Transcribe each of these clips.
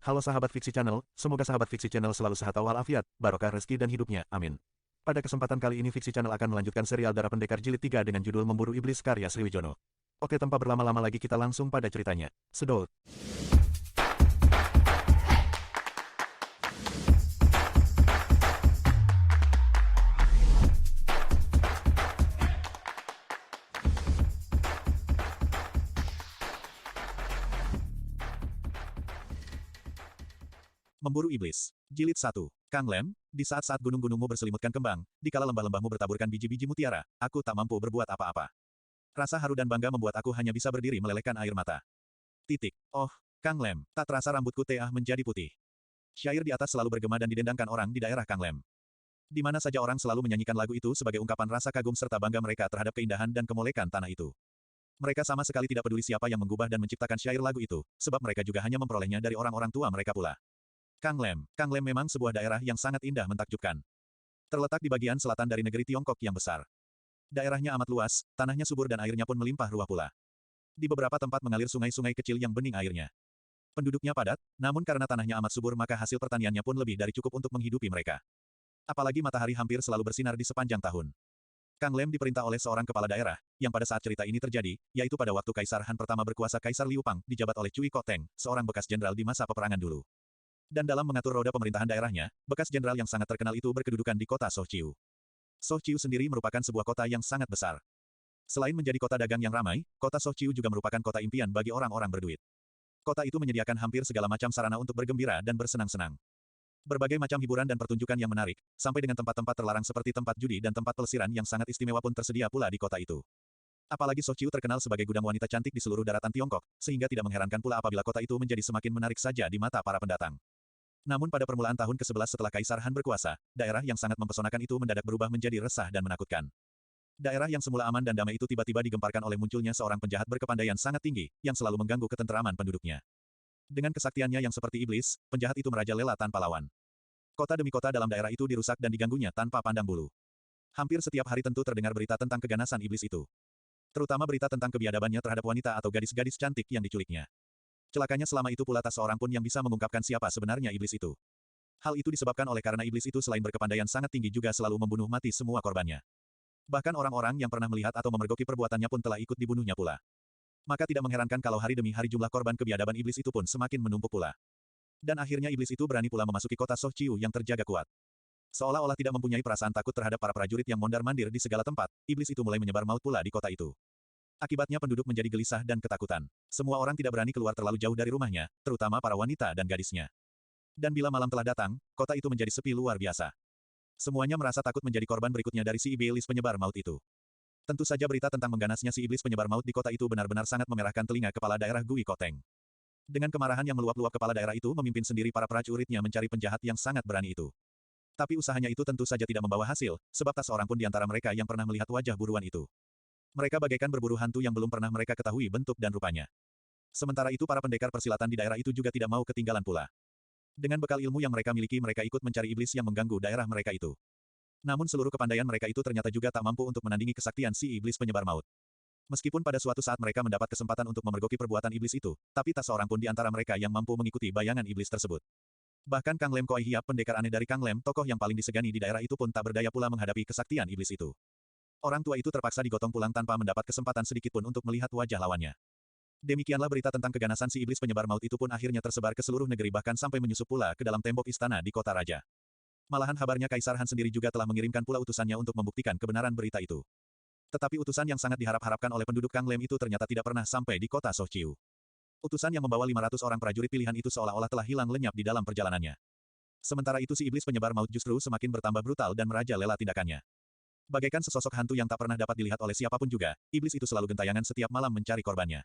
Halo sahabat Fiksi Channel, semoga sahabat Fiksi Channel selalu sehat walafiat, barokah rezeki dan hidupnya, amin. Pada kesempatan kali ini Fiksi Channel akan melanjutkan serial Darah Pendekar Jilid 3 dengan judul Memburu Iblis karya Sriwijono. Oke, tanpa berlama-lama lagi kita langsung pada ceritanya. Sedot. Memburu Iblis. Jilid 1. Kang Lem, di saat-saat gunung-gunungmu berselimutkan kembang, dikala lembah-lembahmu bertaburkan biji-biji mutiara, aku tak mampu berbuat apa-apa. Rasa haru dan bangga membuat aku hanya bisa berdiri melelehkan air mata. Titik. Oh, Kang Lem, tak terasa rambutku teah menjadi putih. Syair di atas selalu bergema dan didendangkan orang di daerah Kang Lem. Di mana saja orang selalu menyanyikan lagu itu sebagai ungkapan rasa kagum serta bangga mereka terhadap keindahan dan kemolekan tanah itu. Mereka sama sekali tidak peduli siapa yang mengubah dan menciptakan syair lagu itu, sebab mereka juga hanya memperolehnya dari orang-orang tua mereka pula. Kang Lem memang sebuah daerah yang sangat indah mentakjubkan. Terletak di bagian selatan dari negeri Tiongkok yang besar. Daerahnya amat luas, tanahnya subur dan airnya pun melimpah ruah pula. Di beberapa tempat mengalir sungai-sungai kecil yang bening airnya. Penduduknya padat, namun karena tanahnya amat subur maka hasil pertaniannya pun lebih dari cukup untuk menghidupi mereka. Apalagi matahari hampir selalu bersinar di sepanjang tahun. Kang Lem diperintah oleh seorang kepala daerah, yang pada saat cerita ini terjadi, yaitu pada waktu Kaisar Han pertama berkuasa Kaisar Liu Pang, dijabat oleh Cui Koteng, seorang bekas jenderal di masa peperangan dulu. Dan dalam mengatur roda pemerintahan daerahnya, bekas jenderal yang sangat terkenal itu berkedudukan di kota Sohchiu. Sohchiu sendiri merupakan sebuah kota yang sangat besar. Selain menjadi kota dagang yang ramai, kota Sohchiu juga merupakan kota impian bagi orang-orang berduit. Kota itu menyediakan hampir segala macam sarana untuk bergembira dan bersenang-senang. Berbagai macam hiburan dan pertunjukan yang menarik, sampai dengan tempat-tempat terlarang seperti tempat judi dan tempat pelesiran yang sangat istimewa pun tersedia pula di kota itu. Apalagi Sohchiu terkenal sebagai gudang wanita cantik di seluruh daratan Tiongkok, sehingga tidak mengherankan pula apabila kota itu menjadi semakin menarik saja di mata para pendatang. Namun pada permulaan tahun ke-11 setelah Kaisar Han berkuasa, daerah yang sangat mempesonakan itu mendadak berubah menjadi resah dan menakutkan. Daerah yang semula aman dan damai itu tiba-tiba digemparkan oleh munculnya seorang penjahat berkepandaian sangat tinggi, yang selalu mengganggu ketenteraman penduduknya. Dengan kesaktiannya yang seperti iblis, penjahat itu merajalela tanpa lawan. Kota demi kota dalam daerah itu dirusak dan diganggunya tanpa pandang bulu. Hampir setiap hari tentu terdengar berita tentang keganasan iblis itu. Terutama berita tentang kebiadabannya terhadap wanita atau gadis-gadis cantik yang diculiknya. Celakanya selama itu pula tak seorang pun yang bisa mengungkapkan siapa sebenarnya iblis itu. Hal itu disebabkan oleh karena iblis itu selain berkepandaian sangat tinggi juga selalu membunuh mati semua korbannya. Bahkan orang-orang yang pernah melihat atau memergoki perbuatannya pun telah ikut dibunuhnya pula. Maka tidak mengherankan kalau hari demi hari jumlah korban kebiadaban iblis itu pun semakin menumpuk pula. Dan akhirnya iblis itu berani pula memasuki kota Sohchiu yang terjaga kuat. Seolah-olah tidak mempunyai perasaan takut terhadap para prajurit yang mondar-mandir di segala tempat, iblis itu mulai menyebar maut pula di kota itu. Akibatnya penduduk menjadi gelisah dan ketakutan. Semua orang tidak berani keluar terlalu jauh dari rumahnya, terutama para wanita dan gadisnya. Dan bila malam telah datang, kota itu menjadi sepi luar biasa. Semuanya merasa takut menjadi korban berikutnya dari si iblis penyebar maut itu. Tentu saja berita tentang mengganasnya si iblis penyebar maut di kota itu benar-benar sangat memerahkan telinga kepala daerah Gui Koteng. Dengan kemarahan yang meluap-luap kepala daerah itu memimpin sendiri para prajuritnya mencari penjahat yang sangat berani itu. Tapi usahanya itu tentu saja tidak membawa hasil, sebab tak seorang pun di antara mereka yang pernah melihat wajah buruan itu. Mereka bagaikan berburu hantu yang belum pernah mereka ketahui bentuk dan rupanya. Sementara itu para pendekar persilatan di daerah itu juga tidak mau ketinggalan pula. Dengan bekal ilmu yang mereka miliki mereka ikut mencari iblis yang mengganggu daerah mereka itu. Namun seluruh kepandaian mereka itu ternyata juga tak mampu untuk menandingi kesaktian si iblis penyebar maut. Meskipun pada suatu saat mereka mendapat kesempatan untuk memergoki perbuatan iblis itu, tapi tak seorang pun di antara mereka yang mampu mengikuti bayangan iblis tersebut. Bahkan Kang Lem Koi Hiap pendekar aneh dari Kang Lem tokoh yang paling disegani di daerah itu pun tak berdaya pula menghadapi kesaktian iblis itu. Orang tua itu terpaksa digotong pulang tanpa mendapat kesempatan sedikit pun untuk melihat wajah lawannya. Demikianlah berita tentang keganasan si iblis penyebar maut itu pun akhirnya tersebar ke seluruh negeri bahkan sampai menyusup pula ke dalam tembok istana di kota raja. Malahan kabarnya Kaisar Han sendiri juga telah mengirimkan pula utusannya untuk membuktikan kebenaran berita itu. Tetapi utusan yang sangat diharap-harapkan oleh penduduk Kang Lem itu ternyata tidak pernah sampai di kota Sohchiu. Utusan yang membawa 500 orang prajurit pilihan itu seolah-olah telah hilang lenyap di dalam perjalanannya. Sementara itu si iblis penyebar maut justru semakin bertambah brutal dan merajalela tindakannya. Bagaikan sesosok hantu yang tak pernah dapat dilihat oleh siapapun juga, iblis itu selalu gentayangan setiap malam mencari korbannya.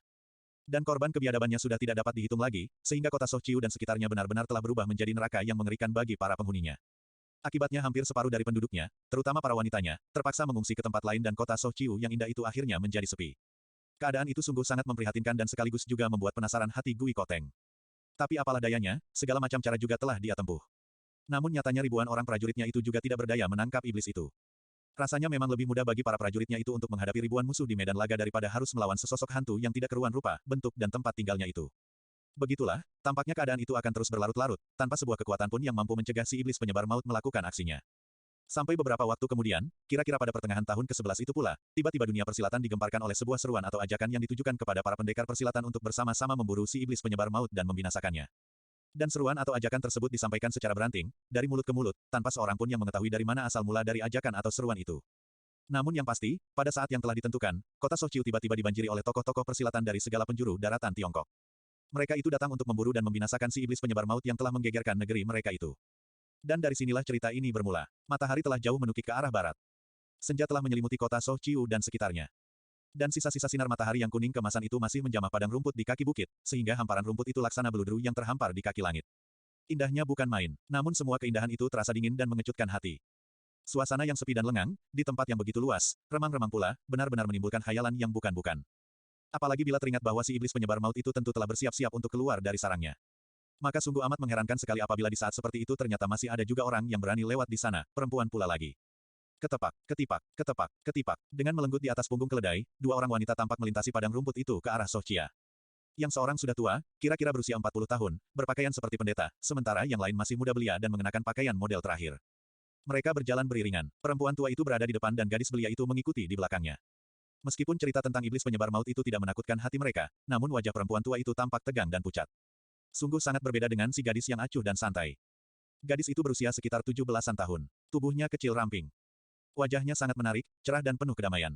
Dan korban kebiadabannya sudah tidak dapat dihitung lagi, sehingga kota Sohchiu dan sekitarnya benar-benar telah berubah menjadi neraka yang mengerikan bagi para penghuninya. Akibatnya hampir separuh dari penduduknya, terutama para wanitanya, terpaksa mengungsi ke tempat lain dan kota Sohchiu yang indah itu akhirnya menjadi sepi. Keadaan itu sungguh sangat memprihatinkan dan sekaligus juga membuat penasaran hati Gui Koteng. Tapi apalah dayanya, segala macam cara juga telah dia tempuh. Namun nyatanya ribuan orang prajuritnya itu juga tidak berdaya menangkap iblis itu. Rasanya memang lebih mudah bagi para prajuritnya itu untuk menghadapi ribuan musuh di medan laga daripada harus melawan sesosok hantu yang tidak keruan rupa, bentuk dan tempat tinggalnya itu. Begitulah, tampaknya keadaan itu akan terus berlarut-larut, tanpa sebuah kekuatan pun yang mampu mencegah si iblis penyebar maut melakukan aksinya. Sampai beberapa waktu kemudian, kira-kira pada pertengahan tahun ke-11 itu pula, tiba-tiba dunia persilatan digemparkan oleh sebuah seruan atau ajakan yang ditujukan kepada para pendekar persilatan untuk bersama-sama memburu si iblis penyebar maut dan membinasakannya. Dan seruan atau ajakan tersebut disampaikan secara beranting, dari mulut ke mulut, tanpa seorang pun yang mengetahui dari mana asal mula dari ajakan atau seruan itu. Namun yang pasti, pada saat yang telah ditentukan, kota Sochiu tiba-tiba dibanjiri oleh tokoh-tokoh persilatan dari segala penjuru daratan Tiongkok. Mereka itu datang untuk memburu dan membinasakan si iblis penyebar maut yang telah menggegerkan negeri mereka itu. Dan dari sinilah cerita ini bermula. Matahari telah jauh menukik ke arah barat. Senja telah menyelimuti kota Sochiu dan sekitarnya. Dan sisa-sisa sinar matahari yang kuning kemasan itu masih menjamah padang rumput di kaki bukit, sehingga hamparan rumput itu laksana beludru yang terhampar di kaki langit. Indahnya bukan main, namun semua keindahan itu terasa dingin dan mengejutkan hati. Suasana yang sepi dan lengang, di tempat yang begitu luas, remang-remang pula, benar-benar menimbulkan khayalan yang bukan-bukan. Apalagi bila teringat bahwa si iblis penyebar maut itu tentu telah bersiap-siap untuk keluar dari sarangnya. Maka sungguh amat mengherankan sekali apabila di saat seperti itu ternyata masih ada juga orang yang berani lewat di sana, perempuan pula lagi. Ketepak, ketipak, ketepak, ketipak. Dengan melenggut di atas punggung keledai, dua orang wanita tampak melintasi padang rumput itu ke arah Sochia. Yang seorang sudah tua, kira-kira berusia 40 tahun, berpakaian seperti pendeta, sementara yang lain masih muda belia dan mengenakan pakaian model terakhir. Mereka berjalan beriringan. Perempuan tua itu berada di depan dan gadis belia itu mengikuti di belakangnya. Meskipun cerita tentang iblis penyebar maut itu tidak menakutkan hati mereka, namun wajah perempuan tua itu tampak tegang dan pucat. Sungguh sangat berbeda dengan si gadis yang acuh dan santai. Gadis itu berusia sekitar 17-an tahun. Tubuhnya kecil ramping. Wajahnya sangat menarik, cerah dan penuh kedamaian.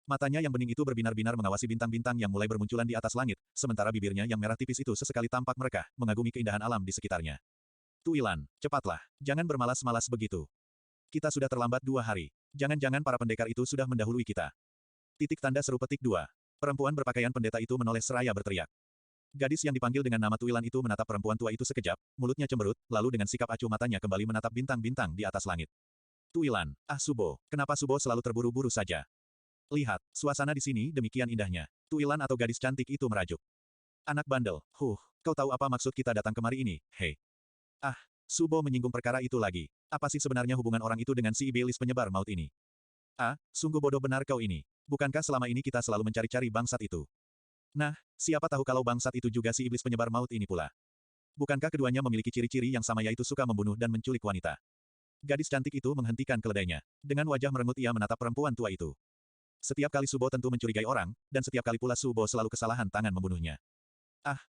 Matanya yang bening itu berbinar-binar mengawasi bintang-bintang yang mulai bermunculan di atas langit, sementara bibirnya yang merah tipis itu sesekali tampak merekah, mengagumi keindahan alam di sekitarnya. Tuilan, cepatlah, jangan bermalas-malas begitu. Kita sudah terlambat 2 hari. Jangan-jangan para pendekar itu sudah mendahului kita. Titik tanda seru petik 2. Perempuan berpakaian pendeta itu menoleh seraya berteriak. Gadis yang dipanggil dengan nama Tuilan itu menatap perempuan tua itu sekejap, mulutnya cemberut, lalu dengan sikap acuh matanya kembali menatap bintang-bintang di atas langit. Tuilan, Subo, kenapa Subo selalu terburu-buru saja? Lihat, suasana di sini demikian indahnya. Tuilan atau gadis cantik itu merajuk. Anak bandel, kau tahu apa maksud kita datang kemari ini, hei? Subo menyinggung perkara itu lagi. Apa sih sebenarnya hubungan orang itu dengan si iblis penyebar maut ini? Sungguh bodoh benar kau ini. Bukankah selama ini kita selalu mencari-cari bangsat itu? Nah, siapa tahu kalau bangsat itu juga si iblis penyebar maut ini pula. Bukankah keduanya memiliki ciri-ciri yang sama yaitu suka membunuh dan menculik wanita? Gadis cantik itu menghentikan keledainya. Dengan wajah merengut ia menatap perempuan tua itu. Setiap kali Subo tentu mencurigai orang, dan setiap kali pula Subo selalu kesalahan tangan membunuhnya.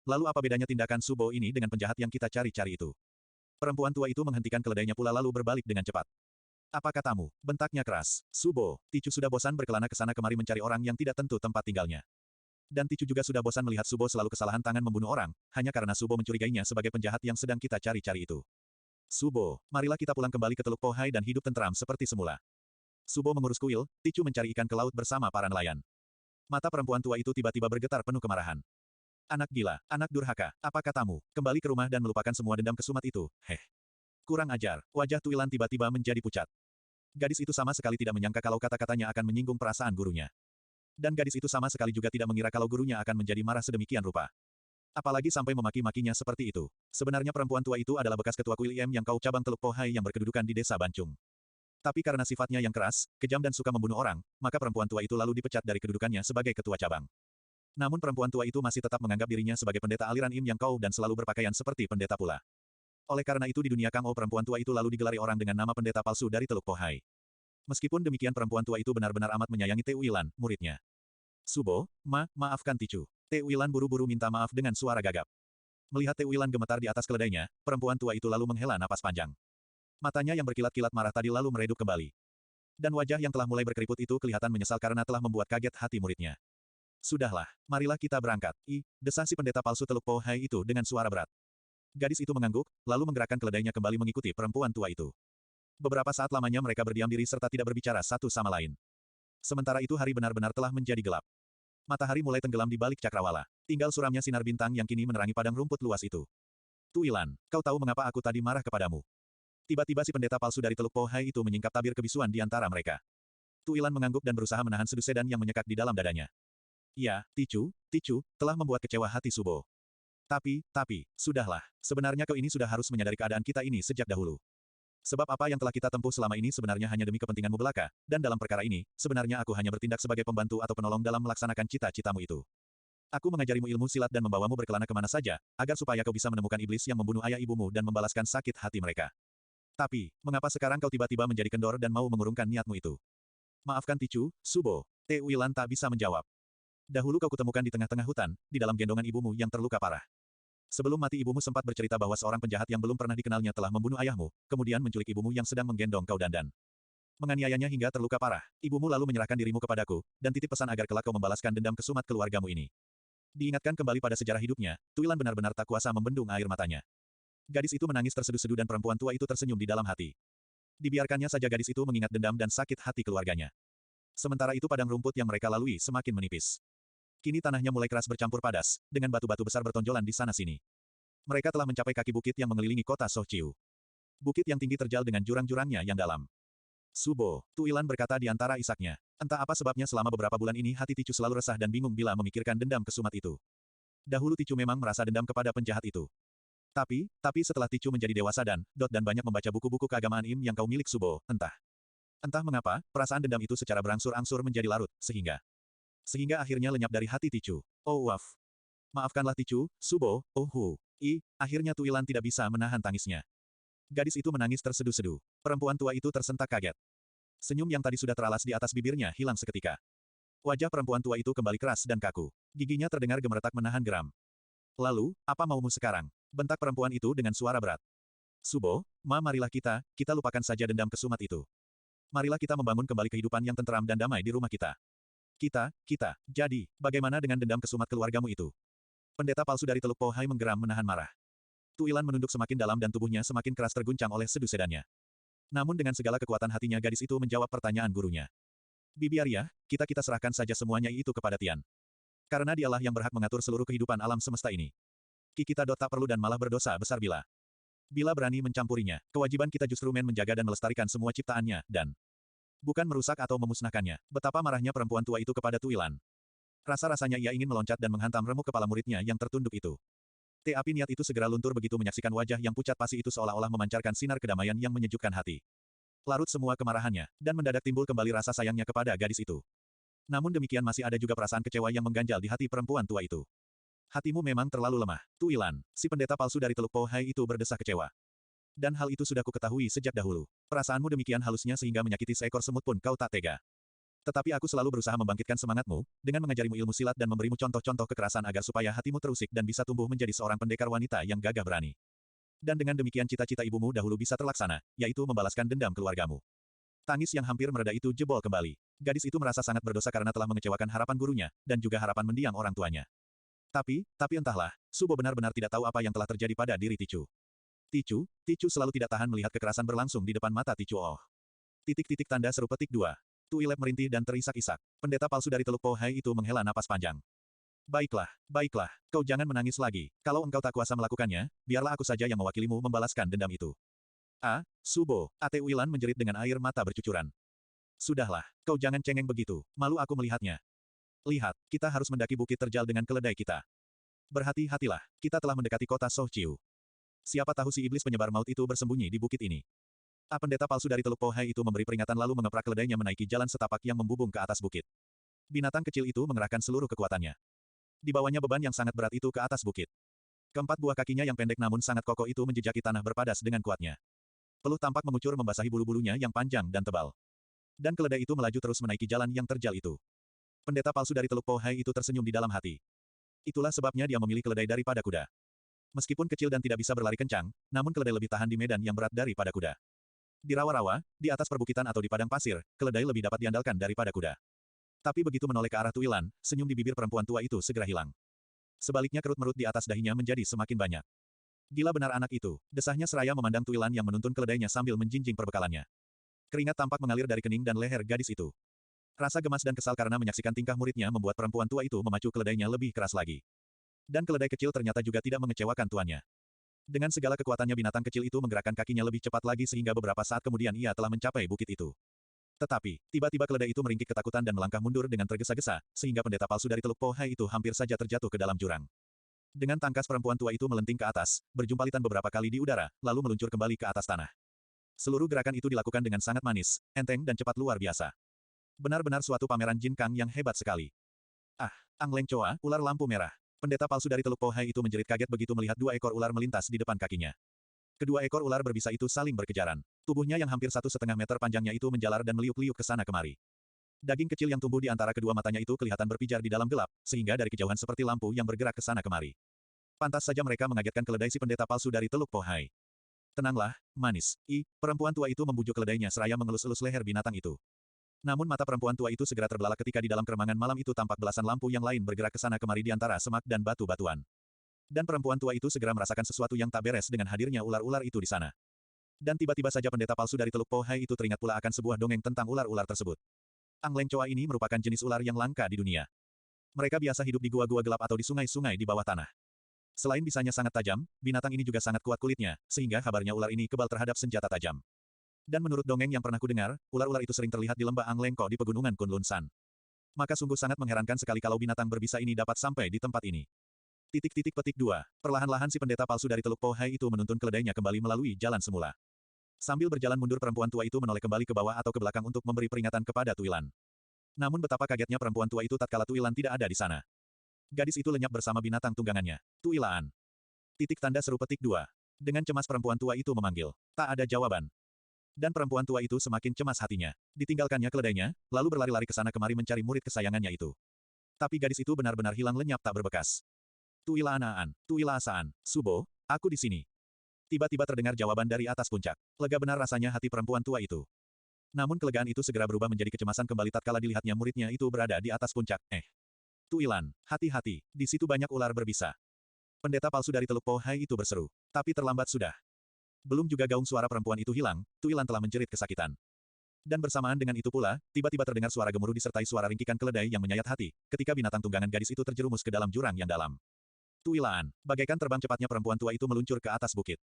Lalu apa bedanya tindakan Subo ini dengan penjahat yang kita cari-cari itu? Perempuan tua itu menghentikan keledainya pula lalu berbalik dengan cepat. Apa katamu? Bentaknya keras. Subo, Ticu sudah bosan berkelana ke sana kemari mencari orang yang tidak tentu tempat tinggalnya. Dan Ticu juga sudah bosan melihat Subo selalu kesalahan tangan membunuh orang, hanya karena Subo mencurigainya sebagai penjahat yang sedang kita cari-cari itu. Subo, marilah kita pulang kembali ke Teluk Pohai dan hidup tentram seperti semula. Subo mengurus kuil, Ticu mencari ikan ke laut bersama para nelayan. Mata perempuan tua itu tiba-tiba bergetar penuh kemarahan. Anak gila, anak durhaka, apa katamu? Kembali ke rumah dan melupakan semua dendam kesumat itu, Kurang ajar, wajah Tuilan tiba-tiba menjadi pucat. Gadis itu sama sekali tidak menyangka kalau kata-katanya akan menyinggung perasaan gurunya. Dan gadis itu sama sekali juga tidak mengira kalau gurunya akan menjadi marah sedemikian rupa. Apalagi sampai memaki-makinya seperti itu. Sebenarnya perempuan tua itu adalah bekas ketua kuil IM yang kau cabang Teluk Pohai yang berkedudukan di desa Bancung. Tapi karena sifatnya yang keras, kejam dan suka membunuh orang, maka perempuan tua itu lalu dipecat dari kedudukannya sebagai ketua cabang. Namun perempuan tua itu masih tetap menganggap dirinya sebagai pendeta aliran IM yang kau dan selalu berpakaian seperti pendeta pula. Oleh karena itu di dunia Kang O perempuan tua itu lalu digelari orang dengan nama pendeta palsu dari Teluk Pohai. Meskipun demikian perempuan tua itu benar-benar amat menyayangi Tuilan, muridnya. Subo, maafkan Ticu. Tuilan buru-buru minta maaf dengan suara gagap. Melihat Tuilan gemetar di atas keledainya, perempuan tua itu lalu menghela napas panjang. Matanya yang berkilat-kilat marah tadi lalu meredup kembali. Dan wajah yang telah mulai berkeriput itu kelihatan menyesal karena telah membuat kaget hati muridnya. Sudahlah, marilah kita berangkat. Desah si pendeta palsu Teluk Pohai itu dengan suara berat. Gadis itu mengangguk, lalu menggerakkan keledainya kembali mengikuti perempuan tua itu. Beberapa saat lamanya mereka berdiam diri serta tidak berbicara satu sama lain. Sementara itu hari benar-benar telah menjadi gelap. Matahari mulai tenggelam di balik cakrawala. Tinggal suramnya sinar bintang yang kini menerangi padang rumput luas itu. Tuilan, kau tahu mengapa aku tadi marah kepadamu? Tiba-tiba si pendeta palsu dari Teluk Pohai itu menyingkap tabir kebisuan di antara mereka. Tuilan mengangguk dan berusaha menahan sedu sedan yang menyekak di dalam dadanya. Ya, Ticu, telah membuat kecewa hati Subo. Tapi, sudahlah. Sebenarnya kau ini sudah harus menyadari keadaan kita ini sejak dahulu. Sebab apa yang telah kita tempuh selama ini sebenarnya hanya demi kepentinganmu belaka, dan dalam perkara ini, sebenarnya aku hanya bertindak sebagai pembantu atau penolong dalam melaksanakan cita-citamu itu. Aku mengajarimu ilmu silat dan membawamu berkelana kemana saja, agar supaya kau bisa menemukan iblis yang membunuh ayah ibumu dan membalaskan sakit hati mereka. Tapi, mengapa sekarang kau tiba-tiba menjadi kendor dan mau mengurungkan niatmu itu? Maafkan Ticu, Subo. Te Uilan tak bisa menjawab. Dahulu kau kutemukan di tengah-tengah hutan, di dalam gendongan ibumu yang terluka parah. Sebelum mati ibumu sempat bercerita bahwa seorang penjahat yang belum pernah dikenalnya telah membunuh ayahmu, kemudian menculik ibumu yang sedang menggendong kau dandan. Menganiayanya hingga terluka parah. Ibumu lalu menyerahkan dirimu kepadaku, dan titip pesan agar kelak kau membalaskan dendam kesumat keluargamu ini. Diingatkan kembali pada sejarah hidupnya, Tuilan benar-benar tak kuasa membendung air matanya. Gadis itu menangis terseduh-seduh dan perempuan tua itu tersenyum di dalam hati. Dibiarkannya saja gadis itu mengingat dendam dan sakit hati keluarganya. Sementara itu padang rumput yang mereka lalui semakin menipis. Kini tanahnya mulai keras bercampur padas, dengan batu-batu besar bertonjolan di sana-sini. Mereka telah mencapai kaki bukit yang mengelilingi kota Sohchiu. Bukit yang tinggi terjal dengan jurang-jurangnya yang dalam. Subo, Tuilan berkata di antara isaknya. Entah apa sebabnya selama beberapa bulan ini hati Ticu selalu resah dan bingung bila memikirkan dendam kesumat itu. Dahulu Ticu memang merasa dendam kepada penjahat itu. Tapi setelah Ticu menjadi dewasa dan banyak membaca buku-buku keagamaan Im yang kau milik Subo, entah mengapa, perasaan dendam itu secara berangsur-angsur menjadi larut, sehingga akhirnya lenyap dari hati Ticu. Oh waf. Maafkanlah Ticu, Subo, oh hu. Akhirnya Tuilan tidak bisa menahan tangisnya. Gadis itu menangis terseduh-seduh. Perempuan tua itu tersentak kaget. Senyum yang tadi sudah teralas di atas bibirnya hilang seketika. Wajah perempuan tua itu kembali keras dan kaku. Giginya terdengar gemeretak menahan geram. Lalu, apa maumu sekarang? Bentak perempuan itu dengan suara berat. Subo, marilah kita lupakan saja dendam kesumat itu. Marilah kita membangun kembali kehidupan yang tentram dan damai di rumah kita. Jadi, bagaimana dengan dendam kesumat keluargamu itu? Pendeta palsu dari Teluk Po Hai menggeram menahan marah. Tuilan menunduk semakin dalam dan tubuhnya semakin keras terguncang oleh sedu sedannya. Namun dengan segala kekuatan hatinya gadis itu menjawab pertanyaan gurunya. Bibi Arya, kita serahkan saja semuanya itu kepada Tian. Karena dialah yang berhak mengatur seluruh kehidupan alam semesta ini. Kita tak perlu dan malah berdosa besar bila berani mencampurinya. Kewajiban kita justru menjaga dan melestarikan semua ciptaannya, dan bukan merusak atau memusnahkannya. Betapa marahnya perempuan tua itu kepada Tuilan. Rasa-rasanya ia ingin meloncat dan menghantam remuk kepala muridnya yang tertunduk itu. Api niat itu segera luntur begitu menyaksikan wajah yang pucat pasi itu seolah-olah memancarkan sinar kedamaian yang menyejukkan hati. Larut semua kemarahannya, dan mendadak timbul kembali rasa sayangnya kepada gadis itu. Namun demikian masih ada juga perasaan kecewa yang mengganjal di hati perempuan tua itu. Hatimu memang terlalu lemah, Tuilan. Si pendeta palsu dari Teluk Po Hai itu berdesah kecewa. Dan hal itu sudah kuketahui sejak dahulu. Perasaanmu demikian halusnya sehingga menyakiti seekor semut pun kau tak tega. Tetapi aku selalu berusaha membangkitkan semangatmu, dengan mengajarimu ilmu silat dan memberimu contoh-contoh kekerasan agar supaya hatimu terusik dan bisa tumbuh menjadi seorang pendekar wanita yang gagah berani. Dan dengan demikian cita-cita ibumu dahulu bisa terlaksana, yaitu membalaskan dendam keluargamu. Tangis yang hampir mereda itu jebol kembali. Gadis itu merasa sangat berdosa karena telah mengecewakan harapan gurunya, dan juga harapan mendiang orang tuanya. Tapi entahlah, Subo benar-benar tidak tahu apa yang telah terjadi pada diri Ticu. Ticu selalu tidak tahan melihat kekerasan berlangsung di depan mata Ticu. Oh. Titik-titik tanda seru petik 2. Tuilep merintih dan terisak-isak. Pendeta palsu dari Teluk Po Hai itu menghela napas panjang. Baiklah, kau jangan menangis lagi. Kalau engkau tak kuasa melakukannya, biarlah aku saja yang mewakilimu membalaskan dendam itu. Subo, Ate Uilan menjerit dengan air mata bercucuran. Sudahlah, kau jangan cengeng begitu, malu aku melihatnya. Lihat, kita harus mendaki bukit terjal dengan keledai kita. Berhati-hatilah, kita telah mendekati kota Sohchiu. Siapa tahu si iblis penyebar maut itu bersembunyi di bukit ini. Pendeta palsu dari Teluk Po Hai itu memberi peringatan lalu mengeprak keledainya menaiki jalan setapak yang membubung ke atas bukit. Binatang kecil itu mengerahkan seluruh kekuatannya. Dibawanya beban yang sangat berat itu ke atas bukit. Keempat buah kakinya yang pendek namun sangat kokoh itu menjejaki tanah berpadas dengan kuatnya. Peluh tampak mengucur membasahi bulu-bulunya yang panjang dan tebal. Dan keledai itu melaju terus menaiki jalan yang terjal itu. Pendeta palsu dari Teluk Po Hai itu tersenyum di dalam hati. Itulah sebabnya dia memilih keledai daripada kuda. Meskipun kecil dan tidak bisa berlari kencang, namun keledai lebih tahan di medan yang berat daripada kuda. Di rawa-rawa, di atas perbukitan atau di padang pasir, keledai lebih dapat diandalkan daripada kuda. Tapi begitu menoleh ke arah Tuilan, senyum di bibir perempuan tua itu segera hilang. Sebaliknya kerut-merut di atas dahinya menjadi semakin banyak. Gila benar anak itu, desahnya seraya memandang Tuilan yang menuntun keledainya sambil menjinjing perbekalannya. Keringat tampak mengalir dari kening dan leher gadis itu. Rasa gemas dan kesal karena menyaksikan tingkah muridnya membuat perempuan tua itu memacu keledainya lebih keras lagi. Dan keledai kecil ternyata juga tidak mengecewakan tuannya. Dengan segala kekuatannya binatang kecil itu menggerakkan kakinya lebih cepat lagi sehingga beberapa saat kemudian ia telah mencapai bukit itu. Tetapi, tiba-tiba keledai itu meringkik ketakutan dan melangkah mundur dengan tergesa-gesa, sehingga pendeta palsu dari Teluk Po Hai itu hampir saja terjatuh ke dalam jurang. Dengan tangkas perempuan tua itu melenting ke atas, berjumpalitan beberapa kali di udara, lalu meluncur kembali ke atas tanah. Seluruh gerakan itu dilakukan dengan sangat manis, enteng dan cepat luar biasa. Benar-benar suatu pameran Jin Kang yang hebat sekali. Ah, Ang Leng Choa, ular lampu merah. Pendeta palsu dari Teluk Pohai itu menjerit kaget begitu melihat dua ekor ular melintas di depan kakinya. Kedua ekor ular berbisa itu saling berkejaran. Tubuhnya yang hampir 1,5 meter panjangnya itu menjalar dan meliuk-liuk ke sana kemari. Daging kecil yang tumbuh di antara kedua matanya itu kelihatan berpijar di dalam gelap, sehingga dari kejauhan seperti lampu yang bergerak ke sana kemari. Pantas saja mereka mengagetkan keledai si pendeta palsu dari Teluk Pohai. Tenanglah, manis. Perempuan tua itu membujuk keledainya seraya mengelus-elus leher binatang itu. Namun mata perempuan tua itu segera terbelalak ketika di dalam keremangan malam itu tampak belasan lampu yang lain bergerak ke sana kemari di antara semak dan batu-batuan. Dan perempuan tua itu segera merasakan sesuatu yang tak beres dengan hadirnya ular-ular itu di sana. Dan tiba-tiba saja pendeta palsu dari Teluk Pohai itu teringat pula akan sebuah dongeng tentang ular-ular tersebut. Ang Leng Choa ini merupakan jenis ular yang langka di dunia. Mereka biasa hidup di gua-gua gelap atau di sungai-sungai di bawah tanah. Selain bisanya sangat tajam, binatang ini juga sangat kuat kulitnya, sehingga kabarnya ular ini kebal terhadap senjata tajam. Dan menurut dongeng yang pernah kudengar, ular-ular itu sering terlihat di lembah Ang Lengko di pegunungan Kunlun San. Maka sungguh sangat mengherankan sekali kalau binatang berbisa ini dapat sampai di tempat ini. Petik 2. Perlahan-lahan si pendeta palsu dari Teluk Pohai itu menuntun keledainya kembali melalui jalan semula. Sambil berjalan mundur perempuan tua itu menoleh kembali ke bawah atau ke belakang untuk memberi peringatan kepada Tuilan. Namun betapa kagetnya perempuan tua itu tatkala Tuilan tidak ada di sana. Gadis itu lenyap bersama binatang tunggangannya. Tuilaan. Petik 2. Dengan cemas perempuan tua itu memanggil. Tak ada jawaban. Dan perempuan tua itu semakin cemas hatinya. Ditinggalkannya keledainya, lalu berlari-lari ke sana kemari mencari murid kesayangannya itu. Tapi gadis itu benar-benar hilang lenyap tak berbekas. Tuilaanaan, Tuilaasaan, Subo, aku di sini. Tiba-tiba terdengar jawaban dari atas puncak. Lega benar rasanya hati perempuan tua itu. Namun kelegaan itu segera berubah menjadi kecemasan kembali tatkala dilihatnya muridnya itu berada di atas puncak. Tuilan, hati-hati, di situ banyak ular berbisa. Pendeta palsu dari Teluk Pohai itu berseru. Tapi terlambat sudah. Belum juga gaung suara perempuan itu hilang, Tuilan telah menjerit kesakitan. Dan bersamaan dengan itu pula, tiba-tiba terdengar suara gemuruh disertai suara ringkikan keledai yang menyayat hati, ketika binatang tunggangan gadis itu terjerumus ke dalam jurang yang dalam. Tuilaan, bagaikan terbang cepatnya perempuan tua itu meluncur ke atas bukit.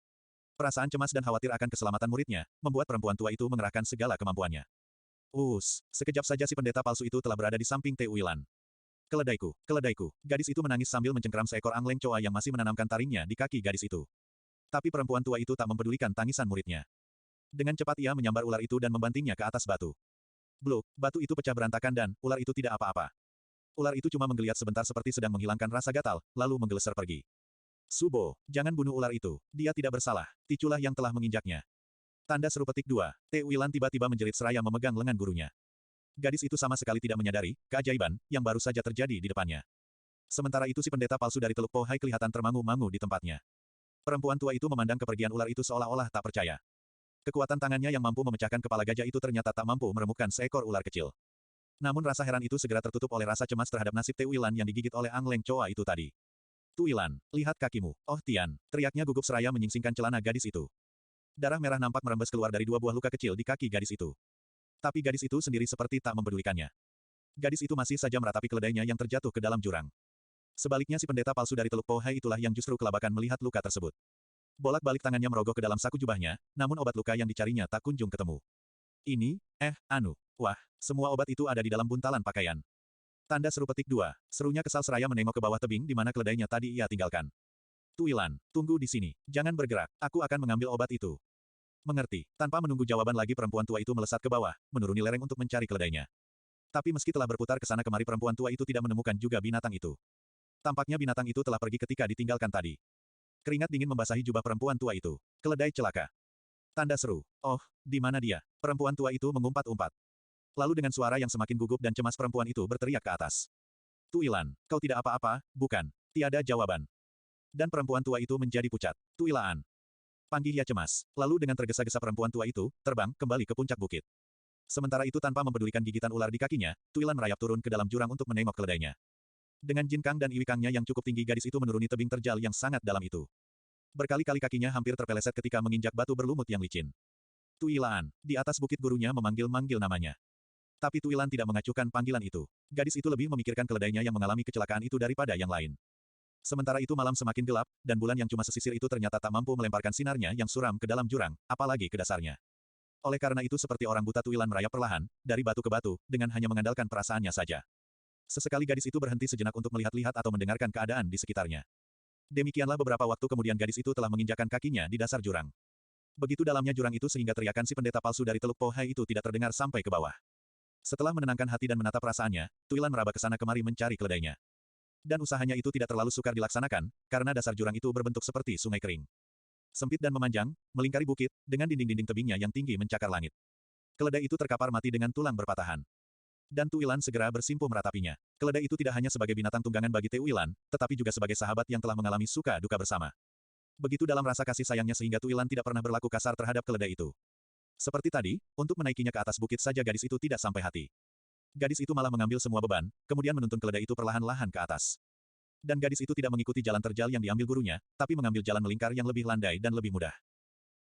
Perasaan cemas dan khawatir akan keselamatan muridnya, membuat perempuan tua itu mengerahkan segala kemampuannya. Sekejap saja si pendeta palsu itu telah berada di samping Tuilan. Keledaiku, keledaiku, gadis itu menangis sambil mencengkeram seekor Ang Leng Choa yang masih menanamkan taringnya di kaki gadis itu. Tapi perempuan tua itu tak mempedulikan tangisan muridnya. Dengan cepat ia menyambar ular itu dan membantingnya ke atas batu. Bluk, batu itu pecah berantakan dan, ular itu tidak apa-apa. Ular itu cuma menggeliat sebentar seperti sedang menghilangkan rasa gatal, lalu menggeleser pergi. Subo, jangan bunuh ular itu, dia tidak bersalah, ticulah yang telah menginjaknya. Tanda seru petik 2, Tuilan tiba-tiba menjerit seraya memegang lengan gurunya. Gadis itu sama sekali tidak menyadari keajaiban yang baru saja terjadi di depannya. Sementara itu si pendeta palsu dari Teluk Pohai kelihatan termangu-mangu di tempatnya. Perempuan tua itu memandang kepergian ular itu seolah-olah tak percaya. Kekuatan tangannya yang mampu memecahkan kepala gajah itu ternyata tak mampu meremukkan seekor ular kecil. Namun rasa heran itu segera tertutup oleh rasa cemas terhadap nasib Tuilan yang digigit oleh Ang Leng Choa itu tadi. Tuilan, lihat kakimu. Oh Tian, teriaknya gugup seraya menyingsingkan celana gadis itu. Darah merah nampak merembes keluar dari dua buah luka kecil di kaki gadis itu. Tapi gadis itu sendiri seperti tak mempedulikannya. Gadis itu masih saja meratapi keledainya yang terjatuh ke dalam jurang. Sebaliknya si pendeta palsu dari Teluk Pohai itulah yang justru kelabakan melihat luka tersebut. Bolak-balik tangannya merogoh ke dalam saku jubahnya, namun obat luka yang dicarinya tak kunjung ketemu. Ini, wah, semua obat itu ada di dalam buntalan pakaian. Tanda seru petik 2, serunya kesal seraya menengok ke bawah tebing di mana keledainya tadi ia tinggalkan. Tuilan, tunggu di sini, jangan bergerak, aku akan mengambil obat itu. Mengerti, tanpa menunggu jawaban lagi perempuan tua itu melesat ke bawah, menuruni lereng untuk mencari keledainya. Tapi meski telah berputar ke sana kemari perempuan tua itu tidak menemukan juga binatang itu. Tampaknya binatang itu telah pergi ketika ditinggalkan tadi. Keringat dingin membasahi jubah perempuan tua itu. Keledai celaka. Tanda seru. Oh, di mana dia? Perempuan tua itu mengumpat-umpat. Lalu dengan suara yang semakin gugup dan cemas perempuan itu berteriak ke atas. Tuilan, kau tidak apa-apa, bukan? Tiada jawaban. Dan perempuan tua itu menjadi pucat. Tuilaan. Panggih ia cemas. Lalu dengan tergesa-gesa perempuan tua itu, terbang kembali ke puncak bukit. Sementara itu tanpa mempedulikan gigitan ular di kakinya, Tuilan merayap turun ke dalam jurang untuk menengok keledainya. Dengan jinkang dan iwikangnya yang cukup tinggi gadis itu menuruni tebing terjal yang sangat dalam itu. Berkali-kali kakinya hampir terpeleset ketika menginjak batu berlumut yang licin. Tuilan, di atas bukit gurunya memanggil-manggil namanya. Tapi Tuilan tidak mengacuhkan panggilan itu. Gadis itu lebih memikirkan keledainya yang mengalami kecelakaan itu daripada yang lain. Sementara itu malam semakin gelap, dan bulan yang cuma sesisir itu ternyata tak mampu melemparkan sinarnya yang suram ke dalam jurang, apalagi ke dasarnya. Oleh karena itu seperti orang buta Tuilan merayap perlahan, dari batu ke batu, dengan hanya mengandalkan perasaannya saja. Sesekali gadis itu berhenti sejenak untuk melihat-lihat atau mendengarkan keadaan di sekitarnya. Demikianlah beberapa waktu kemudian gadis itu telah menginjakan kakinya di dasar jurang. Begitu dalamnya jurang itu sehingga teriakan si pendeta palsu dari Teluk Pohai itu tidak terdengar sampai ke bawah. Setelah menenangkan hati dan menatap perasaannya, Tuilan meraba ke sana kemari mencari keledainya. Dan usahanya itu tidak terlalu sukar dilaksanakan, karena dasar jurang itu berbentuk seperti sungai kering. Sempit dan memanjang, melingkari bukit, dengan dinding-dinding tebingnya yang tinggi mencakar langit. Keledai itu terkapar mati dengan tulang berpatahan. Dan Tuilan segera bersimpuh meratapinya. Keledai itu tidak hanya sebagai binatang tunggangan bagi Tuilan, tetapi juga sebagai sahabat yang telah mengalami suka duka bersama. Begitu dalam rasa kasih sayangnya sehingga Tuilan tidak pernah berlaku kasar terhadap keledai itu. Seperti tadi, untuk menaikinya ke atas bukit saja gadis itu tidak sampai hati. Gadis itu malah mengambil semua beban, kemudian menuntun keledai itu perlahan-lahan ke atas. Dan gadis itu tidak mengikuti jalan terjal yang diambil gurunya, tapi mengambil jalan melingkar yang lebih landai dan lebih mudah.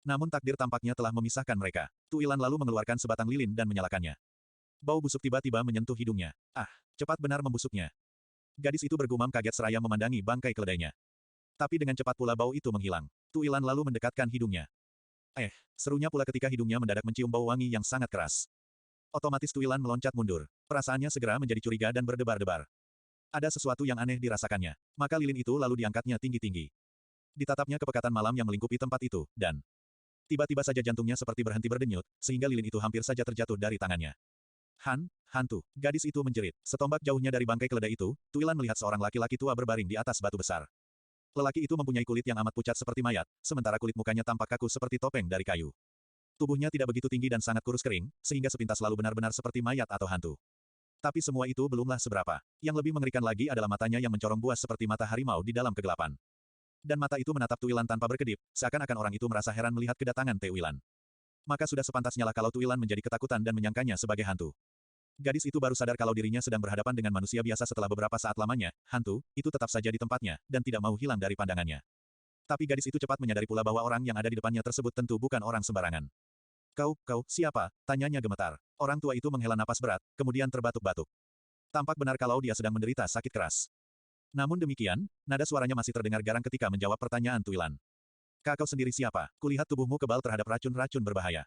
Namun takdir tampaknya telah memisahkan mereka. Tuilan lalu mengeluarkan sebatang lilin dan menyalakannya. Bau busuk tiba-tiba menyentuh hidungnya. Ah, cepat benar membusuknya. Gadis itu bergumam kaget seraya memandangi bangkai keledainya. Tapi dengan cepat pula bau itu menghilang. Tuilan lalu mendekatkan hidungnya. Serunya pula ketika hidungnya mendadak mencium bau wangi yang sangat keras. Otomatis Tuilan meloncat mundur. Perasaannya segera menjadi curiga dan berdebar-debar. Ada sesuatu yang aneh dirasakannya. Maka lilin itu lalu diangkatnya tinggi-tinggi. Ditatapnya kepekatan malam yang melingkupi tempat itu, dan tiba-tiba saja jantungnya seperti berhenti berdenyut, sehingga lilin itu hampir saja terjatuh dari tangannya. Hantu. Gadis itu menjerit. Setombak jauhnya dari bangkai keledai itu, Tuilan melihat seorang laki-laki tua berbaring di atas batu besar. Lelaki itu mempunyai kulit yang amat pucat seperti mayat, sementara kulit mukanya tampak kaku seperti topeng dari kayu. Tubuhnya tidak begitu tinggi dan sangat kurus kering, sehingga sepintas lalu benar-benar seperti mayat atau hantu. Tapi semua itu belumlah seberapa. Yang lebih mengerikan lagi adalah matanya yang mencorong buas seperti mata harimau di dalam kegelapan. Dan mata itu menatap Tuilan tanpa berkedip, seakan-akan orang itu merasa heran melihat kedatangan Tuilan. Maka sudah sepantasnya lah kalau Tuilan menjadi ketakutan dan menyangkanya sebagai hantu. Gadis itu baru sadar kalau dirinya sedang berhadapan dengan manusia biasa setelah beberapa saat lamanya, hantu, itu tetap saja di tempatnya, dan tidak mau hilang dari pandangannya. Tapi gadis itu cepat menyadari pula bahwa orang yang ada di depannya tersebut tentu bukan orang sembarangan. Kau, siapa? Tanyanya gemetar. Orang tua itu menghela napas berat, kemudian terbatuk-batuk. Tampak benar kalau dia sedang menderita sakit keras. Namun demikian, nada suaranya masih terdengar garang ketika menjawab pertanyaan Tuilan. Kau sendiri siapa? Kulihat tubuhmu kebal terhadap racun-racun berbahaya.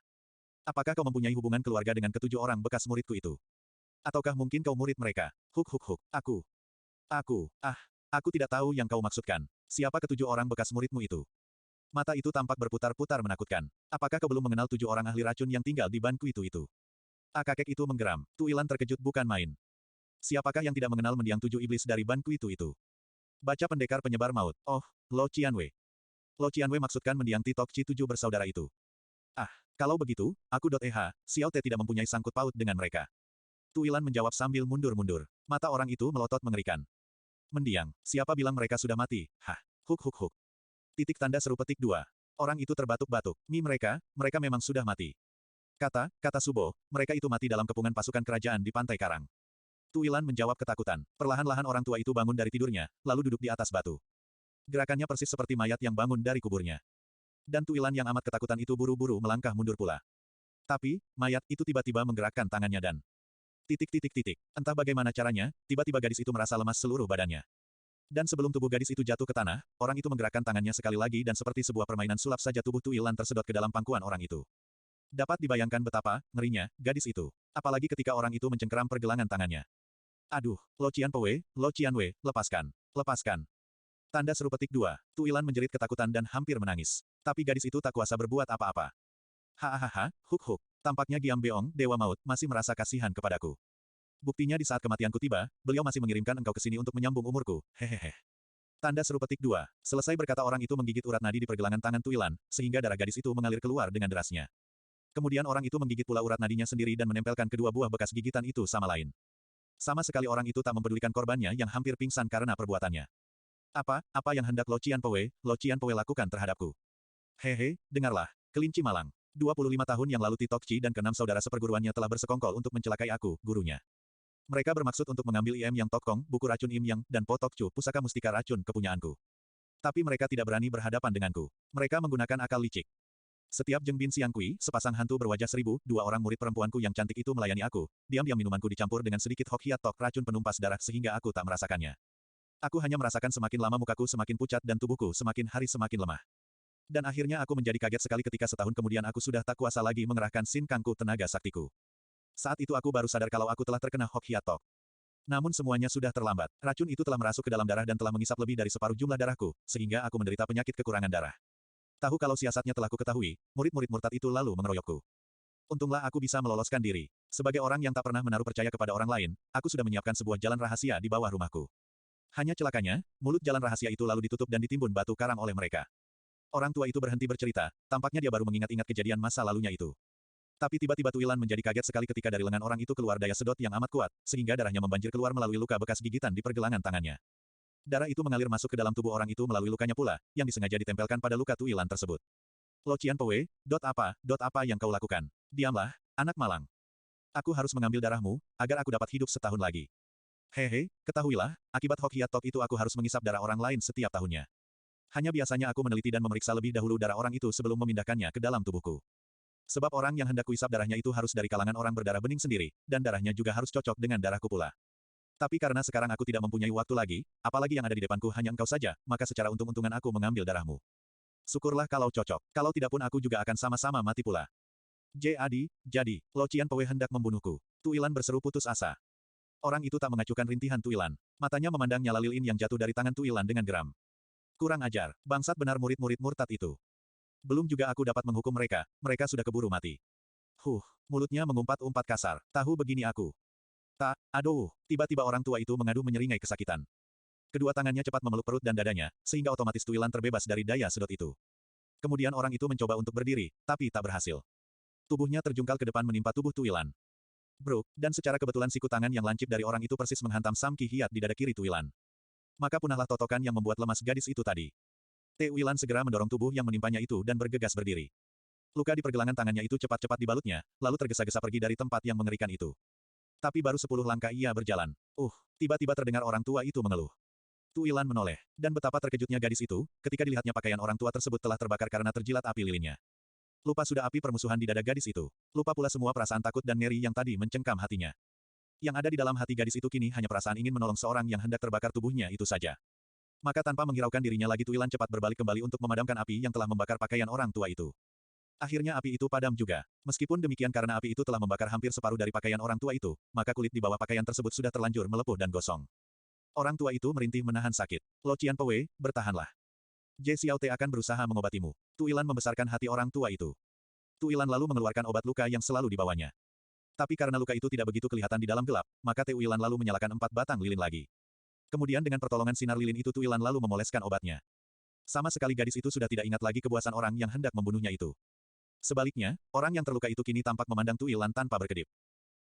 Apakah kau mempunyai hubungan keluarga dengan ketujuh orang bekas muridku itu? Ataukah mungkin kau murid mereka? Aku. Aku tidak tahu yang kau maksudkan. Siapa ketujuh orang bekas muridmu itu? Mata itu tampak berputar-putar menakutkan. Apakah kau belum mengenal tujuh orang ahli racun yang tinggal di banku itu? Kakek itu menggeram. Tuilan terkejut bukan main. Siapakah yang tidak mengenal mendiang tujuh iblis dari banku itu? Baca pendekar penyebar maut. Oh, Lo Qianwei. Lo Qianwei maksudkan mendiang Titok Chi tujuh bersaudara itu. Kalau begitu, Xiao Te tidak mempunyai sangkut paut dengan mereka. Tuilan menjawab sambil mundur-mundur. Mata orang itu melotot mengerikan. Mendiang, siapa bilang mereka sudah mati? Titik tanda seru petik 2. Orang itu terbatuk-batuk. Mereka memang sudah mati. Kata Subo, mereka itu mati dalam kepungan pasukan kerajaan di Pantai Karang. Tuilan menjawab ketakutan. Perlahan-lahan orang tua itu bangun dari tidurnya, lalu duduk di atas batu. Gerakannya persis seperti mayat yang bangun dari kuburnya. Dan Tuilan yang amat ketakutan itu buru-buru melangkah mundur pula. Tapi, mayat itu tiba-tiba menggerakkan tangannya dan Entah bagaimana caranya, tiba-tiba gadis itu merasa lemas seluruh badannya. Dan sebelum tubuh gadis itu jatuh ke tanah, orang itu menggerakkan tangannya sekali lagi dan seperti sebuah permainan sulap saja tubuh Tuilan tersedot ke dalam pangkuan orang itu. Dapat dibayangkan betapa ngerinya gadis itu. Apalagi ketika orang itu mencengkeram pergelangan tangannya. Aduh, Lo Qianwei, lepaskan. Tanda seru petik 2. Tuilan menjerit ketakutan dan hampir menangis. Tapi gadis itu tak kuasa berbuat apa-apa. Tampaknya Giam Beong, Dewa Maut, masih merasa kasihan kepadaku. Buktinya di saat kematianku tiba, beliau masih mengirimkan engkau ke sini untuk menyambung umurku. Hehehe. Tanda seru petik 2. Selesai berkata orang itu menggigit urat nadi di pergelangan tangan Tuilan, sehingga darah gadis itu mengalir keluar dengan derasnya. Kemudian orang itu menggigit pula urat nadinya sendiri dan menempelkan kedua buah bekas gigitan itu sama lain. Sama sekali orang itu tak mempedulikan korbannya yang hampir pingsan karena perbuatannya. Apa yang hendak Lo Qianpei lakukan terhadapku? Hehe, dengarlah, kelinci malang. 25 tahun yang lalu Titok Chi dan keenam saudara seperguruannya telah bersekongkol untuk mencelakai aku, gurunya. Mereka bermaksud untuk mengambil Im Yang Tok Kong, buku racun Im Yang, dan Po Tok Chu, pusaka mustika racun kepunyaanku. Tapi mereka tidak berani berhadapan denganku. Mereka menggunakan akal licik. Setiap Jeng Bin Siang Kui, sepasang hantu berwajah 1000, dua orang murid perempuanku yang cantik itu melayani aku. Diam-diam minumanku dicampur dengan sedikit Hok Hiat Tok racun penumpas darah sehingga aku tak merasakannya. Aku hanya merasakan semakin lama mukaku semakin pucat dan tubuhku semakin hari semakin lemah. Dan akhirnya aku menjadi kaget sekali ketika setahun kemudian aku sudah tak kuasa lagi mengerahkan Sin Kangku tenaga saktiku. Saat itu aku baru sadar kalau aku telah terkena Hok Hiat Tok. Namun semuanya sudah terlambat. Racun itu telah merasuk ke dalam darah dan telah mengisap lebih dari separuh jumlah darahku, sehingga aku menderita penyakit kekurangan darah. Tahu kalau siasatnya telah kuketahui, murid-murid murtad itu lalu mengeroyokku. Untunglah aku bisa meloloskan diri. Sebagai orang yang tak pernah menaruh percaya kepada orang lain, aku sudah menyiapkan sebuah jalan rahasia di bawah rumahku. Hanya celakanya, mulut jalan rahasia itu lalu ditutup dan ditimbun batu karang oleh mereka. Orang tua itu berhenti bercerita, tampaknya dia baru mengingat-ingat kejadian masa lalunya itu. Tapi tiba-tiba Tuilan menjadi kaget sekali ketika dari lengan orang itu keluar daya sedot yang amat kuat, sehingga darahnya membanjir keluar melalui luka bekas gigitan di pergelangan tangannya. Darah itu mengalir masuk ke dalam tubuh orang itu melalui lukanya pula, yang disengaja ditempelkan pada luka Tuilan tersebut. Lo Qianpei, dot apa yang kau lakukan? Diamlah, anak malang. Aku harus mengambil darahmu, agar aku dapat hidup setahun lagi. Hehe, ketahuilah, akibat Hok Hiat Tok itu aku harus mengisap darah orang lain setiap tahunnya. Hanya biasanya aku meneliti dan memeriksa lebih dahulu darah orang itu sebelum memindahkannya ke dalam tubuhku. Sebab orang yang hendak kuisap darahnya itu harus dari kalangan orang berdarah bening sendiri, dan darahnya juga harus cocok dengan darahku pula. Tapi karena sekarang aku tidak mempunyai waktu lagi, apalagi yang ada di depanku hanya engkau saja, maka secara untung-untungan aku mengambil darahmu. Syukurlah kalau cocok, kalau tidak pun aku juga akan sama-sama mati pula. Jadi, Lo Qianpei hendak membunuhku. Tuilan berseru putus asa. Orang itu tak mengacuhkan rintihan Tuilan. Matanya memandang nyala lilin yang jatuh dari tangan Tuilan dengan geram. Kurang ajar, bangsat benar murid-murid murtad itu. Belum juga aku dapat menghukum mereka, mereka sudah keburu mati. Mulutnya mengumpat-umpat kasar. Tahu begini aku. Aduh, tiba-tiba orang tua itu mengaduh menyeringai kesakitan. Kedua tangannya cepat memeluk perut dan dadanya, sehingga otomatis Tuilan terbebas dari daya sedot itu. Kemudian orang itu mencoba untuk berdiri, tapi tak berhasil. Tubuhnya terjungkal ke depan menimpa tubuh Tuilan. Bruk, dan secara kebetulan siku tangan yang lancip dari orang itu persis menghantam Sam Ki Hiat di dada kiri Tuilan. Maka punahlah totokan yang membuat lemas gadis itu tadi. Tuilan segera mendorong tubuh yang menimpanya itu dan bergegas berdiri. Luka di pergelangan tangannya itu cepat-cepat dibalutnya, lalu tergesa-gesa pergi dari tempat yang mengerikan itu. Tapi baru 10 langkah ia berjalan. Tiba-tiba terdengar orang tua itu mengeluh. Tuilan menoleh, dan betapa terkejutnya gadis itu, ketika dilihatnya pakaian orang tua tersebut telah terbakar karena terjilat api lilinnya. Lupa sudah api permusuhan di dada gadis itu. Lupa pula semua perasaan takut dan ngeri yang tadi mencengkam hatinya. Yang ada di dalam hati gadis itu kini hanya perasaan ingin menolong seorang yang hendak terbakar tubuhnya itu saja. Maka tanpa menghiraukan dirinya lagi Tuilan cepat berbalik kembali untuk memadamkan api yang telah membakar pakaian orang tua itu. Akhirnya api itu padam juga. Meskipun demikian karena api itu telah membakar hampir separuh dari pakaian orang tua itu, maka kulit di bawah pakaian tersebut sudah terlanjur melepuh dan gosong. Orang tua itu merintih menahan sakit. Lo Qianpei, bertahanlah. Je Xiaote akan berusaha mengobatimu. Tuilan membesarkan hati orang tua itu. Tuilan lalu mengeluarkan obat luka yang selalu dibawanya. Tapi karena luka itu tidak begitu kelihatan di dalam gelap, maka Tuilan lalu menyalakan 4 batang lilin lagi. Kemudian dengan pertolongan sinar lilin itu Tuilan lalu memoleskan obatnya. Sama sekali gadis itu sudah tidak ingat lagi kebuasan orang yang hendak membunuhnya itu. Sebaliknya, orang yang terluka itu kini tampak memandang Tuilan tanpa berkedip.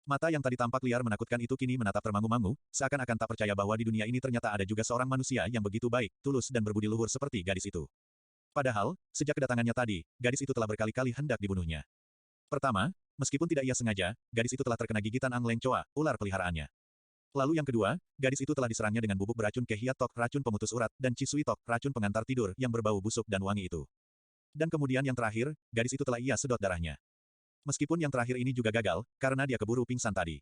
Mata yang tadi tampak liar menakutkan itu kini menatap termangu-mangu, seakan-akan tak percaya bahwa di dunia ini ternyata ada juga seorang manusia yang begitu baik, tulus dan berbudi luhur seperti gadis itu. Padahal, sejak kedatangannya tadi, gadis itu telah berkali-kali hendak dibunuhnya. Pertama, meskipun tidak ia sengaja, gadis itu telah terkena gigitan Ang Leng Choa, ular peliharaannya. Lalu yang kedua, gadis itu telah diserangnya dengan bubuk beracun Ke Hiat Tok, racun pemutus urat, dan Chi Sui Tok, racun pengantar tidur yang berbau busuk dan wangi itu. Dan kemudian yang terakhir, gadis itu telah ia sedot darahnya. Meskipun yang terakhir ini juga gagal, karena dia keburu pingsan tadi.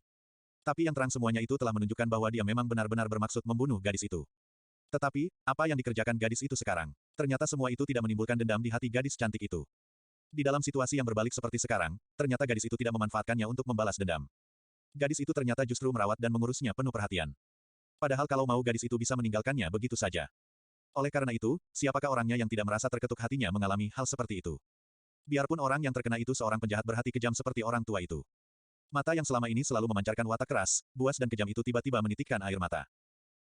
Tapi yang terang semuanya itu telah menunjukkan bahwa dia memang benar-benar bermaksud membunuh gadis itu. Tetapi, apa yang dikerjakan gadis itu sekarang? Ternyata semua itu tidak menimbulkan dendam di hati gadis cantik itu. Di dalam situasi yang berbalik seperti sekarang, ternyata gadis itu tidak memanfaatkannya untuk membalas dendam. Gadis itu ternyata justru merawat dan mengurusnya penuh perhatian. Padahal kalau mau gadis itu bisa meninggalkannya begitu saja. Oleh karena itu, siapakah orangnya yang tidak merasa terketuk hatinya mengalami hal seperti itu? Biarpun orang yang terkena itu seorang penjahat berhati kejam seperti orang tua itu. Mata yang selama ini selalu memancarkan watak keras, buas dan kejam itu tiba-tiba menitikkan air mata.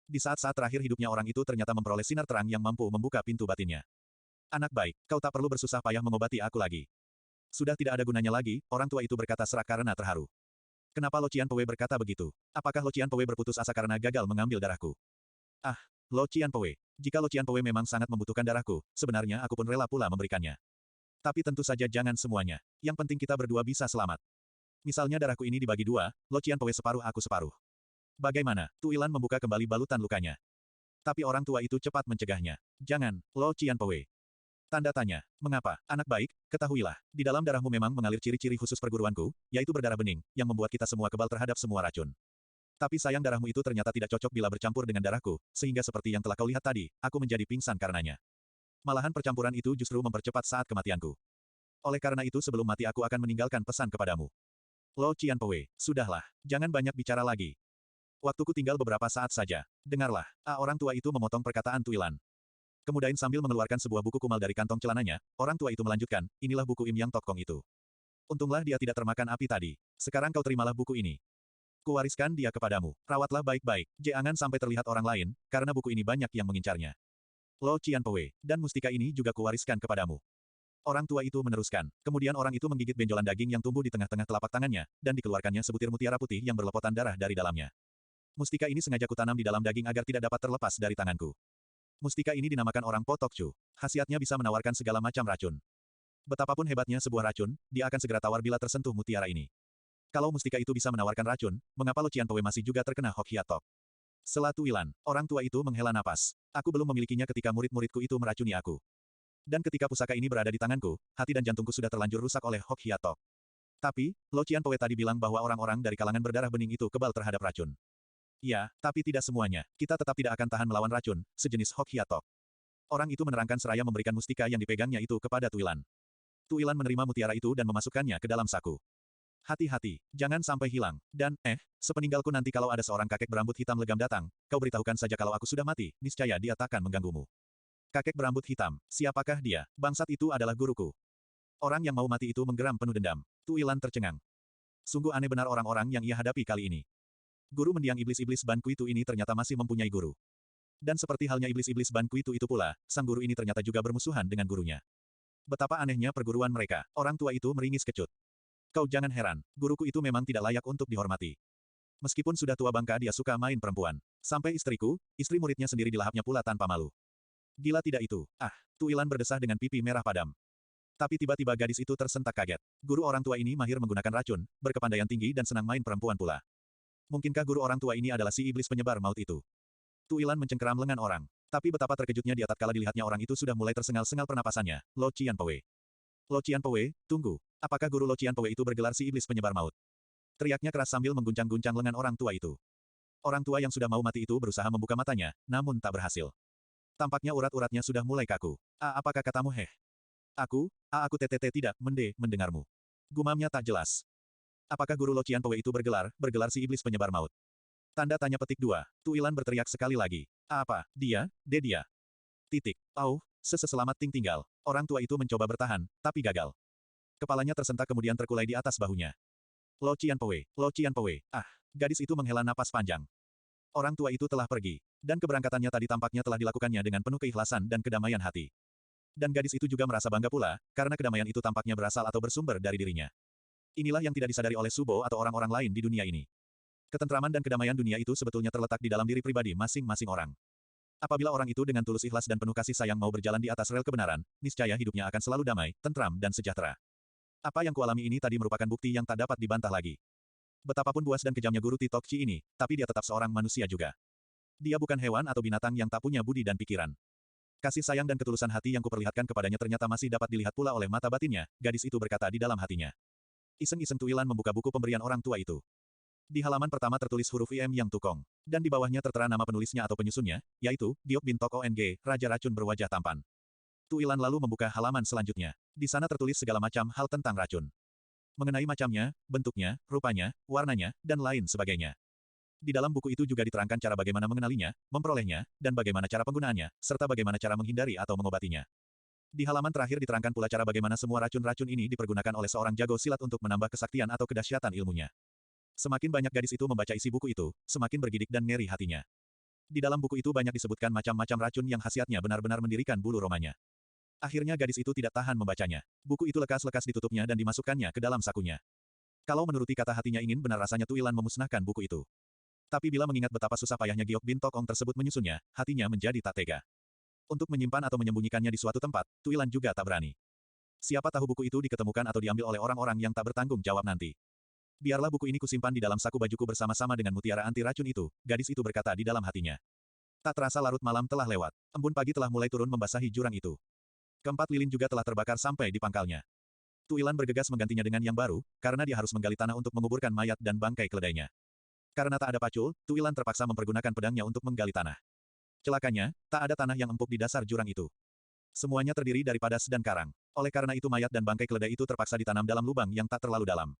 Di saat-saat terakhir hidupnya orang itu ternyata memperoleh sinar terang yang mampu membuka pintu batinnya. Anak baik, kau tak perlu bersusah payah mengobati aku lagi. Sudah tidak ada gunanya lagi, orang tua itu berkata serak karena terharu. Kenapa Lo Qianpei berkata begitu? Apakah Lo Qianpei berputus asa karena gagal mengambil darahku? Lo Qianpei, jika Lo Qianpei memang sangat membutuhkan darahku, sebenarnya aku pun rela pula memberikannya. Tapi tentu saja jangan semuanya. Yang penting kita berdua bisa selamat. Misalnya darahku ini dibagi 2, Lo Qianpei separuh aku separuh. Bagaimana? Tuilan membuka kembali balutan lukanya. Tapi orang tua itu cepat mencegahnya. Jangan, Lo Qianpei. Tanda tanya. Mengapa? Anak baik, ketahuilah, di dalam darahmu memang mengalir ciri-ciri khusus perguruanku, yaitu berdarah bening, yang membuat kita semua kebal terhadap semua racun. Tapi sayang darahmu itu ternyata tidak cocok bila bercampur dengan darahku, sehingga seperti yang telah kau lihat tadi, aku menjadi pingsan karenanya. Malahan percampuran itu justru mempercepat saat kematianku. Oleh karena itu sebelum mati aku akan meninggalkan pesan kepadamu. Lo Qianpei, sudahlah, jangan banyak bicara lagi. Waktuku tinggal beberapa saat saja. Dengarlah, orang tua itu memotong perkataan Tuilan. Kemudian sambil mengeluarkan sebuah buku kumal dari kantong celananya, orang tua itu melanjutkan, inilah buku Im Yang Tok Kong itu. Untunglah dia tidak termakan api tadi. Sekarang kau terimalah buku ini. Kuwariskan dia kepadamu. Rawatlah baik-baik. Jangan sampai terlihat orang lain, karena buku ini banyak yang mengincarnya. Lo Qianpei, dan mustika ini juga kuwariskan kepadamu. Orang tua itu meneruskan. Kemudian orang itu menggigit benjolan daging yang tumbuh di tengah-tengah telapak tangannya, dan dikeluarkannya sebutir mutiara putih yang berlepotan darah dari dalamnya. Mustika ini sengaja kutanam di dalam daging agar tidak dapat terlepas dari tanganku. Mustika ini dinamakan orang Po Tok Chu. Khasiatnya bisa menawarkan segala macam racun. Betapapun hebatnya sebuah racun, dia akan segera tawar bila tersentuh mutiara ini. Kalau mustika itu bisa menawarkan racun, mengapa Lo Qianpei masih juga terkena Hok Hiatok? Sela Tuilan, orang tua itu menghela napas. Aku belum memilikinya ketika murid-muridku itu meracuni aku. Dan ketika pusaka ini berada di tanganku, hati dan jantungku sudah terlanjur rusak oleh Hok Hiatok. Tapi, Lo Qianpei tadi bilang bahwa orang-orang dari kalangan berdarah bening itu kebal terhadap racun. Ya, tapi tidak semuanya. Kita tetap tidak akan tahan melawan racun, sejenis Hok Hiatok. Orang itu menerangkan seraya memberikan mustika yang dipegangnya itu kepada Tuilan. Tuilan menerima mutiara itu dan memasukkannya ke dalam saku. Hati-hati, jangan sampai hilang. Dan, sepeninggalku nanti kalau ada seorang kakek berambut hitam legam datang, kau beritahukan saja kalau aku sudah mati, niscaya dia takkan mengganggumu. Kakek berambut hitam, siapakah dia? Bangsat itu adalah guruku. Orang yang mau mati itu menggeram penuh dendam. Tuilan tercengang. Sungguh aneh benar orang-orang yang ia hadapi kali ini. Guru mendiang iblis-iblis Ban Kuitu ini ternyata masih mempunyai guru. Dan seperti halnya iblis-iblis Ban Kuitu itu pula, sang guru ini ternyata juga bermusuhan dengan gurunya. Betapa anehnya perguruan mereka. Orang tua itu meringis kecut. Kau jangan heran, guruku itu memang tidak layak untuk dihormati. Meskipun sudah tua bangka dia suka main perempuan. Sampai istriku, istri muridnya sendiri dilahapnya pula tanpa malu. Gila tidak itu? Tuilan berdesah dengan pipi merah padam. Tapi tiba-tiba gadis itu tersentak kaget. Guru orang tua ini mahir menggunakan racun, berkepandaian tinggi dan senang main perempuan pula. Mungkinkah guru orang tua ini adalah si iblis penyebar maut itu? Tuilan mencengkeram lengan orang. Tapi betapa terkejutnya dia tatkala dilihatnya orang itu sudah mulai tersengal-sengal pernapasannya. Lo Qianpei. Lo Qianpei, tunggu. Apakah guru Lo Qianpei itu bergelar si iblis penyebar maut? Teriaknya keras sambil mengguncang-guncang lengan orang tua itu. Orang tua yang sudah mau mati itu berusaha membuka matanya, namun tak berhasil. Tampaknya urat-uratnya sudah mulai kaku. Apakah katamu Aku TTT tidak, mendengarmu. Gumamnya tak jelas. Apakah guru Lo Qianpei itu bergelar si iblis penyebar maut? Tanda tanya petik 2. Tuilan berteriak sekali lagi. Apa? Dia? Dia. Titik. Selamat tinggal. Orang tua itu mencoba bertahan, tapi gagal. Kepalanya tersentak kemudian terkulai di atas bahunya. Lo Qianpei. Gadis itu menghela napas panjang. Orang tua itu telah pergi, dan keberangkatannya tadi tampaknya telah dilakukannya dengan penuh keikhlasan dan kedamaian hati. Dan gadis itu juga merasa bangga pula, karena kedamaian itu tampaknya berasal atau bersumber dari dirinya. Inilah yang tidak disadari oleh Subo atau orang-orang lain di dunia ini. Ketentraman dan kedamaian dunia itu sebetulnya terletak di dalam diri pribadi masing-masing orang. Apabila orang itu dengan tulus ikhlas dan penuh kasih sayang mau berjalan di atas rel kebenaran, niscaya hidupnya akan selalu damai, tentram dan sejahtera. Apa yang kualami ini tadi merupakan bukti yang tak dapat dibantah lagi. Betapapun buas dan kejamnya guru Titok Chi ini, tapi dia tetap seorang manusia juga. Dia bukan hewan atau binatang yang tak punya budi dan pikiran. Kasih sayang dan ketulusan hati yang kuperlihatkan kepadanya ternyata masih dapat dilihat pula oleh mata batinnya, gadis itu berkata di dalam hatinya. Iseng-iseng Tuilan membuka buku pemberian orang tua itu. Di halaman pertama tertulis huruf IM yang tukong, dan di bawahnya tertera nama penulisnya atau penyusunnya, yaitu, Giok bin Tok ONG, Raja Racun Berwajah Tampan. Tuilan lalu membuka halaman selanjutnya. Di sana tertulis segala macam hal tentang racun. Mengenai macamnya, bentuknya, rupanya, warnanya, dan lain sebagainya. Di dalam buku itu juga diterangkan cara bagaimana mengenalinya, memperolehnya, dan bagaimana cara penggunaannya, serta bagaimana cara menghindari atau mengobatinya. Di halaman terakhir diterangkan pula cara bagaimana semua racun-racun ini dipergunakan oleh seorang jago silat untuk menambah kesaktian atau kedahsyatan ilmunya. Semakin banyak gadis itu membaca isi buku itu, semakin bergidik dan ngeri hatinya. Di dalam buku itu banyak disebutkan macam-macam racun yang khasiatnya benar-benar mendirikan bulu romanya. Akhirnya gadis itu tidak tahan membacanya. Buku itu lekas-lekas ditutupnya dan dimasukkannya ke dalam sakunya. Kalau menuruti kata hatinya ingin benar rasanya Tuilan memusnahkan buku itu. Tapi bila mengingat betapa susah payahnya Giok bin Tok Ong tersebut menyusunnya, hatinya menjadi tak tega. Untuk menyimpan atau menyembunyikannya di suatu tempat, Tuilan juga tak berani. Siapa tahu buku itu diketemukan atau diambil oleh orang-orang yang tak bertanggung jawab nanti. Biarlah buku ini kusimpan di dalam saku bajuku bersama-sama dengan mutiara anti racun itu, gadis itu berkata di dalam hatinya. Tak terasa larut malam telah lewat. Embun pagi telah mulai turun membasahi jurang itu. Keempat lilin juga telah terbakar sampai di pangkalnya. Tuilan bergegas menggantinya dengan yang baru, karena dia harus menggali tanah untuk menguburkan mayat dan bangkai keledainya. Karena tak ada pacul, Tuilan terpaksa mempergunakan pedangnya untuk menggali tanah. Celakanya, tak ada tanah yang empuk di dasar jurang itu. Semuanya terdiri dari padas dan karang. Oleh karena itu mayat dan bangkai keledai itu terpaksa ditanam dalam lubang yang tak terlalu dalam.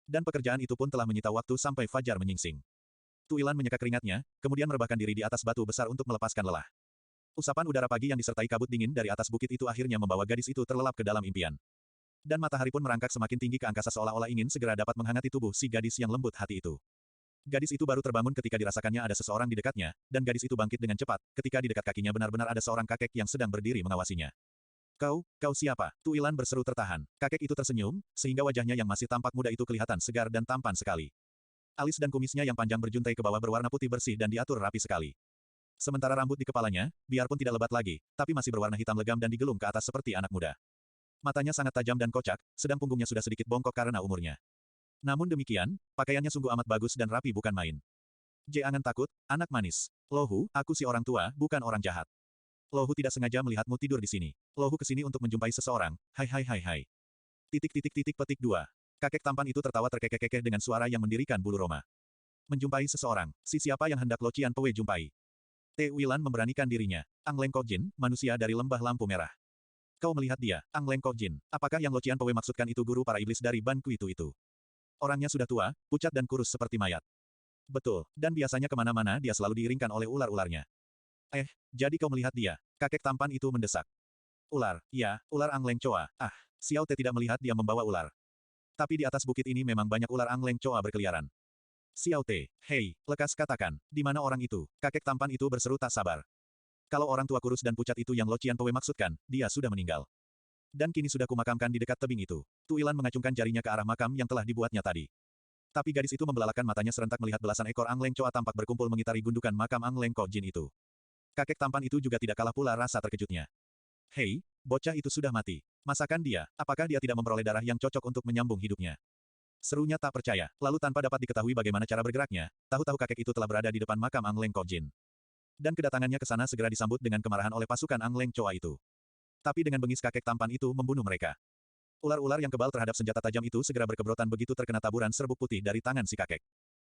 Dan pekerjaan itu pun telah menyita waktu sampai fajar menyingsing. Tuilan menyeka keringatnya, kemudian merebahkan diri di atas batu besar untuk melepaskan lelah. Usapan udara pagi yang disertai kabut dingin dari atas bukit itu akhirnya membawa gadis itu terlelap ke dalam impian. Dan matahari pun merangkak semakin tinggi ke angkasa seolah-olah ingin segera dapat menghangati tubuh si gadis yang lembut hati itu. Gadis itu baru terbangun ketika dirasakannya ada seseorang di dekatnya, dan gadis itu bangkit dengan cepat, ketika di dekat kakinya benar-benar ada seorang kakek yang sedang berdiri mengawasinya. Kau siapa? Tuilan berseru tertahan. Kakek itu tersenyum, sehingga wajahnya yang masih tampak muda itu kelihatan segar dan tampan sekali. Alis dan kumisnya yang panjang berjuntai ke bawah berwarna putih bersih dan diatur rapi sekali. Sementara rambut di kepalanya, biarpun tidak lebat lagi, tapi masih berwarna hitam legam dan digelung ke atas seperti anak muda. Matanya sangat tajam dan kocak, sedang punggungnya sudah sedikit bongkok karena umurnya. Namun demikian, pakaiannya sungguh amat bagus dan rapi bukan main. Jangan takut, anak manis. Lohu, aku si orang tua, bukan orang jahat. Lohu tidak sengaja melihatmu tidur di sini. Lohu kesini untuk menjumpai seseorang. Hai. Petik 2. Kakek tampan itu tertawa terkekeh-kekeh dengan suara yang mendirikan bulu roma. Menjumpai seseorang. Si siapa yang hendak Lo Qian Pei jumpai? Te Wilan memberanikan dirinya. Ang Leng Kok Jin, manusia dari lembah lampu merah. Kau melihat dia, Ang Leng Kok Jin. Apakah yang Lo Qian Pei maksudkan itu guru para iblis dari Ban Kuitu itu? Orangnya sudah tua, pucat dan kurus seperti mayat. Betul, dan biasanya kemana-mana dia selalu diiringkan oleh ular-ularnya. Jadi kau melihat dia? Kakek tampan itu mendesak. Ular, ya, ular Ang Leng Choa. Xiao Te tidak melihat dia membawa ular. Tapi di atas bukit ini memang banyak ular Ang Leng Choa berkeliaran. Xiao Te, hei, lekas katakan, di mana orang itu? Kakek tampan itu berseru tak sabar. Kalau orang tua kurus dan pucat itu yang Lo Qian Pei maksudkan, dia sudah meninggal. Dan kini sudah kumakamkan di dekat tebing itu. Tuilan mengacungkan jarinya ke arah makam yang telah dibuatnya tadi. Tapi gadis itu membelalakan matanya serentak melihat belasan ekor Ang Leng Choa tampak berkumpul mengitari gundukan makam Ang Leng Kok Jin itu. Kakek tampan itu juga tidak kalah pula rasa terkejutnya. Hei, bocah itu sudah mati. Masakan dia, apakah dia tidak memperoleh darah yang cocok untuk menyambung hidupnya? Serunya tak percaya, lalu tanpa dapat diketahui bagaimana cara bergeraknya, tahu-tahu kakek itu telah berada di depan makam Ang Leng Kok Jin. Dan kedatangannya ke sana segera disambut dengan kemarahan oleh pasukan Ang Leng Choa itu. Tapi dengan bengis kakek tampan itu membunuh mereka. Ular-ular yang kebal terhadap senjata tajam itu segera berkebrotan begitu terkena taburan serbuk putih dari tangan si kakek.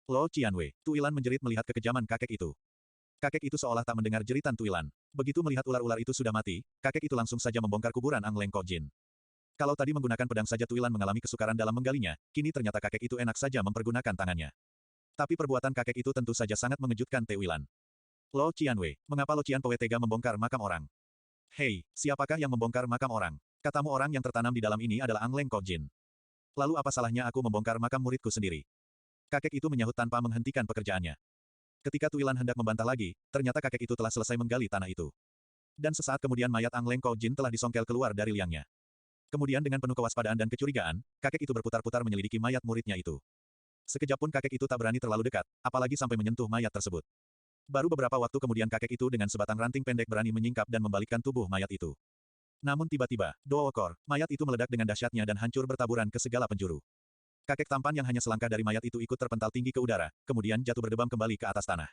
Lo Qianwei, Tuilan menjerit melihat kekejaman kakek itu. Kakek itu seolah tak mendengar jeritan Tuilan. Begitu melihat ular-ular itu sudah mati, kakek itu langsung saja membongkar kuburan Ang Leng Kok Jin. Kalau tadi menggunakan pedang saja Tuilan mengalami kesukaran dalam menggalinya, kini ternyata kakek itu enak saja mempergunakan tangannya. Tapi perbuatan kakek itu tentu saja sangat mengejutkan Tuilan. Lo Qianwei, mengapa Lo Qian Pei tega membongkar makam orang? Hei, siapakah yang membongkar makam orang? Katamu orang yang tertanam di dalam ini adalah Ang Leng Kok Jin. Lalu apa salahnya aku membongkar makam muridku sendiri? Kakek itu menyahut tanpa menghentikan pekerjaannya. Ketika Tuilan hendak membantah lagi, ternyata kakek itu telah selesai menggali tanah itu. Dan sesaat kemudian mayat Ang Leng Kok Jin telah disongkel keluar dari liangnya. Kemudian dengan penuh kewaspadaan dan kecurigaan, kakek itu berputar-putar menyelidiki mayat muridnya itu. Sekejap pun kakek itu tak berani terlalu dekat, apalagi sampai menyentuh mayat tersebut. Baru beberapa waktu kemudian kakek itu dengan sebatang ranting pendek berani menyingkap dan membalikkan tubuh mayat itu. Namun tiba-tiba, dookor, mayat itu meledak dengan dahsyatnya dan hancur bertaburan ke segala penjuru. Kakek tampan yang hanya selangkah dari mayat itu ikut terpental tinggi ke udara, kemudian jatuh berdebam kembali ke atas tanah.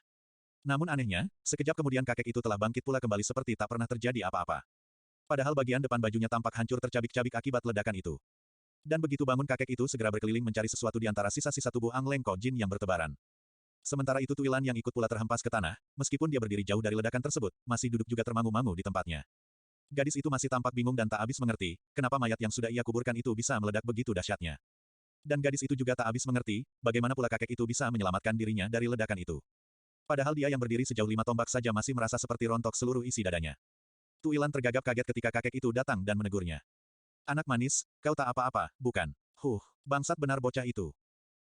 Namun anehnya, sekejap kemudian kakek itu telah bangkit pula kembali seperti tak pernah terjadi apa-apa. Padahal bagian depan bajunya tampak hancur tercabik-cabik akibat ledakan itu. Dan begitu bangun kakek itu segera berkeliling mencari sesuatu di antara sisa-sisa tubuh Ang Leng Kok Jin yang bertebaran. Sementara itu Tuilan yang ikut pula terhempas ke tanah, meskipun dia berdiri jauh dari ledakan tersebut, masih duduk juga termangu-mangu di tempatnya. Gadis itu masih tampak bingung dan tak habis mengerti, kenapa mayat yang sudah ia kuburkan itu bisa meledak begitu dahsyatnya. Dan gadis itu juga tak habis mengerti, bagaimana pula kakek itu bisa menyelamatkan dirinya dari ledakan itu. Padahal dia yang berdiri sejauh 5 tombak saja masih merasa seperti rontok seluruh isi dadanya. Tuilan tergagap kaget ketika kakek itu datang dan menegurnya. Anak manis, kau tak apa-apa, bukan? Bangsat benar bocah itu.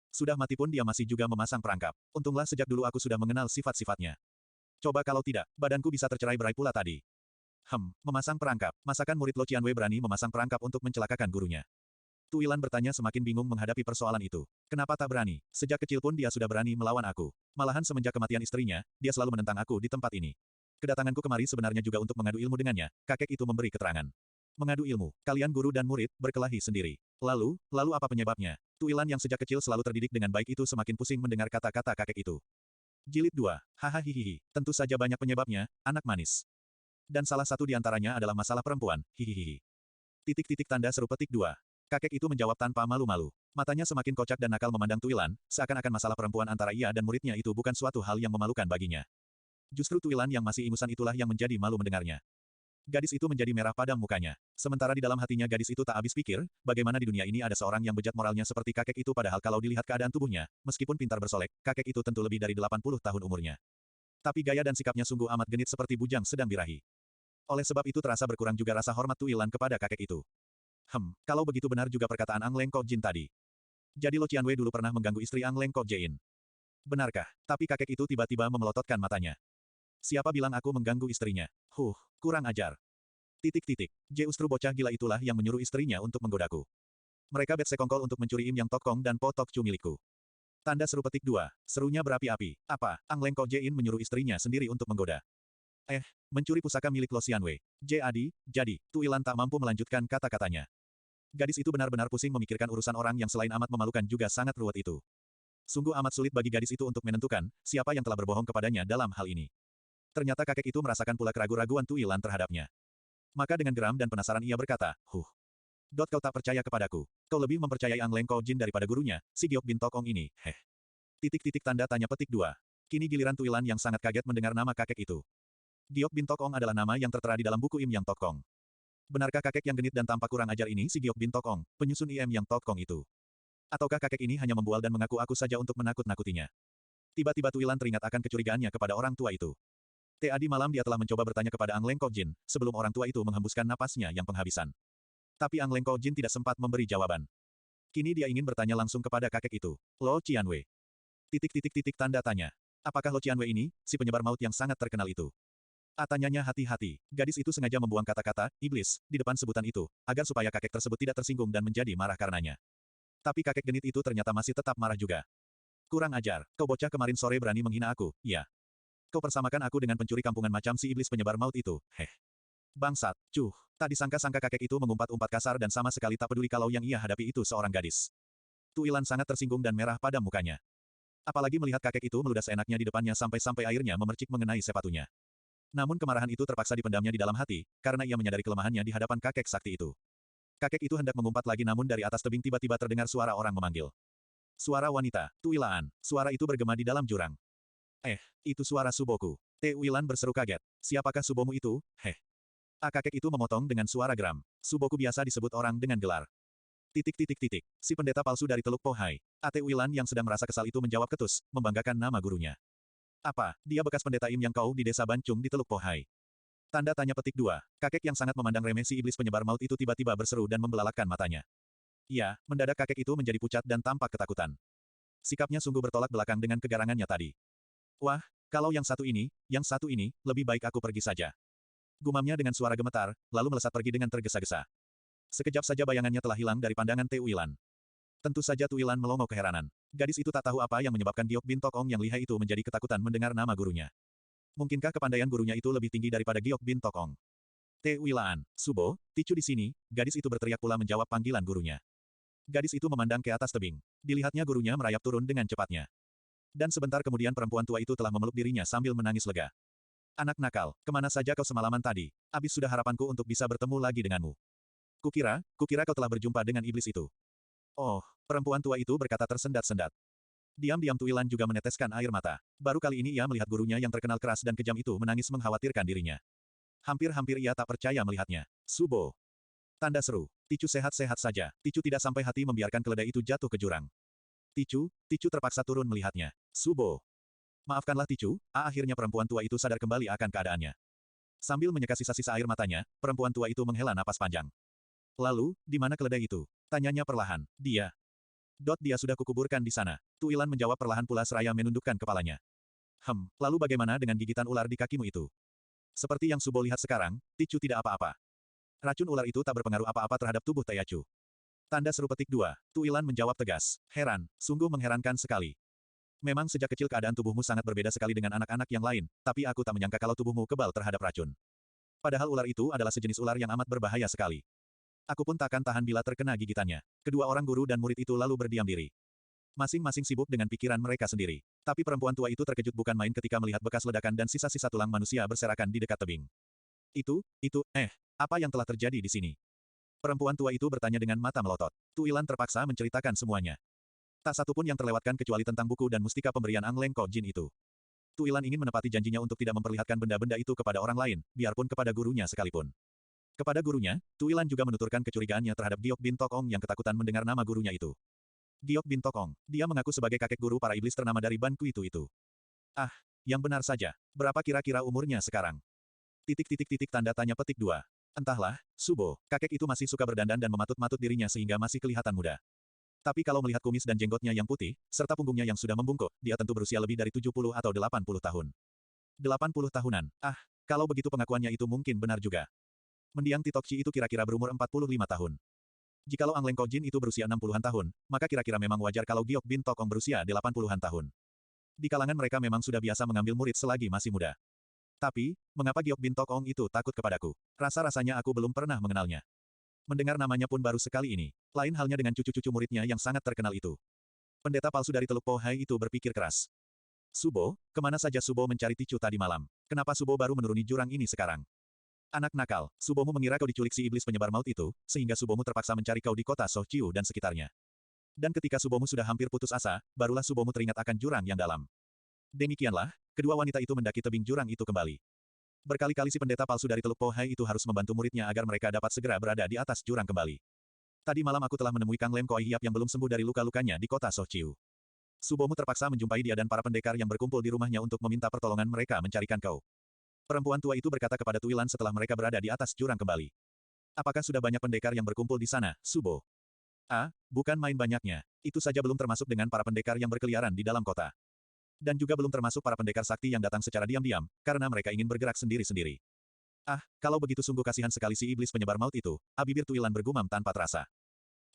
Sudah mati pun dia masih juga memasang perangkap. Untunglah sejak dulu aku sudah mengenal sifat-sifatnya. Coba kalau tidak, badanku bisa tercerai-berai pula tadi. Memasang perangkap. Masakan murid Lo Qianwei berani memasang perangkap untuk mencelakakan gurunya? Tuilan bertanya semakin bingung menghadapi persoalan itu. Kenapa tak berani? Sejak kecil pun dia sudah berani melawan aku. Malahan semenjak kematian istrinya, dia selalu menentang aku di tempat ini. Kedatanganku kemari sebenarnya juga untuk mengadu ilmu dengannya, kakek itu memberi keterangan. Mengadu ilmu, kalian guru dan murid, berkelahi sendiri. Lalu apa penyebabnya? Tuilan yang sejak kecil selalu terdidik dengan baik itu semakin pusing mendengar kata-kata kakek itu. Jilid 2. Hahaha. Tentu saja banyak penyebabnya, anak manis. Dan salah satu di antaranya adalah masalah perempuan, hihihi. Tanda seru petik 2. Kakek itu menjawab tanpa malu-malu. Matanya semakin kocak dan nakal memandang Tuilan, seakan-akan masalah perempuan antara ia dan muridnya itu bukan suatu hal yang memalukan baginya. Justru Tuilan yang masih ingusan itulah yang menjadi malu mendengarnya. Gadis itu menjadi merah padam mukanya. Sementara di dalam hatinya gadis itu tak habis pikir, bagaimana di dunia ini ada seorang yang bejat moralnya seperti kakek itu padahal kalau dilihat keadaan tubuhnya, meskipun pintar bersolek, kakek itu tentu lebih dari 80 tahun umurnya. Tapi gaya dan sikapnya sungguh amat genit seperti bujang sedang birahi. Oleh sebab itu terasa berkurang juga rasa hormat Tuilan kepada kakek itu. Kalau begitu benar juga perkataan Ang Leng Kok Jin tadi. Jadi Lo Qianwei dulu pernah mengganggu istri Ang Leng Kok Jin. Benarkah? Tapi kakek itu tiba-tiba memelototkan matanya. Siapa bilang aku mengganggu istrinya? Kurang ajar. Justru bocah gila itulah yang menyuruh istrinya untuk menggodaku. Mereka bersekongkol untuk mencuri Im Yang Tok Kong dan Po Tok Chu milikku. Tanda seru petik 2. Serunya berapi-api. Apa? Ang Leng Kok Jin menyuruh istrinya sendiri untuk menggoda. Mencuri pusaka milik Lo Xianwei. Jadi, Tu Ilan tak mampu melanjutkan kata-katanya. Gadis itu benar-benar pusing memikirkan urusan orang yang selain amat memalukan juga sangat ruwet itu. Sungguh amat sulit bagi gadis itu untuk menentukan siapa yang telah berbohong kepadanya dalam hal ini. Ternyata kakek itu merasakan pula keraguan-raguan Tu Ilan terhadapnya. Maka dengan geram dan penasaran ia berkata, kau tak percaya kepadaku. Kau lebih mempercayai Ang Leng Kok Jin daripada gurunya, si Giok Bin Tok Ong ini. Tanda tanya petik 2. Kini giliran Tu Ilan yang sangat kaget mendengar nama kakek itu. Giok Bin Tok Ong adalah nama yang tertera di dalam buku Im Yang Tok Kong. Benarkah kakek yang genit dan tampak kurang ajar ini si Giok Bin Tok Ong, penyusun Im Yang Tok Kong itu? Ataukah kakek ini hanya membual dan mengaku-aku saja untuk menakut-nakutinya? Tiba-tiba Tu Ilan teringat akan kecurigaannya kepada orang tua itu. Tadi malam dia telah mencoba bertanya kepada Ang Leng Kok Jin, sebelum orang tua itu menghembuskan napasnya yang penghabisan. Tapi Ang Leng Kok Jin tidak sempat memberi jawaban. Kini dia ingin bertanya langsung kepada kakek itu. Lo Qianwei. Tanda tanya. Apakah Lo Qianwei ini, si penyebar maut yang sangat terkenal itu? Tanyanya hati-hati. Gadis itu sengaja membuang kata-kata, iblis, di depan sebutan itu, agar supaya kakek tersebut tidak tersinggung dan menjadi marah karenanya. Tapi kakek genit itu ternyata masih tetap marah juga. Kurang ajar, kau bocah kemarin sore berani menghina aku, ya. Kau persamakan aku dengan pencuri kampungan macam si iblis penyebar maut itu, Bangsat, tak disangka-sangka kakek itu mengumpat-umpat kasar dan sama sekali tak peduli kalau yang ia hadapi itu seorang gadis. Tu Ilan sangat tersinggung dan merah pada mukanya. Apalagi melihat kakek itu meludah seenaknya di depannya sampai-sampai airnya memercik mengenai sepatunya. Namun kemarahan itu terpaksa dipendamnya di dalam hati, karena ia menyadari kelemahannya di hadapan kakek sakti itu. Kakek itu hendak mengumpat lagi namun dari atas tebing tiba-tiba terdengar suara orang memanggil. Suara wanita, Tu Ilan. Suara itu bergema di dalam jurang. Itu suara suboku. Tu Ilan berseru kaget. Siapakah subomu itu? Kakek itu memotong dengan suara geram. Suboku biasa disebut orang dengan gelar. Si pendeta palsu dari Teluk Po Hai. Tu Ilan yang sedang merasa kesal itu menjawab ketus, membanggakan nama gurunya. Apa, dia bekas pendeta Im Yang Kau di desa Bancung di Teluk Po Hai? Tanda tanya petik 2. Kakek yang sangat memandang remeh si iblis penyebar maut itu tiba-tiba berseru dan membelalakkan matanya. Ya, mendadak kakek itu menjadi pucat dan tampak ketakutan. Sikapnya sungguh bertolak belakang dengan kegarangannya tadi. Wah, kalau yang satu ini, lebih baik aku pergi saja. Gumamnya dengan suara gemetar, lalu melesat pergi dengan tergesa-gesa. Sekejap saja bayangannya telah hilang dari pandangan Tu Ilan. Tentu saja Tu Ilan melongo keheranan. Gadis itu tak tahu apa yang menyebabkan Giok Bin Tok Ong yang lihai itu menjadi ketakutan mendengar nama gurunya. Mungkinkah kepandaian gurunya itu lebih tinggi daripada Giok Bin Tok Ong? Tu Ilan, Subo, Ticu di sini, gadis itu berteriak pula menjawab panggilan gurunya. Gadis itu memandang ke atas tebing. Dilihatnya gurunya merayap turun dengan cepatnya. Dan sebentar kemudian perempuan tua itu telah memeluk dirinya sambil menangis lega. Anak nakal, kemana saja kau semalaman tadi? Habis sudah harapanku untuk bisa bertemu lagi denganmu. Kukira kau telah berjumpa dengan iblis itu. Oh, perempuan tua itu berkata tersendat-sendat. Diam-diam Tu Ilan juga meneteskan air mata. Baru kali ini ia melihat gurunya yang terkenal keras dan kejam itu menangis mengkhawatirkan dirinya. Hampir-hampir ia tak percaya melihatnya. Subo. Tanda seru. Ticu sehat-sehat saja. Ticu tidak sampai hati membiarkan keledai itu jatuh ke jurang. Ticu terpaksa turun melihatnya. Subo. Maafkanlah Ticu, akhirnya perempuan tua itu sadar kembali akan keadaannya. Sambil menyeka sisa-sisa air matanya, perempuan tua itu menghela napas panjang. Lalu, di mana keledai itu? Tanyanya perlahan. Dia sudah kukuburkan di sana. Tu Ilan menjawab perlahan pula seraya menundukkan kepalanya. Lalu bagaimana dengan gigitan ular di kakimu itu? Seperti yang Subo lihat sekarang, Ticu tidak apa-apa. Racun ular itu tak berpengaruh apa-apa terhadap tubuh Tayacu. Tanda seru petik 2. Tu Ilan menjawab tegas. Heran, sungguh mengherankan sekali. Memang sejak kecil keadaan tubuhmu sangat berbeda sekali dengan anak-anak yang lain, tapi aku tak menyangka kalau tubuhmu kebal terhadap racun. Padahal ular itu adalah sejenis ular yang amat berbahaya sekali. Aku pun takkan tahan bila terkena gigitannya. Kedua orang guru dan murid itu lalu berdiam diri. Masing-masing sibuk dengan pikiran mereka sendiri. Tapi perempuan tua itu terkejut bukan main ketika melihat bekas ledakan dan sisa-sisa tulang manusia berserakan di dekat tebing. Apa yang telah terjadi di sini? Perempuan tua itu bertanya dengan mata melotot. Tu Ilan terpaksa menceritakan semuanya. Tak satu pun yang terlewatkan kecuali tentang buku dan mustika pemberian Ang Leng Kok Jin itu. Tu Ilan ingin menepati janjinya untuk tidak memperlihatkan benda-benda itu kepada orang lain, biarpun kepada gurunya sekalipun. Kepada gurunya, Tu Ilan juga menuturkan kecurigaannya terhadap Giok Bin Tok Ong yang ketakutan mendengar nama gurunya itu. Giok Bin Tok Ong, dia mengaku sebagai kakek guru para iblis ternama dari Ban Kui itu. Yang benar saja. Berapa kira-kira umurnya sekarang? Tanda tanya petik 2. Entahlah, Subo, kakek itu masih suka berdandan dan mematut-matut dirinya sehingga masih kelihatan muda. Tapi kalau melihat kumis dan jenggotnya yang putih, serta punggungnya yang sudah membungkuk, dia tentu berusia lebih dari 70 atau 80 tahun. 80 tahunan. Ah, kalau begitu pengakuannya itu mungkin benar juga. Mendiang Titokchi itu kira-kira berumur 45 tahun. Jikalau Ang Leng Kojin itu berusia 60-an tahun, maka kira-kira memang wajar kalau Giok Bin Tokong berusia 80-an tahun. Di kalangan mereka memang sudah biasa mengambil murid selagi masih muda. Tapi, mengapa Giok Bin Tokong itu takut kepadaku? Rasa-rasanya aku belum pernah mengenalnya. Mendengar namanya pun baru sekali ini. Lain halnya dengan cucu-cucu muridnya yang sangat terkenal itu. Pendeta palsu dari Teluk Po Hai itu berpikir keras. Subo, kemana saja Subo mencari Ticu tadi malam? Kenapa Subo baru menuruni jurang ini sekarang? Anak nakal, Subomu mengira kau diculik si iblis penyebar maut itu, sehingga Subomu terpaksa mencari kau di kota Sohchiu dan sekitarnya. Dan ketika Subomu sudah hampir putus asa, barulah Subomu teringat akan jurang yang dalam. Demikianlah, kedua wanita itu mendaki tebing jurang itu kembali. Berkali-kali si pendeta palsu dari Teluk Po Hai itu harus membantu muridnya agar mereka dapat segera berada di atas jurang kembali. Tadi malam aku telah menemui Kang Lem Koi Hiap yang belum sembuh dari luka-lukanya di kota Sohchiu. Subomu terpaksa menjumpai dia dan para pendekar yang berkumpul di rumahnya untuk meminta pertolongan mereka mencarikan kau. Perempuan tua itu berkata kepada Tuilan setelah mereka berada di atas jurang kembali. Apakah sudah banyak pendekar yang berkumpul di sana, Subo? Ah, bukan main banyaknya. Itu saja belum termasuk dengan para pendekar yang berkeliaran di dalam kota. Dan juga belum termasuk para pendekar sakti yang datang secara diam-diam, karena mereka ingin bergerak sendiri-sendiri. Ah, kalau begitu sungguh kasihan sekali si iblis penyebar maut itu, bibir Tuilan bergumam tanpa terasa.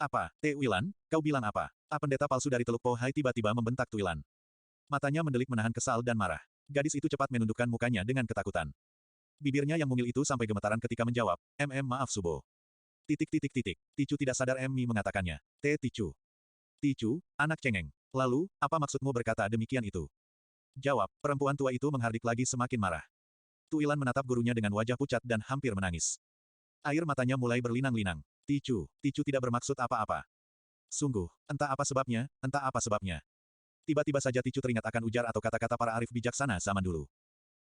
Apa, Tuilan, kau bilang apa? Pendeta palsu dari Teluk Po Hai tiba-tiba membentak Tuilan. Matanya mendelik menahan kesal dan marah. Gadis itu cepat menundukkan mukanya dengan ketakutan. Bibirnya yang mungil itu sampai gemetaran ketika menjawab, maaf Subo. Ticu tidak sadar Mi mengatakannya. Ticu. Ticu, anak cengeng. Lalu, apa maksudmu berkata demikian itu? Jawab, perempuan tua itu menghardik lagi semakin marah. Tuilan menatap gurunya dengan wajah pucat dan hampir menangis. Air matanya mulai berlinang-linang. Ticu tidak bermaksud apa-apa. Sungguh, entah apa sebabnya. Tiba-tiba saja Ticu teringat akan ujar atau kata-kata para arif bijaksana zaman dulu.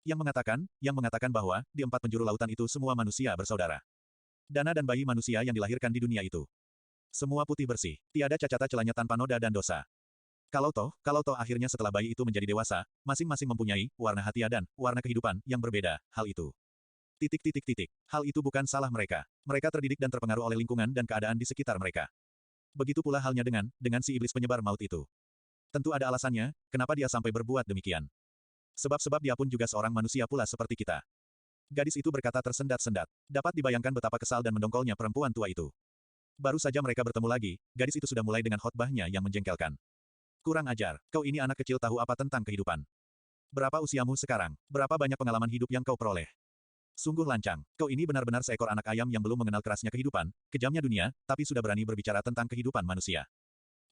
Yang mengatakan bahwa, di 4 penjuru lautan itu semua manusia bersaudara. Dana dan bayi manusia yang dilahirkan di dunia itu. Semua putih bersih, tiada cacat celanya tanpa noda dan dosa. Kalau toh akhirnya setelah bayi itu menjadi dewasa, masing-masing mempunyai warna hati dan warna kehidupan yang berbeda, hal itu. Hal itu bukan salah mereka. Mereka terdidik dan terpengaruh oleh lingkungan dan keadaan di sekitar mereka. Begitu pula halnya dengan si iblis penyebar maut itu. Tentu ada alasannya, kenapa dia sampai berbuat demikian. Sebab dia pun juga seorang manusia pula seperti kita. Gadis itu berkata tersendat-sendat. Dapat dibayangkan betapa kesal dan mendongkolnya perempuan tua itu. Baru saja mereka bertemu lagi, gadis itu sudah mulai dengan khotbahnya yang menjengkelkan. Kurang ajar, kau ini anak kecil tahu apa tentang kehidupan. Berapa usiamu sekarang? Berapa banyak pengalaman hidup yang kau peroleh? Sungguh lancang, kau ini benar-benar seekor anak ayam yang belum mengenal kerasnya kehidupan, kejamnya dunia, tapi sudah berani berbicara tentang kehidupan manusia.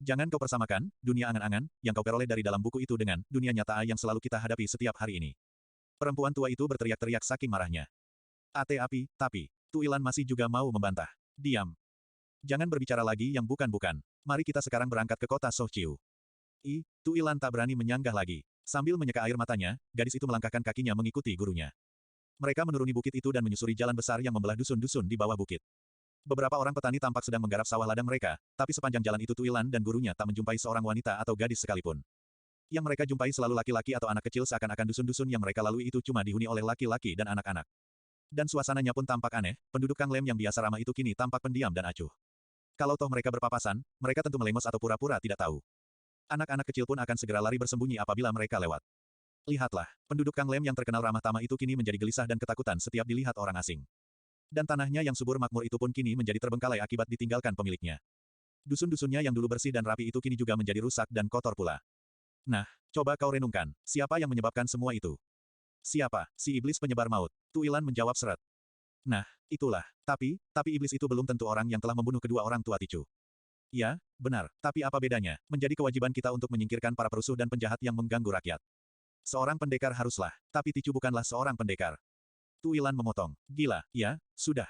Jangan kau persamakan, dunia angan-angan, yang kau peroleh dari dalam buku itu dengan dunia nyata yang selalu kita hadapi setiap hari ini. Perempuan tua itu berteriak-teriak saking marahnya. Tapi, Tuilan masih juga mau membantah. Diam. Jangan berbicara lagi yang bukan-bukan. Mari kita sekarang berangkat ke kota Sohchiu. Tuilan tak berani menyanggah lagi. Sambil menyeka air matanya, gadis itu melangkahkan kakinya mengikuti gurunya. Mereka menuruni bukit itu dan menyusuri jalan besar yang membelah dusun-dusun di bawah bukit. Beberapa orang petani tampak sedang menggarap sawah ladang mereka, tapi sepanjang jalan itu Tuilan dan gurunya tak menjumpai seorang wanita atau gadis sekalipun. Yang mereka jumpai selalu laki-laki atau anak kecil seakan-akan dusun-dusun yang mereka lalui itu cuma dihuni oleh laki-laki dan anak-anak. Dan suasananya pun tampak aneh, penduduk Kang Lem yang biasa ramah itu kini tampak pendiam dan acuh. Kalau toh mereka berpapasan, mereka tentu melengos atau pura-pura tidak tahu. Anak-anak kecil pun akan segera lari bersembunyi apabila mereka lewat. Lihatlah, penduduk Kang Lem yang terkenal ramah tamah itu kini menjadi gelisah dan ketakutan setiap dilihat orang asing. Dan tanahnya yang subur makmur itu pun kini menjadi terbengkalai akibat ditinggalkan pemiliknya. Dusun-dusunnya yang dulu bersih dan rapi itu kini juga menjadi rusak dan kotor pula. Nah, coba kau renungkan, siapa yang menyebabkan semua itu? Siapa? Si iblis penyebar maut. Tuilan menjawab seret. Nah, itulah. Tapi iblis itu belum tentu orang yang telah membunuh kedua orang tua Ticu. Ya, benar. Tapi apa bedanya? Menjadi kewajiban kita untuk menyingkirkan para perusuh dan penjahat yang mengganggu rakyat. Seorang pendekar haruslah, tapi Ticu bukanlah seorang pendekar. Tuilan memotong. Gila, ya, sudah.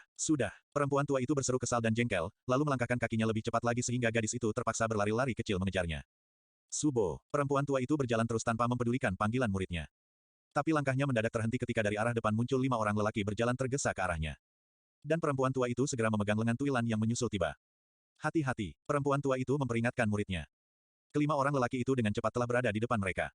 Perempuan tua itu berseru kesal dan jengkel, lalu melangkahkan kakinya lebih cepat lagi sehingga gadis itu terpaksa berlari-lari kecil mengejarnya. Subo, perempuan tua itu berjalan terus tanpa mempedulikan panggilan muridnya. Tapi langkahnya mendadak terhenti ketika dari arah depan muncul 5 orang lelaki berjalan tergesa ke arahnya. Dan perempuan tua itu segera memegang lengan Tuilan yang menyusul tiba. Hati-hati, perempuan tua itu memperingatkan muridnya. Kelima orang lelaki itu dengan cepat telah berada di depan mereka.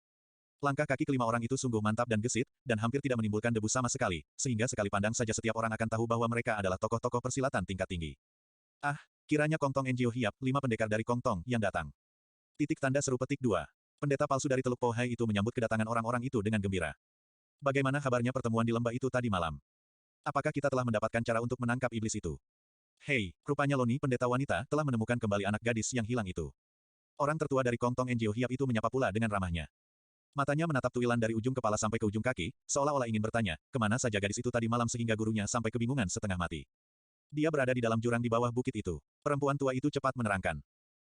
Langkah kaki kelima orang itu sungguh mantap dan gesit, dan hampir tidak menimbulkan debu sama sekali, sehingga sekali pandang saja setiap orang akan tahu bahwa mereka adalah tokoh-tokoh persilatan tingkat tinggi. Ah, kiranya Kongtong Enjio Hiap, 5 pendekar dari Kongtong, yang datang. Titik tanda seru petik 2. Pendeta palsu dari Teluk Po Hai itu menyambut kedatangan orang-orang itu dengan gembira. Bagaimana kabarnya pertemuan di lembah itu tadi malam? Apakah kita telah mendapatkan cara untuk menangkap iblis itu? Hei, rupanya Loni pendeta wanita telah menemukan kembali anak gadis yang hilang itu. Orang tertua dari Kongtong Enjio Hiap itu menyapa pula dengan ramahnya. Matanya menatap Tuilan dari ujung kepala sampai ke ujung kaki, seolah-olah ingin bertanya, kemana saja gadis itu tadi malam sehingga gurunya sampai kebingungan setengah mati. Dia berada di dalam jurang di bawah bukit itu. Perempuan tua itu cepat menerangkan.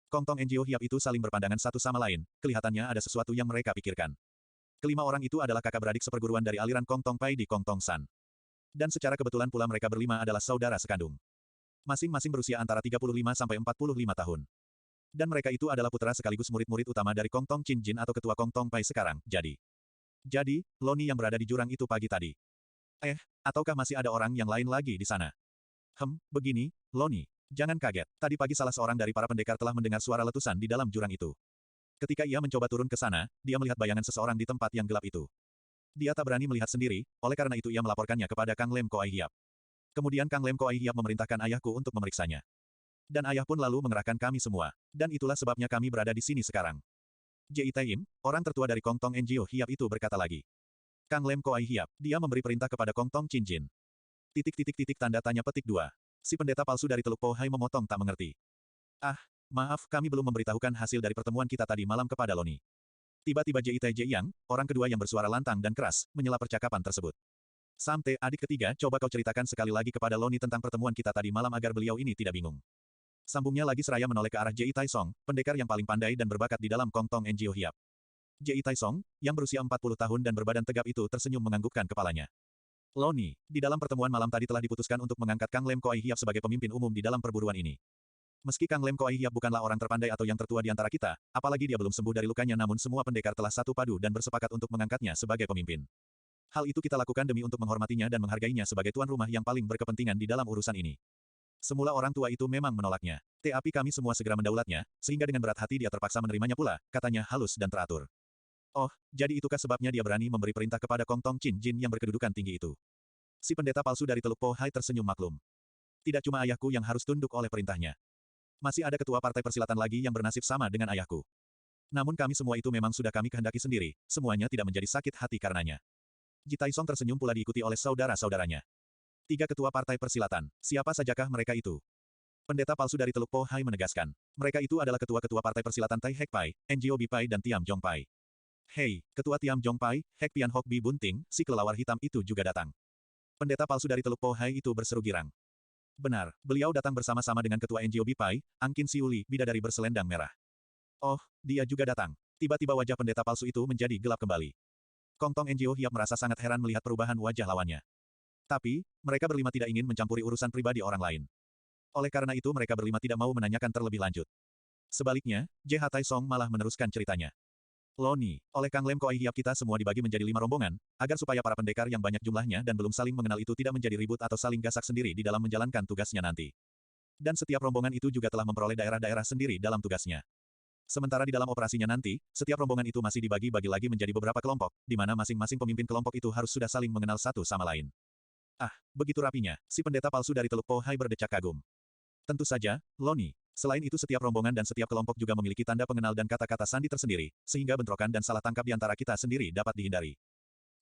Kongtong Enjio Hiap itu saling berpandangan satu sama lain, kelihatannya ada sesuatu yang mereka pikirkan. Kelima orang itu adalah kakak beradik seperguruan dari aliran Kongtong Pai di Kongtong San. Dan secara kebetulan pula mereka berlima adalah saudara sekandung. Masing-masing berusia antara 35 sampai 45 tahun. Dan mereka itu adalah putra sekaligus murid-murid utama dari Kongtong Chin Jin atau ketua Kongtong Pai sekarang, jadi, Loni yang berada di jurang itu pagi tadi. Ataukah masih ada orang yang lain lagi di sana? Begini, Loni. Jangan kaget, tadi pagi salah seorang dari para pendekar telah mendengar suara letusan di dalam jurang itu. Ketika ia mencoba turun ke sana, dia melihat bayangan seseorang di tempat yang gelap itu. Dia tak berani melihat sendiri, oleh karena itu ia melaporkannya kepada Kang Lem Koai Hiap. Kemudian Kang Lem Koai Hiap memerintahkan ayahku untuk memeriksanya. Dan ayah pun lalu mengerahkan kami semua. Dan itulah sebabnya kami berada di sini sekarang. Jei Taim, orang tertua dari Kongtong Enjio Hiap itu berkata lagi. Kang Lem Koai Hiap, dia memberi perintah kepada Kongtong Chin Jin. Tanda tanya petik 2. Si pendeta palsu dari Teluk Po Hai memotong tak mengerti. Maaf, kami belum memberitahukan hasil dari pertemuan kita tadi malam kepada Loni. Tiba-tiba Jei Tai Yang, orang kedua yang bersuara lantang dan keras, menyela percakapan tersebut. Samte, adik ketiga, coba kau ceritakan sekali lagi kepada Loni tentang pertemuan kita tadi malam agar beliau ini tidak bingung. Sambungnya lagi seraya menoleh ke arah Jei Tai Song, pendekar yang paling pandai dan berbakat di dalam Kongtong Enjio Hiap. Jei Tai Song, yang berusia 40 tahun dan berbadan tegap itu tersenyum menganggukkan kepalanya. Loni, di dalam pertemuan malam tadi telah diputuskan untuk mengangkat Kang Lem Koai Hiap sebagai pemimpin umum di dalam perburuan ini. Meski Kang Lem Koai Hiap bukanlah orang terpandai atau yang tertua di antara kita, apalagi dia belum sembuh dari lukanya namun semua pendekar telah satu padu dan bersepakat untuk mengangkatnya sebagai pemimpin. Hal itu kita lakukan demi untuk menghormatinya dan menghargainya sebagai tuan rumah yang paling berkepentingan di dalam urusan ini. Semula orang tua itu memang menolaknya. Tapi kami semua segera mendaulatnya, sehingga dengan berat hati dia terpaksa menerimanya pula, katanya halus dan teratur. Oh, jadi itukah sebabnya dia berani memberi perintah kepada Kongtong Chin Jin yang berkedudukan tinggi itu? Si pendeta palsu dari Teluk Po Hai tersenyum maklum. Tidak cuma ayahku yang harus tunduk oleh perintahnya. Masih ada ketua partai persilatan lagi yang bernasib sama dengan ayahku. Namun kami semua itu memang sudah kami kehendaki sendiri, semuanya tidak menjadi sakit hati karenanya. Ji Taisong tersenyum pula diikuti oleh saudara-saudaranya. 3 ketua partai persilatan. Siapa sajakah mereka itu? Pendeta palsu dari Teluk Po Hai menegaskan. Mereka itu adalah ketua-ketua partai persilatan Tai Hek Pai, NGO Bi Pai dan Tiam Jong Pai. Hei, ketua Tiam Jong Pai, Hek Pian Hok Bi Bunting, si kelelawar hitam itu juga datang. Pendeta palsu dari Teluk Po Hai itu berseru girang. Benar, beliau datang bersama-sama dengan ketua NGO Bi Pai, Angkin Siuli, bidadari berselendang merah. Oh, dia juga datang. Tiba-tiba wajah pendeta palsu itu menjadi gelap kembali. Kongtong NGO Hiap merasa sangat heran melihat perubahan wajah lawannya. Tapi, mereka berlima tidak ingin mencampuri urusan pribadi orang lain. Oleh karena itu mereka berlima tidak mau menanyakan terlebih lanjut. Sebaliknya, JH Tai Song malah meneruskan ceritanya. Loni, oleh Kang Lem Koai Hiap kita semua dibagi menjadi 5 rombongan, agar supaya para pendekar yang banyak jumlahnya dan belum saling mengenal itu tidak menjadi ribut atau saling gasak sendiri di dalam menjalankan tugasnya nanti. Dan setiap rombongan itu juga telah memperoleh daerah-daerah sendiri dalam tugasnya. Sementara di dalam operasinya nanti, setiap rombongan itu masih dibagi-bagi lagi menjadi beberapa kelompok, di mana masing-masing pemimpin kelompok itu harus sudah saling mengenal satu sama lain. Begitu rapinya, si pendeta palsu dari Teluk Po Hai berdecak kagum. Tentu saja, Loni. Selain itu setiap rombongan dan setiap kelompok juga memiliki tanda pengenal dan kata-kata sandi tersendiri, sehingga bentrokan dan salah tangkap di antara kita sendiri dapat dihindari.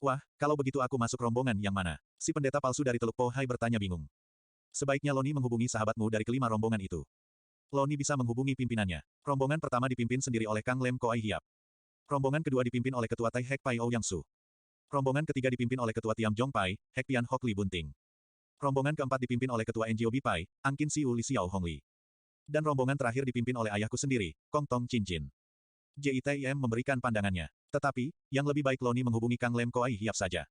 Wah, kalau begitu aku masuk rombongan yang mana? Si pendeta palsu dari Teluk Po Hai bertanya bingung. Sebaiknya Loni menghubungi sahabatmu dari kelima rombongan itu. Loni bisa menghubungi pimpinannya. Rombongan pertama dipimpin sendiri oleh Kang Lem Koai Hiap. Rombongan kedua dipimpin oleh ketua Tai Hek Pai Ouyang Su. Rombongan ketiga dipimpin oleh ketua Tiam Jong Pai, Hek Pian Hok Li Bunting. Rombongan keempat dipimpin oleh ketua NGO Bi Pai, Angkin Siu Li Xiao Hong Li. Dan rombongan terakhir dipimpin oleh ayahku sendiri, Kongtong Chin Jin. JITIM memberikan pandangannya. Tetapi, yang lebih baik Loni menghubungi Kang Lem Koai Hiap saja.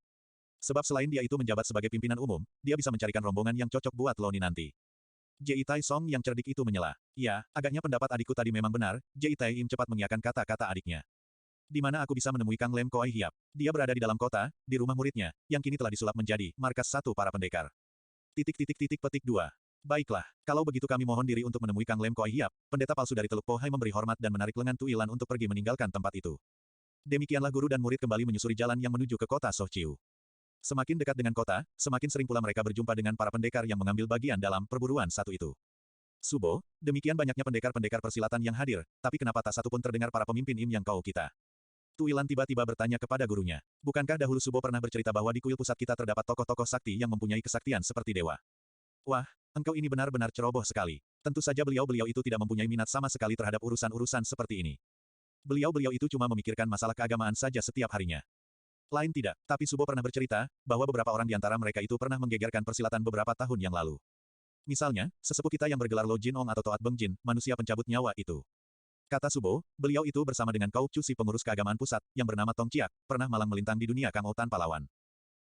Sebab selain dia itu menjabat sebagai pimpinan umum, dia bisa mencarikan rombongan yang cocok buat Loni nanti. JITI Song yang cerdik itu menyela. Ya, agaknya pendapat adikku tadi memang benar, JITIM cepat mengiyakan kata-kata adiknya. Di mana aku bisa menemui Kang Lem Koai Hiap? Dia berada di dalam kota, di rumah muridnya, yang kini telah disulap menjadi markas satu para pendekar. Petik 2. Baiklah, kalau begitu kami mohon diri untuk menemui Kang Lem Koai Hiap, pendeta palsu dari Teluk Po Hai memberi hormat dan menarik lengan Tuilan untuk pergi meninggalkan tempat itu. Demikianlah guru dan murid kembali menyusuri jalan yang menuju ke kota Sohchiu. Semakin dekat dengan kota, semakin sering pula mereka berjumpa dengan para pendekar yang mengambil bagian dalam perburuan satu itu. Subo, demikian banyaknya pendekar-pendekar persilatan yang hadir, tapi kenapa tak satu pun terdengar para pemimpin Im yang kau kita? Tuilan tiba-tiba bertanya kepada gurunya. Bukankah dahulu Subo pernah bercerita bahwa di kuil pusat kita terdapat tokoh-tokoh sakti yang mempunyai kesaktian seperti dewa? Wah, engkau ini benar-benar ceroboh sekali. Tentu saja beliau-beliau itu tidak mempunyai minat sama sekali terhadap urusan-urusan seperti ini. Beliau-beliau itu cuma memikirkan masalah keagamaan saja setiap harinya. Lain tidak, tapi Subo pernah bercerita, bahwa beberapa orang di antara mereka itu pernah menggegerkan persilatan beberapa tahun yang lalu. Misalnya, sesepuh kita yang bergelar Lo Jin Ong atau Toat Beng Jin, manusia pencabut nyawa itu. Kata Subo, beliau itu bersama dengan Kau Chu si pengurus keagamaan pusat, yang bernama Tong Chiak, pernah malang melintang di dunia Kang O tanpa lawan.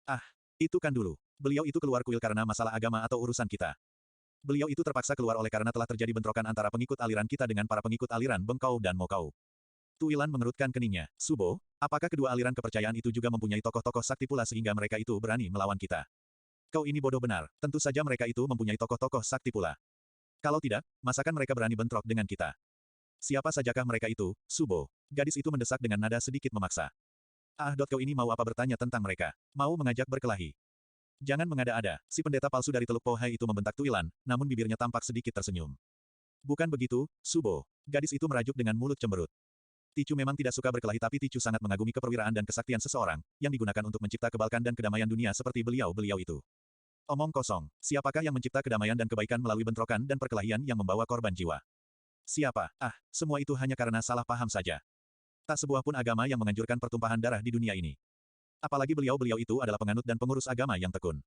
Ah, itu kan dulu. Beliau itu keluar kuil karena masalah agama atau urusan kita. Beliau itu terpaksa keluar oleh karena telah terjadi bentrokan antara pengikut aliran kita dengan para pengikut aliran Beng Kau dan Mo Kau. Tuilan mengerutkan keningnya. Subo, apakah kedua aliran kepercayaan itu juga mempunyai tokoh-tokoh sakti pula sehingga mereka itu berani melawan kita? Kau ini bodoh benar. Tentu saja mereka itu mempunyai tokoh-tokoh sakti pula. Kalau tidak, masakan mereka berani bentrok dengan kita? Siapa sajakah mereka itu, Subo? Gadis itu mendesak dengan nada sedikit memaksa. Kau ini mau apa bertanya tentang mereka? Mau mengajak berkelahi? Jangan mengada-ada, si pendeta palsu dari Teluk Po Hai itu membentak Tuilan, namun bibirnya tampak sedikit tersenyum. Bukan begitu, Subo. Gadis itu merajuk dengan mulut cemberut. Ticu memang tidak suka berkelahi tapi Ticu sangat mengagumi keperwiraan dan kesaktian seseorang, yang digunakan untuk mencipta kebaikan dan kedamaian dunia seperti beliau-beliau itu. Omong kosong, siapakah yang mencipta kedamaian dan kebaikan melalui bentrokan dan perkelahian yang membawa korban jiwa? Siapa? Semua itu hanya karena salah paham saja. Tak sebuah pun agama yang menganjurkan pertumpahan darah di dunia ini. Apalagi beliau-beliau itu adalah penganut dan pengurus agama yang tekun.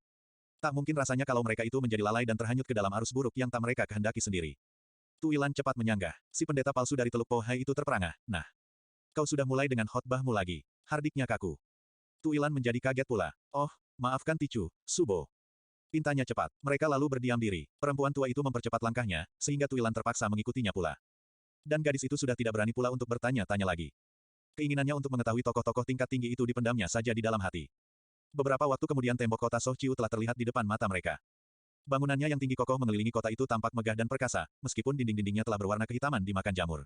Tak mungkin rasanya kalau mereka itu menjadi lalai dan terhanyut ke dalam arus buruk yang tak mereka kehendaki sendiri. Tuilan cepat menyanggah. Si pendeta palsu dari Teluk Po Hai itu terperangah. Nah, kau sudah mulai dengan khotbahmu lagi. Hardiknya kaku. Tuilan menjadi kaget pula. Oh, maafkan Ticu, Subo. Pintanya cepat. Mereka lalu berdiam diri. Perempuan tua itu mempercepat langkahnya, sehingga Tuilan terpaksa mengikutinya pula. Dan gadis itu sudah tidak berani pula untuk bertanya-tanya lagi. Keinginannya untuk mengetahui tokoh-tokoh tingkat tinggi itu dipendamnya saja di dalam hati. Beberapa waktu kemudian tembok kota Sohchiu telah terlihat di depan mata mereka. Bangunannya yang tinggi kokoh mengelilingi kota itu tampak megah dan perkasa, meskipun dinding-dindingnya telah berwarna kehitaman dimakan jamur.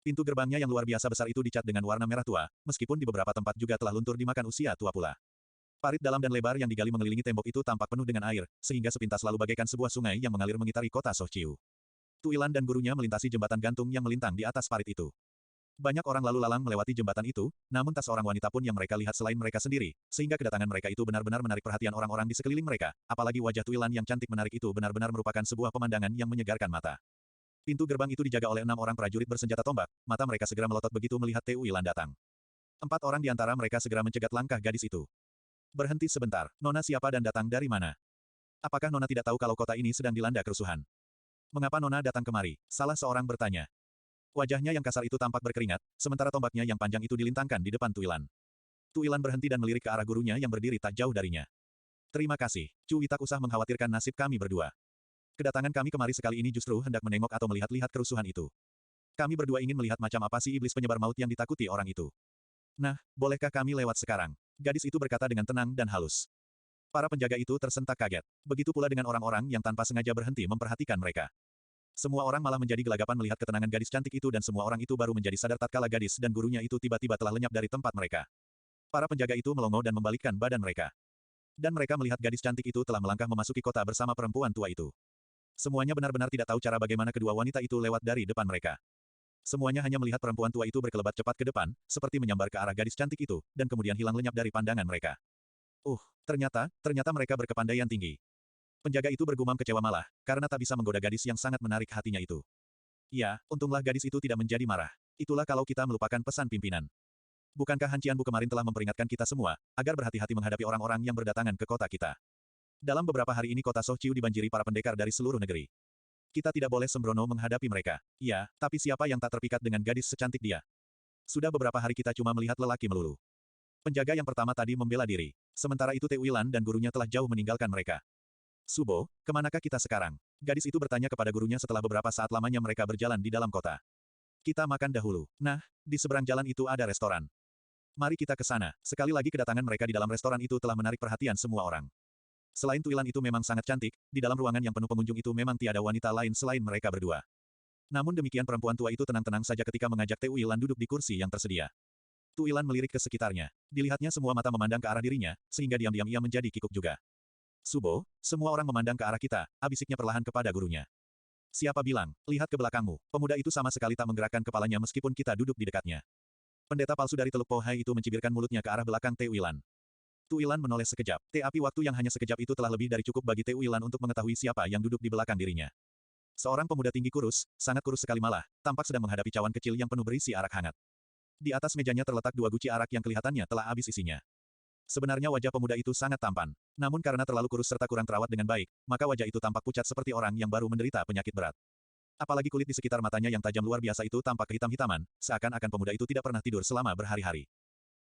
Pintu gerbangnya yang luar biasa besar itu dicat dengan warna merah tua, meskipun di beberapa tempat juga telah luntur dimakan usia tua pula. Parit dalam dan lebar yang digali mengelilingi tembok itu tampak penuh dengan air, sehingga sepintas lalu bagaikan sebuah sungai yang mengalir mengitari kota Sohchiu. Tuilan dan gurunya melintasi jembatan gantung yang melintang di atas parit itu. Banyak orang lalu lalang melewati jembatan itu, namun tak seorang wanita pun yang mereka lihat selain mereka sendiri, sehingga kedatangan mereka itu benar-benar menarik perhatian orang-orang di sekeliling mereka, apalagi wajah Tuilan yang cantik menarik itu benar-benar merupakan sebuah pemandangan yang menyegarkan mata. Pintu gerbang itu dijaga oleh 6 orang prajurit bersenjata tombak, mata mereka segera melotot begitu melihat Tuilan datang. 4 orang di antara mereka segera mencegat langkah gadis itu. Berhenti sebentar, Nona siapa dan datang dari mana? Apakah Nona tidak tahu kalau kota ini sedang dilanda kerusuhan? Mengapa Nona datang kemari? Salah seorang bertanya. Wajahnya yang kasar itu tampak berkeringat, sementara tombaknya yang panjang itu dilintangkan di depan Tuilan. Tuilan berhenti dan melirik ke arah gurunya yang berdiri tak jauh darinya. Terima kasih, Cuwi tak usah mengkhawatirkan nasib kami berdua. Kedatangan kami kemari sekali ini justru hendak menengok atau melihat-lihat kerusuhan itu. Kami berdua ingin melihat macam apa si iblis penyebar maut yang ditakuti orang itu. Nah, bolehkah kami lewat sekarang? Gadis itu berkata dengan tenang dan halus. Para penjaga itu tersentak kaget. Begitu pula dengan orang-orang yang tanpa sengaja berhenti memperhatikan mereka. Semua orang malah menjadi gelagapan melihat ketenangan gadis cantik itu dan semua orang itu baru menjadi sadar tatkala gadis dan gurunya itu tiba-tiba telah lenyap dari tempat mereka. Para penjaga itu melongo dan membalikkan badan mereka. Dan mereka melihat gadis cantik itu telah melangkah memasuki kota bersama perempuan tua itu. Semuanya benar-benar tidak tahu cara bagaimana kedua wanita itu lewat dari depan mereka. Semuanya hanya melihat perempuan tua itu berkelebat cepat ke depan, seperti menyambar ke arah gadis cantik itu, dan kemudian hilang lenyap dari pandangan mereka. Ternyata mereka berkepandaian tinggi. Penjaga itu bergumam kecewa malah, karena tak bisa menggoda gadis yang sangat menarik hatinya itu. Ya, untunglah gadis itu tidak menjadi marah. Itulah kalau kita melupakan pesan pimpinan. Bukankah Han Qianbu kemarin telah memperingatkan kita semua, agar berhati-hati menghadapi orang-orang yang berdatangan ke kota kita. Dalam beberapa hari ini kota Sohchiu dibanjiri para pendekar dari seluruh negeri. Kita tidak boleh sembrono menghadapi mereka. Ya, tapi siapa yang tak terpikat dengan gadis secantik dia? Sudah beberapa hari kita cuma melihat lelaki melulu. Penjaga yang pertama tadi membela diri. Sementara itu Tuilan dan gurunya telah jauh meninggalkan mereka. Subo, kemanakah kita sekarang? Gadis itu bertanya kepada gurunya setelah beberapa saat lamanya mereka berjalan di dalam kota. Kita makan dahulu. Nah, di seberang jalan itu ada restoran. Mari kita ke sana. Sekali lagi kedatangan mereka di dalam restoran itu telah menarik perhatian semua orang. Selain Tuilan itu memang sangat cantik, di dalam ruangan yang penuh pengunjung itu memang tiada wanita lain selain mereka berdua. Namun demikian perempuan tua itu tenang-tenang saja ketika mengajak Tuilan duduk di kursi yang tersedia. Tu Ilan melirik ke sekitarnya. Dilihatnya semua mata memandang ke arah dirinya, sehingga diam-diam ia menjadi kikuk juga. Subo, semua orang memandang ke arah kita, abisiknya perlahan kepada gurunya. Siapa bilang, lihat ke belakangmu. Pemuda itu sama sekali tak menggerakkan kepalanya meskipun kita duduk di dekatnya. Pendeta palsu dari Teluk Po Hai itu mencibirkan mulutnya ke arah belakang Tu Ilan. Tu Ilan menoleh sekejap. Api waktu yang hanya sekejap itu telah lebih dari cukup bagi Tu Ilan untuk mengetahui siapa yang duduk di belakang dirinya. Seorang pemuda tinggi kurus, sangat kurus sekali malah, tampak sedang menghadapi cawan kecil yang penuh berisi arak hangat. Di atas mejanya terletak 2 guci arak yang kelihatannya telah habis isinya. Sebenarnya wajah pemuda itu sangat tampan. Namun karena terlalu kurus serta kurang terawat dengan baik, maka wajah itu tampak pucat seperti orang yang baru menderita penyakit berat. Apalagi kulit di sekitar matanya yang tajam luar biasa itu tampak kehitam-hitaman, seakan-akan pemuda itu tidak pernah tidur selama berhari-hari.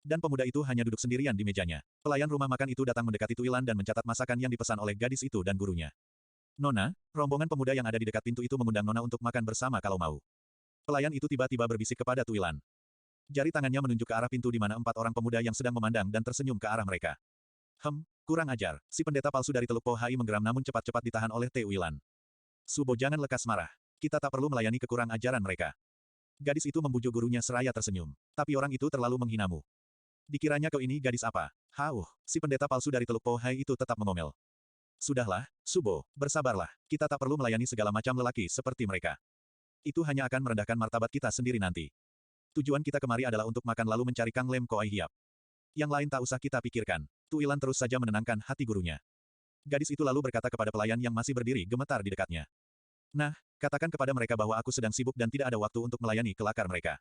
Dan pemuda itu hanya duduk sendirian di mejanya. Pelayan rumah makan itu datang mendekati Tu Ilan dan mencatat masakan yang dipesan oleh gadis itu dan gurunya. Nona, rombongan pemuda yang ada di dekat pintu itu mengundang Nona untuk makan bersama kalau mau. Pelayan itu tiba-tiba berbisik kepada Tu Ilan. Jari tangannya menunjuk ke arah pintu di mana 4 orang pemuda yang sedang memandang dan tersenyum ke arah mereka. Kurang ajar. Si pendeta palsu dari Teluk Po Hai menggeram namun cepat-cepat ditahan oleh Tu Ilan. Subo, jangan lekas marah. Kita tak perlu melayani kekurang ajaran mereka. Gadis itu membujuk gurunya seraya tersenyum. Tapi orang itu terlalu menghinamu. Dikiranya kau ini gadis apa? Si pendeta palsu dari Teluk Po Hai itu tetap mengomel. Sudahlah, Subo, bersabarlah. Kita tak perlu melayani segala macam lelaki seperti mereka. Itu hanya akan merendahkan martabat kita sendiri nanti. Tujuan kita kemari adalah untuk makan lalu mencari Kang Lem Koai Hiap. Yang lain tak usah kita pikirkan. Tu Ilan terus saja menenangkan hati gurunya. Gadis itu lalu berkata kepada pelayan yang masih berdiri gemetar di dekatnya. Nah, katakan kepada mereka bahwa aku sedang sibuk dan tidak ada waktu untuk melayani kelakar mereka.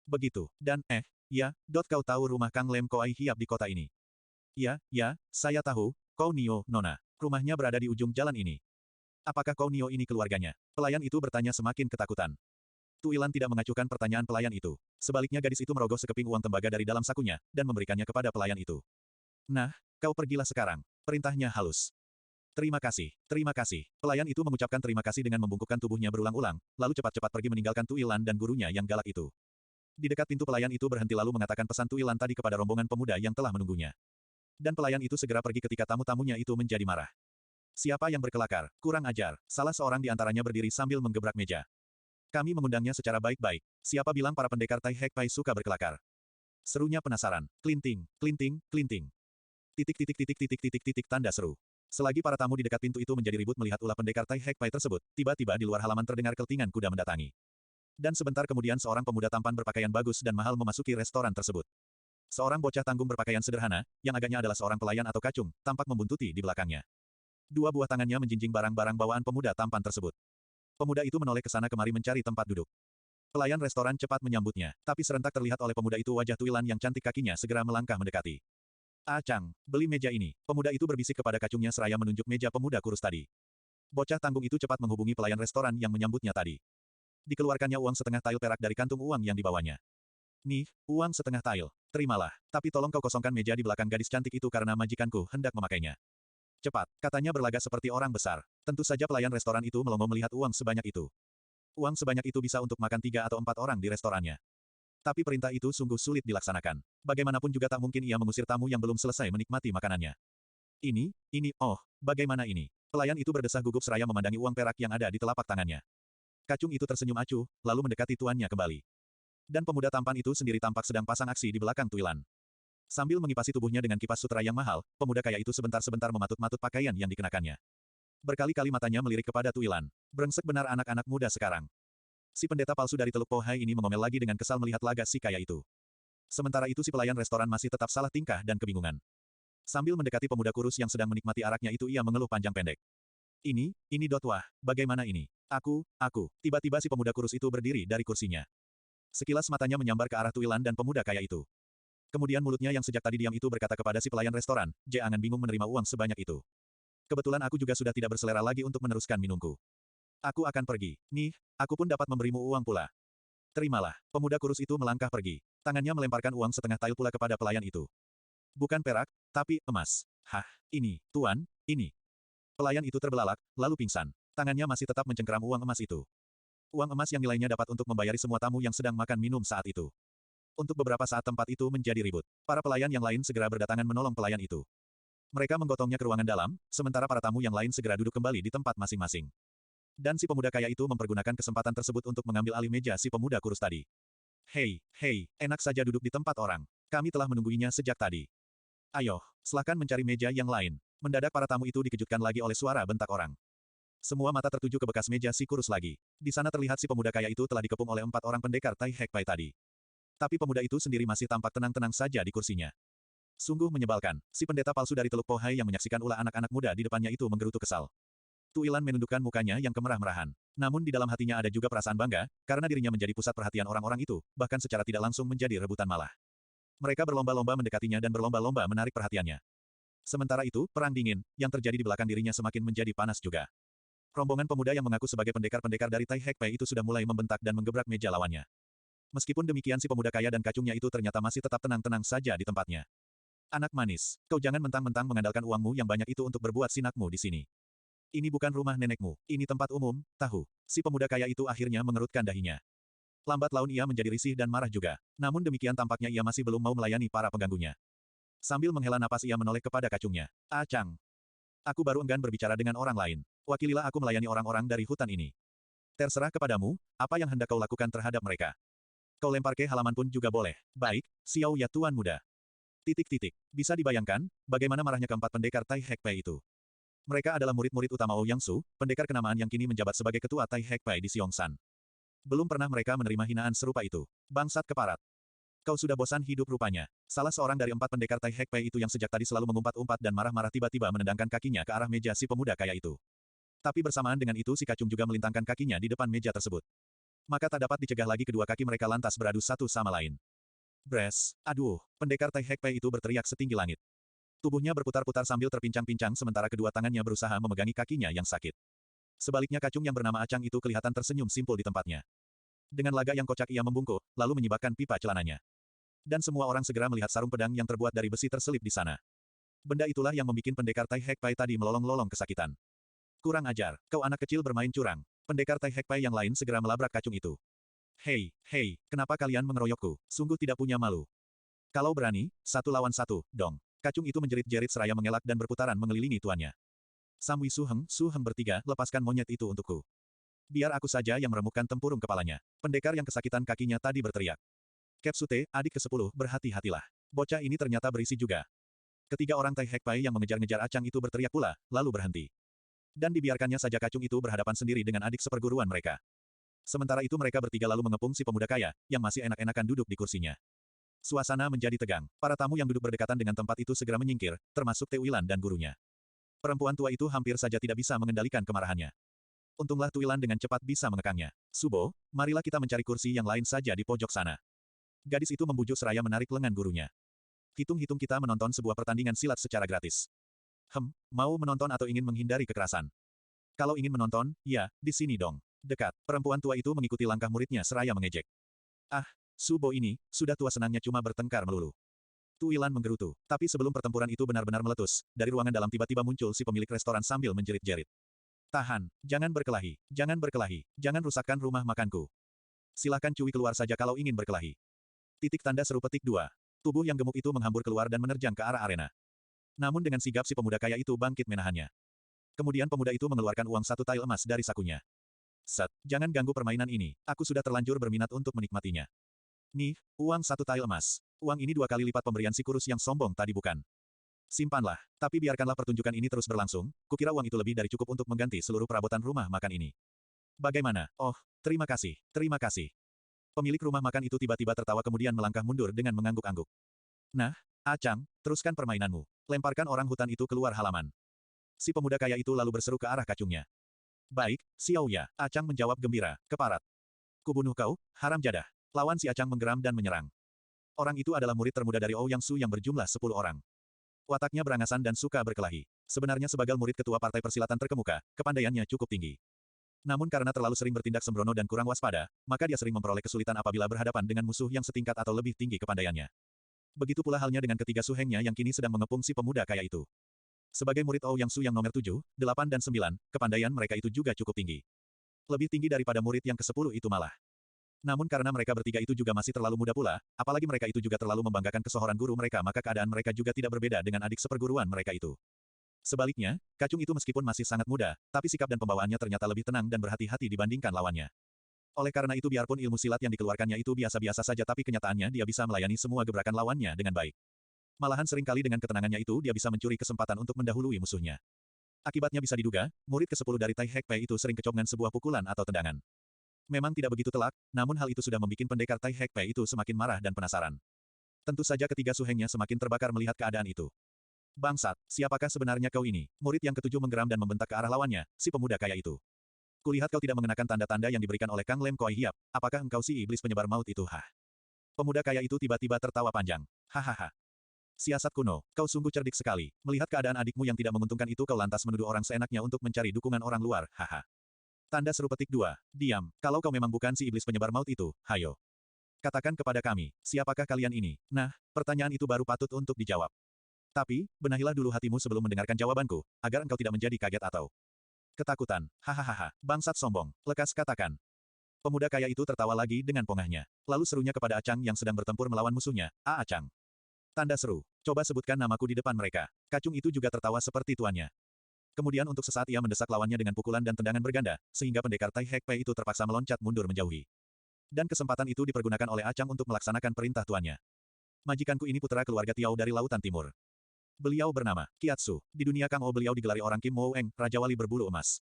Begitu, dan kau tahu rumah Kang Lem Koai Hiap di kota ini? Ya, saya tahu, Kau Nio, Nona. Rumahnya berada di ujung jalan ini. Apakah Kau Nio ini keluarganya? Pelayan itu bertanya semakin ketakutan. Tu Ilan tidak mengacuhkan pertanyaan pelayan itu. Sebaliknya gadis itu merogoh sekeping uang tembaga dari dalam sakunya, dan memberikannya kepada pelayan itu. Nah, kau pergilah sekarang. Perintahnya halus. Terima kasih, terima kasih. Pelayan itu mengucapkan terima kasih dengan membungkukkan tubuhnya berulang-ulang, lalu cepat-cepat pergi meninggalkan Tu Ilan dan gurunya yang galak itu. Di dekat pintu pelayan itu berhenti lalu mengatakan pesan Tu Ilan tadi kepada rombongan pemuda yang telah menunggunya. Dan pelayan itu segera pergi ketika tamu-tamunya itu menjadi marah. Siapa yang berkelakar? Kurang ajar. Salah seorang di antaranya berdiri sambil menggebrak meja. Kami mengundangnya secara baik-baik. Siapa bilang para pendekar Tai Hek Pai suka berkelakar? Serunya penasaran. Klinting, klinting, klinting. Tanda seru. Selagi para tamu di dekat pintu itu menjadi ribut melihat ulah pendekar Tai Hek Pai tersebut, tiba-tiba di luar halaman terdengar keltingan kuda mendatangi. Dan sebentar kemudian seorang pemuda tampan berpakaian bagus dan mahal memasuki restoran tersebut. Seorang bocah tanggung berpakaian sederhana, yang agaknya adalah seorang pelayan atau kacung, tampak membuntuti di belakangnya. 2 buah tangannya menjinjing barang-barang bawaan pemuda tampan tersebut. Pemuda itu menoleh ke sana kemari mencari tempat duduk. Pelayan restoran cepat menyambutnya, tapi serentak terlihat oleh pemuda itu wajah Tu Ilan yang cantik kakinya segera melangkah mendekati. Chang, beli meja ini. Pemuda itu berbisik kepada kacungnya seraya menunjuk meja pemuda kurus tadi. Bocah tanggung itu cepat menghubungi pelayan restoran yang menyambutnya tadi. Dikeluarkannya uang setengah tael perak dari kantung uang yang dibawanya. Nih, uang setengah tael. Terimalah. Tapi tolong kau kosongkan meja di belakang gadis cantik itu karena majikanku hendak memakainya. Cepat, katanya berlagak seperti orang besar. Tentu saja pelayan restoran itu melongo melihat uang sebanyak itu. Uang sebanyak itu bisa untuk makan 3 atau 4 orang di restorannya. Tapi perintah itu sungguh sulit dilaksanakan. Bagaimanapun juga tak mungkin ia mengusir tamu yang belum selesai menikmati makanannya. Bagaimana ini? Pelayan itu berdesah gugup seraya memandangi uang perak yang ada di telapak tangannya. Kacung itu tersenyum acuh, lalu mendekati tuannya kembali. Dan pemuda tampan itu sendiri tampak sedang pasang aksi di belakang Tu Ilan. Sambil mengipasi tubuhnya dengan kipas sutra yang mahal, pemuda kaya itu sebentar-sebentar mematut-matut pakaian yang dikenakannya. Berkali-kali matanya melirik kepada Tu Ilan. Brengsek benar anak-anak muda sekarang. Si pendeta palsu dari Teluk Po Hai ini mengomel lagi dengan kesal melihat laga si kaya itu. Sementara itu si pelayan restoran masih tetap salah tingkah dan kebingungan. Sambil mendekati pemuda kurus yang sedang menikmati araknya itu ia mengeluh panjang pendek. Ini Dotwah, bagaimana ini? Aku. Tiba-tiba si pemuda kurus itu berdiri dari kursinya. Sekilas matanya menyambar ke arah Tu Ilan dan pemuda kaya itu. Kemudian mulutnya yang sejak tadi diam itu berkata kepada si pelayan restoran, jangan bingung menerima uang sebanyak itu. Kebetulan aku juga sudah tidak berselera lagi untuk meneruskan minumku. Aku akan pergi. Nih, aku pun dapat memberimu uang pula. Terimalah. Pemuda kurus itu melangkah pergi. Tangannya melemparkan uang setengah tael pula kepada pelayan itu. Bukan perak, tapi emas. Ini, tuan, ini. Pelayan itu terbelalak, lalu pingsan. Tangannya masih tetap mencengkeram uang emas itu. Uang emas yang nilainya dapat untuk membayari semua tamu yang sedang makan minum saat itu. Untuk beberapa saat tempat itu menjadi ribut. Para pelayan yang lain segera berdatangan menolong pelayan itu. Mereka menggotongnya ke ruangan dalam, sementara para tamu yang lain segera duduk kembali di tempat masing-masing. Dan si pemuda kaya itu mempergunakan kesempatan tersebut untuk mengambil alih meja si pemuda kurus tadi. Hei, hei, enak saja duduk di tempat orang. Kami telah menungguinya sejak tadi. Ayo, silakan mencari meja yang lain. Mendadak para tamu itu dikejutkan lagi oleh suara bentak orang. Semua mata tertuju ke bekas meja si kurus lagi. Di sana terlihat si pemuda kaya itu telah dikepung oleh 4 orang pendekar Tai Hek Pai tadi. Tapi pemuda itu sendiri masih tampak tenang-tenang saja di kursinya. Sungguh menyebalkan. Si pendeta palsu dari Teluk Pohai yang menyaksikan ulah anak-anak muda di depannya itu menggerutu kesal. Tu Ilan menundukkan mukanya yang kemerah-merahan. Namun di dalam hatinya ada juga perasaan bangga, karena dirinya menjadi pusat perhatian orang-orang itu, bahkan secara tidak langsung menjadi rebutan malah. Mereka berlomba-lomba mendekatinya dan berlomba-lomba menarik perhatiannya. Sementara itu, perang dingin, yang terjadi di belakang dirinya semakin menjadi panas juga. Rombongan pemuda yang mengaku sebagai pendekar-pendekar dari Tai Hek Pai itu sudah mulai membentak dan menggebrak meja lawannya. Meskipun demikian si pemuda kaya dan kacungnya itu ternyata masih tetap tenang-tenang saja di tempatnya. Anak manis, kau jangan mentang-mentang mengandalkan uangmu yang banyak itu untuk berbuat sinakmu di sini. Ini bukan rumah nenekmu, ini tempat umum, tahu. Si pemuda kaya itu akhirnya mengerutkan dahinya. Lambat laun ia menjadi risih dan marah juga. Namun demikian tampaknya ia masih belum mau melayani para pengganggunya. Sambil menghela napas ia menoleh kepada kacungnya. Ah Chang. Aku baru enggan berbicara dengan orang lain. Wakililah aku melayani orang-orang dari hutan ini. Terserah kepadamu, apa yang hendak kau lakukan terhadap mereka. Kau lempar ke halaman pun juga boleh. Baik, Xiao ya tuan muda. Titik-titik. Bisa dibayangkan, bagaimana marahnya keempat pendekar Tai Hek Pai itu. Mereka adalah murid-murid utama Ouyang Su, pendekar kenamaan yang kini menjabat sebagai ketua Tai Hek Pai di Xiongsan. Belum pernah mereka menerima hinaan serupa itu. Bangsat keparat. Kau sudah bosan hidup rupanya. Salah seorang dari 4 pendekar Tai Hek Pai itu yang sejak tadi selalu mengumpat-umpat dan marah-marah tiba-tiba menendangkan kakinya ke arah meja si pemuda kaya itu. Tapi bersamaan dengan itu si kacung juga melintangkan kakinya di depan meja tersebut. Maka tak dapat dicegah lagi kedua kaki mereka lantas beradu satu sama lain. Bres, aduh, pendekar Tai Hek Pai itu berteriak setinggi langit. Tubuhnya berputar-putar sambil terpincang-pincang sementara kedua tangannya berusaha memegangi kakinya yang sakit. Sebaliknya kacung yang bernama Acang itu kelihatan tersenyum simpul di tempatnya. Dengan laga yang kocak ia membungkuk, lalu menyibakkan pipa celananya. Dan semua orang segera melihat sarung pedang yang terbuat dari besi terselip di sana. Benda itulah yang membuat pendekar Tai Hek Pai tadi melolong-lolong kesakitan. Kurang ajar, kau anak kecil bermain curang. Pendekar Tai Hek Pai yang lain segera melabrak kacung itu. Hei, hei, kenapa kalian mengeroyokku? Sungguh tidak punya malu. Kalau berani, 1 lawan 1, dong. Kacung itu menjerit-jerit seraya mengelak dan berputaran mengelilingi tuannya. Samui Su Heng bertiga, lepaskan monyet itu untukku. Biar aku saja yang meremukkan tempurung kepalanya. Pendekar yang kesakitan kakinya tadi berteriak. Kepsute, adik ke-10, berhati-hatilah. Bocah ini ternyata berisi juga. Ketiga orang Tai Hek Pai yang mengejar-ngejar Acang itu berteriak pula, lalu berhenti. Dan dibiarkannya saja kacung itu berhadapan sendiri dengan adik seperguruan mereka. Sementara itu mereka bertiga lalu mengepung si pemuda kaya, yang masih enak-enakan duduk di kursinya. Suasana menjadi tegang. Para tamu yang duduk berdekatan dengan tempat itu segera menyingkir, termasuk Tuilan dan gurunya. Perempuan tua itu hampir saja tidak bisa mengendalikan kemarahannya. Untunglah Tuilan dengan cepat bisa mengekangnya. Subo, marilah kita mencari kursi yang lain saja di pojok sana. Gadis itu membujuk seraya menarik lengan gurunya. Hitung-hitung kita menonton sebuah pertandingan silat secara gratis. Mau menonton atau ingin menghindari kekerasan? Kalau ingin menonton, ya, di sini dong. Dekat, perempuan tua itu mengikuti langkah muridnya seraya mengejek. Ah, Subo ini, sudah tua senangnya cuma bertengkar melulu. Tuilan menggerutu. Tapi sebelum pertempuran itu benar-benar meletus, dari ruangan dalam tiba-tiba muncul si pemilik restoran sambil menjerit-jerit. Tahan, jangan berkelahi, jangan rusakkan rumah makanku. Silahkan cuy keluar saja kalau ingin berkelahi. Titik tanda seru petik 2. Tubuh yang gemuk itu menghambur keluar dan menerjang ke arah arena. Namun dengan sigap si pemuda kaya itu bangkit menahannya. Kemudian pemuda itu mengeluarkan uang 1 tael emas dari sakunya. Set, jangan ganggu permainan ini, aku sudah terlanjur berminat untuk menikmatinya. Nih, uang 1 tael emas. Uang ini 2 kali lipat pemberian si kurus yang sombong tadi bukan? Simpanlah, tapi biarkanlah pertunjukan ini terus berlangsung, kukira uang itu lebih dari cukup untuk mengganti seluruh perabotan rumah makan ini. Bagaimana? Oh, terima kasih, terima kasih. Pemilik rumah makan itu tiba-tiba tertawa kemudian melangkah mundur dengan mengangguk-angguk. Nah, Acang, teruskan permainanmu. Lemparkan orang hutan itu keluar halaman. Si pemuda kaya itu lalu berseru ke arah kacungnya. Baik, Xiao Ya, Acang menjawab gembira, keparat. Kubunuh kau, haram jadah. Lawan si Acang menggeram dan menyerang. Orang itu adalah murid termuda dari Ouyang Su yang berjumlah 10 orang. Wataknya berangasan dan suka berkelahi. Sebenarnya sebagai murid ketua partai persilatan terkemuka, kepandaiannya cukup tinggi. Namun karena terlalu sering bertindak sembrono dan kurang waspada, maka dia sering memperoleh kesulitan apabila berhadapan dengan musuh yang setingkat atau lebih tinggi kepandaiannya. Begitu pula halnya dengan ketiga suhengnya yang kini sedang mengepung si pemuda kaya itu. Sebagai murid Ouyang Su yang nomor 7, 8 dan 9, kepandaian mereka itu juga cukup tinggi. Lebih tinggi daripada murid yang ke-10 itu malah. Namun karena mereka bertiga itu juga masih terlalu muda pula, apalagi mereka itu juga terlalu membanggakan kesohoran guru mereka maka keadaan mereka juga tidak berbeda dengan adik seperguruan mereka itu. Sebaliknya, kacung itu meskipun masih sangat muda, tapi sikap dan pembawaannya ternyata lebih tenang dan berhati-hati dibandingkan lawannya. Oleh karena itu biarpun ilmu silat yang dikeluarkannya itu biasa-biasa saja tapi kenyataannya dia bisa melayani semua gebrakan lawannya dengan baik. Malahan seringkali dengan ketenangannya itu dia bisa mencuri kesempatan untuk mendahului musuhnya. Akibatnya bisa diduga, murid ke-10 dari Tai Hek Pei itu sering kecoh dengan sebuah pukulan atau tendangan. Memang tidak begitu telak, namun hal itu sudah membuat pendekar Tai Hek Pei itu semakin marah dan penasaran. Tentu saja ketiga suhengnya semakin terbakar melihat keadaan itu. Bangsat, siapakah sebenarnya kau ini? Murid yang ketujuh menggeram dan membentak ke arah lawannya, si pemuda kaya itu. Kulihat kau tidak mengenakan tanda-tanda yang diberikan oleh Kang Lem Koi Hiap, apakah engkau si iblis penyebar maut itu? Hah? Pemuda kaya itu tiba-tiba tertawa panjang. Hahaha. Siasat kuno, kau sungguh cerdik sekali. Melihat keadaan adikmu yang tidak menguntungkan itu kau lantas menuduh orang seenaknya untuk mencari dukungan orang luar, haha. Tanda seru petik 2. Diam, kalau kau memang bukan si iblis penyebar maut itu, hayo. Katakan kepada kami, siapakah kalian ini? Nah, pertanyaan itu baru patut untuk dijawab. Tapi, benahilah dulu hatimu sebelum mendengarkan jawabanku, agar engkau tidak menjadi kaget atau ketakutan. Hahaha, bangsat sombong, lekas katakan. Pemuda kaya itu tertawa lagi dengan pongahnya. Lalu serunya kepada Acang yang sedang bertempur melawan musuhnya, Acang. Tanda seru, coba sebutkan namaku di depan mereka. Kacung itu juga tertawa seperti tuannya. Kemudian untuk sesaat ia mendesak lawannya dengan pukulan dan tendangan berganda, sehingga pendekar Tai Hek Pei itu terpaksa meloncat mundur menjauhi. Dan kesempatan itu dipergunakan oleh Acang untuk melaksanakan perintah tuannya. Majikanku ini putra keluarga Tiao dari Lautan Timur. Beliau bernama Kiatsu. Di dunia Kang O beliau digelari orang Kim Mo Eng, Raja Wali berbulu emas.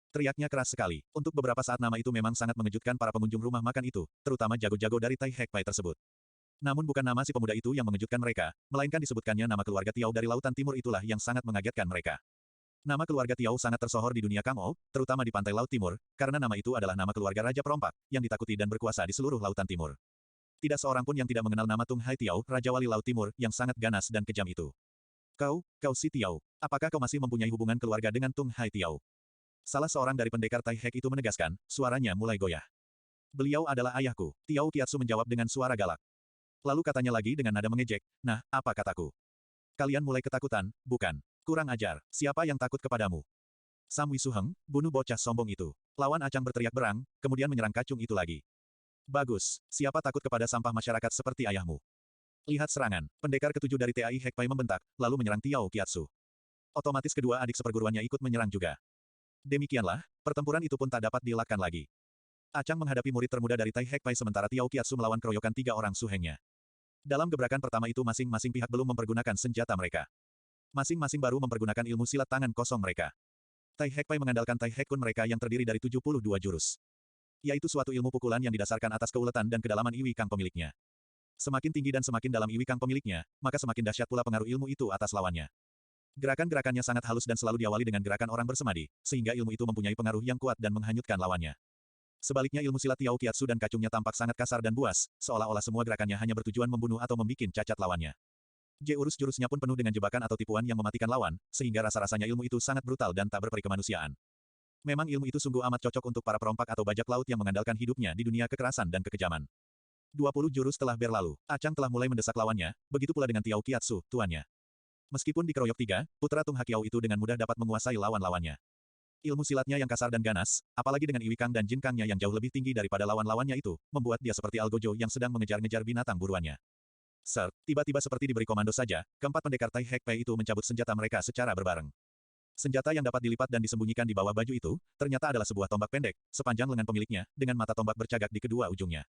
Teriaknya keras sekali. Untuk beberapa saat nama itu memang sangat mengejutkan para pengunjung rumah makan itu, terutama jago-jago dari Tai Hek Pei tersebut. Namun bukan nama si pemuda itu yang mengejutkan mereka, melainkan disebutkannya nama keluarga Tiao dari Lautan Timur itulah yang sangat mengagetkan mereka. Nama keluarga Tiao sangat tersohor di dunia Kang O, terutama di pantai Laut Timur, karena nama itu adalah nama keluarga Raja Perompak, yang ditakuti dan berkuasa di seluruh Lautan Timur. Tidak seorang pun yang tidak mengenal nama Tung Hai Tiao, Raja Wali Laut Timur, yang sangat ganas dan kejam itu. Kau si Tiao. Apakah kau masih mempunyai hubungan keluarga dengan Tung Hai Tiao? Salah seorang dari pendekar Tai Hek itu menegaskan, suaranya mulai goyah. Beliau adalah ayahku. Tiao Kiatsu menjawab dengan suara galak. Lalu katanya lagi dengan nada mengejek, nah, apa kataku? Kalian mulai ketakutan, bukan? Kurang ajar, siapa yang takut kepadamu? Sam Wisuheng, bunuh bocah sombong itu. Lawan Acang berteriak berang, kemudian menyerang kacung itu lagi. Bagus, siapa takut kepada sampah masyarakat seperti ayahmu? Lihat serangan, pendekar ketujuh dari TAI Hek Pai membentak, lalu menyerang Tiao Kiatsu. Otomatis kedua adik seperguruannya ikut menyerang juga. Demikianlah, pertempuran itu pun tak dapat dielakkan lagi. Acang menghadapi murid termuda dari Tai Hek Pai sementara Tiao Kiatsu melawan keroyokan 3 orang suhengnya. Dalam gebrakan pertama itu masing-masing pihak belum mempergunakan senjata mereka. Masing-masing baru mempergunakan ilmu silat tangan kosong mereka. Tai Hek Pai mengandalkan Tai Hek Kun mereka yang terdiri dari 72 jurus. Yaitu suatu ilmu pukulan yang didasarkan atas keuletan dan kedalaman Iwi Kang pemiliknya. Semakin tinggi dan semakin dalam Iwi Kang pemiliknya, maka semakin dahsyat pula pengaruh ilmu itu atas lawannya. Gerakan-gerakannya sangat halus dan selalu diawali dengan gerakan orang bersemadi, sehingga ilmu itu mempunyai pengaruh yang kuat dan menghanyutkan lawannya. Sebaliknya ilmu silat Tiao Kiatsu dan kacungnya tampak sangat kasar dan buas, seolah-olah semua gerakannya hanya bertujuan membunuh atau membikin cacat lawannya. Jurus-jurusnya pun penuh dengan jebakan atau tipuan yang mematikan lawan, sehingga rasa-rasanya ilmu itu sangat brutal dan tak berperi kemanusiaan. Memang ilmu itu sungguh amat cocok untuk para perompak atau bajak laut yang mengandalkan hidupnya di dunia kekerasan dan kekejaman. 20 jurus telah berlalu, Acang telah mulai mendesak lawannya, begitu pula dengan Tiao Kiatsu, tuannya. Meskipun dikeroyok 3, putra Tung Hakiao itu dengan mudah dapat menguasai lawan-lawannya. Ilmu silatnya yang kasar dan ganas, apalagi dengan Iwi Kang dan Jin Kangnya yang jauh lebih tinggi daripada lawan-lawannya itu, membuat dia seperti Algojo yang sedang mengejar-ngejar binatang buruannya. Tiba-tiba seperti diberi komando saja, keempat pendekar Tai Hek Pai itu mencabut senjata mereka secara berbareng. Senjata yang dapat dilipat dan disembunyikan di bawah baju itu, ternyata adalah sebuah tombak pendek, sepanjang lengan pemiliknya, dengan mata tombak bercagak di kedua ujungnya.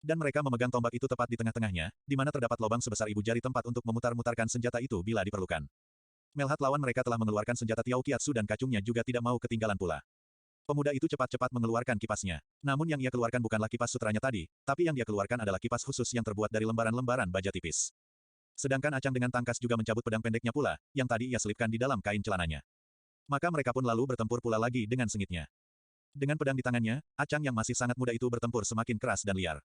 Dan mereka memegang tombak itu tepat di tengah-tengahnya, di mana terdapat lubang sebesar ibu jari tempat untuk memutar-mutarkan senjata itu bila diperlukan. Melihat lawan mereka telah mengeluarkan senjata Tiao Kiatsu dan kacungnya juga tidak mau ketinggalan pula. Pemuda itu cepat-cepat mengeluarkan kipasnya. Namun yang ia keluarkan bukanlah kipas sutranya tadi, tapi yang dia keluarkan adalah kipas khusus yang terbuat dari lembaran-lembaran baja tipis. Sedangkan Acang dengan tangkas juga mencabut pedang pendeknya pula, yang tadi ia selipkan di dalam kain celananya. Maka mereka pun lalu bertempur pula lagi dengan sengitnya. Dengan pedang di tangannya, Acang yang masih sangat muda itu bertempur semakin keras dan liar.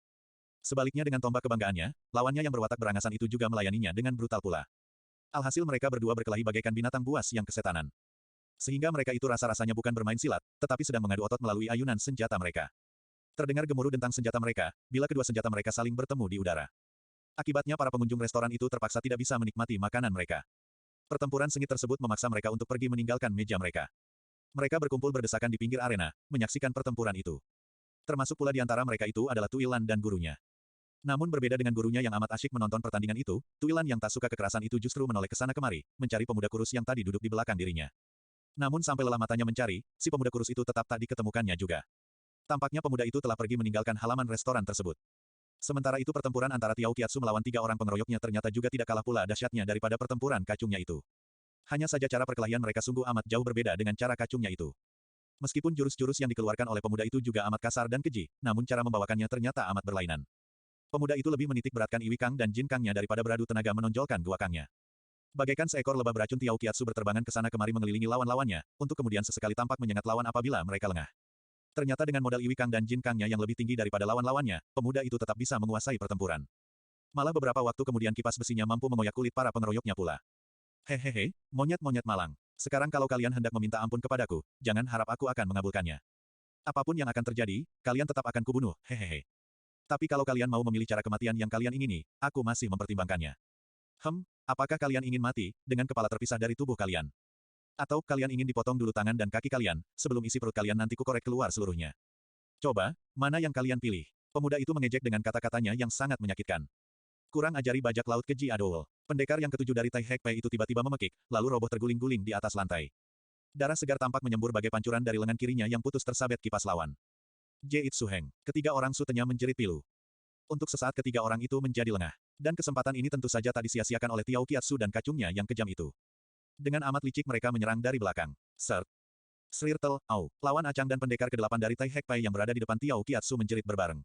Sebaliknya dengan tombak kebanggaannya, lawannya yang berwatak berangasan itu juga melayaninya dengan brutal pula. Alhasil mereka berdua berkelahi bagaikan binatang buas yang kesetanan. Sehingga mereka itu rasa-rasanya bukan bermain silat, tetapi sedang mengadu otot melalui ayunan senjata mereka. Terdengar gemuruh dentang senjata mereka, bila kedua senjata mereka saling bertemu di udara. Akibatnya para pengunjung restoran itu terpaksa tidak bisa menikmati makanan mereka. Pertempuran sengit tersebut memaksa mereka untuk pergi meninggalkan meja mereka. Mereka berkumpul berdesakan di pinggir arena, menyaksikan pertempuran itu. Termasuk pula di antara mereka itu adalah Tuilan dan gurunya. Namun berbeda dengan gurunya yang amat asyik menonton pertandingan itu, Tuilan yang tak suka kekerasan itu justru menoleh ke sana kemari, mencari pemuda kurus yang tadi duduk di belakang dirinya. Namun sampai lelah matanya mencari, si pemuda kurus itu tetap tak diketemukannya juga. Tampaknya pemuda itu telah pergi meninggalkan halaman restoran tersebut. Sementara itu pertempuran antara Tiao Kiatsu melawan 3 orang pengeroyoknya ternyata juga tidak kalah pula dahsyatnya daripada pertempuran kacungnya itu. Hanya saja cara perkelahian mereka sungguh amat jauh berbeda dengan cara kacungnya itu. Meskipun jurus-jurus yang dikeluarkan oleh pemuda itu juga amat kasar dan keji, namun cara membawakannya ternyata amat berlainan. Pemuda itu lebih menitik beratkan Iwi Kang dan Jin Kangnya daripada beradu tenaga menonjolkan Gua Kangnya. Bagaikan seekor lebah beracun Tiao Kiatsu berterbangan ke sana kemari mengelilingi lawan-lawannya, untuk kemudian sesekali tampak menyengat lawan apabila mereka lengah. Ternyata dengan modal Iwi Kang dan Jin Kangnya yang lebih tinggi daripada lawan-lawannya, pemuda itu tetap bisa menguasai pertempuran. Malah beberapa waktu kemudian kipas besinya mampu mengoyak kulit para pengeroyoknya pula. Hehehe, monyet-monyet malang. Sekarang kalau kalian hendak meminta ampun kepadaku, jangan harap aku akan mengabulkannya. Apapun yang akan terjadi, kalian tetap akan kubunuh, hehehe. Tapi kalau kalian mau memilih cara kematian yang kalian ingini, aku masih mempertimbangkannya. Apakah kalian ingin mati, dengan kepala terpisah dari tubuh kalian? Atau kalian ingin dipotong dulu tangan dan kaki kalian, sebelum isi perut kalian nanti kukorek keluar seluruhnya? Coba, mana yang kalian pilih? Pemuda itu mengejek dengan kata-katanya yang sangat menyakitkan. Kurang ajari bajak laut keji Adoul. Pendekar yang ketujuh dari Tai Hek Pai itu tiba-tiba memekik, lalu roboh terguling-guling di atas lantai. Darah segar tampak menyembur bagai pancuran dari lengan kirinya yang putus tersabet kipas lawan. Jeit Su Heng. Ketiga orang sutenya menjerit pilu. Untuk sesaat ketiga orang itu menjadi lengah. Dan kesempatan ini tentu saja tak disia-siakan oleh Tiao Kiatsu dan kacungnya yang kejam itu. Dengan amat licik mereka menyerang dari belakang. Sert. Srirtel, Au. Lawan acang dan pendekar ke-8 dari Tai Hek Pai yang berada di depan Tiao Kiatsu menjerit berbareng.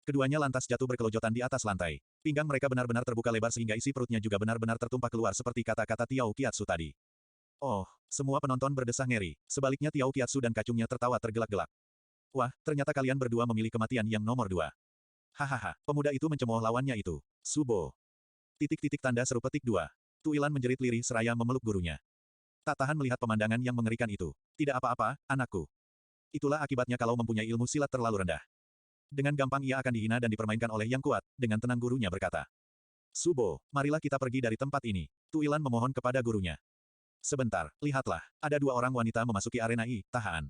Keduanya lantas jatuh berkelojotan di atas lantai. Pinggang mereka benar-benar terbuka lebar sehingga isi perutnya juga benar-benar tertumpah keluar seperti kata-kata Tiao Kiatsu tadi. Oh, semua penonton berdesah ngeri. Sebaliknya Tiao Kiatsu dan kacungnya tertawa tergelak-gelak. Wah, ternyata kalian berdua memilih kematian yang nomor 2. Hahaha, pemuda itu mencemooh lawannya itu. Subo. Titik-titik tanda seru petik 2. Tuilan menjerit lirih seraya memeluk gurunya. Tak tahan melihat pemandangan yang mengerikan itu. Tidak apa-apa, anakku. Itulah akibatnya kalau mempunyai ilmu silat terlalu rendah. Dengan gampang ia akan dihina dan dipermainkan oleh yang kuat, dengan tenang gurunya berkata. Subo, marilah kita pergi dari tempat ini. Tuilan memohon kepada gurunya. Sebentar, lihatlah, ada 2 orang wanita memasuki arena tahaan.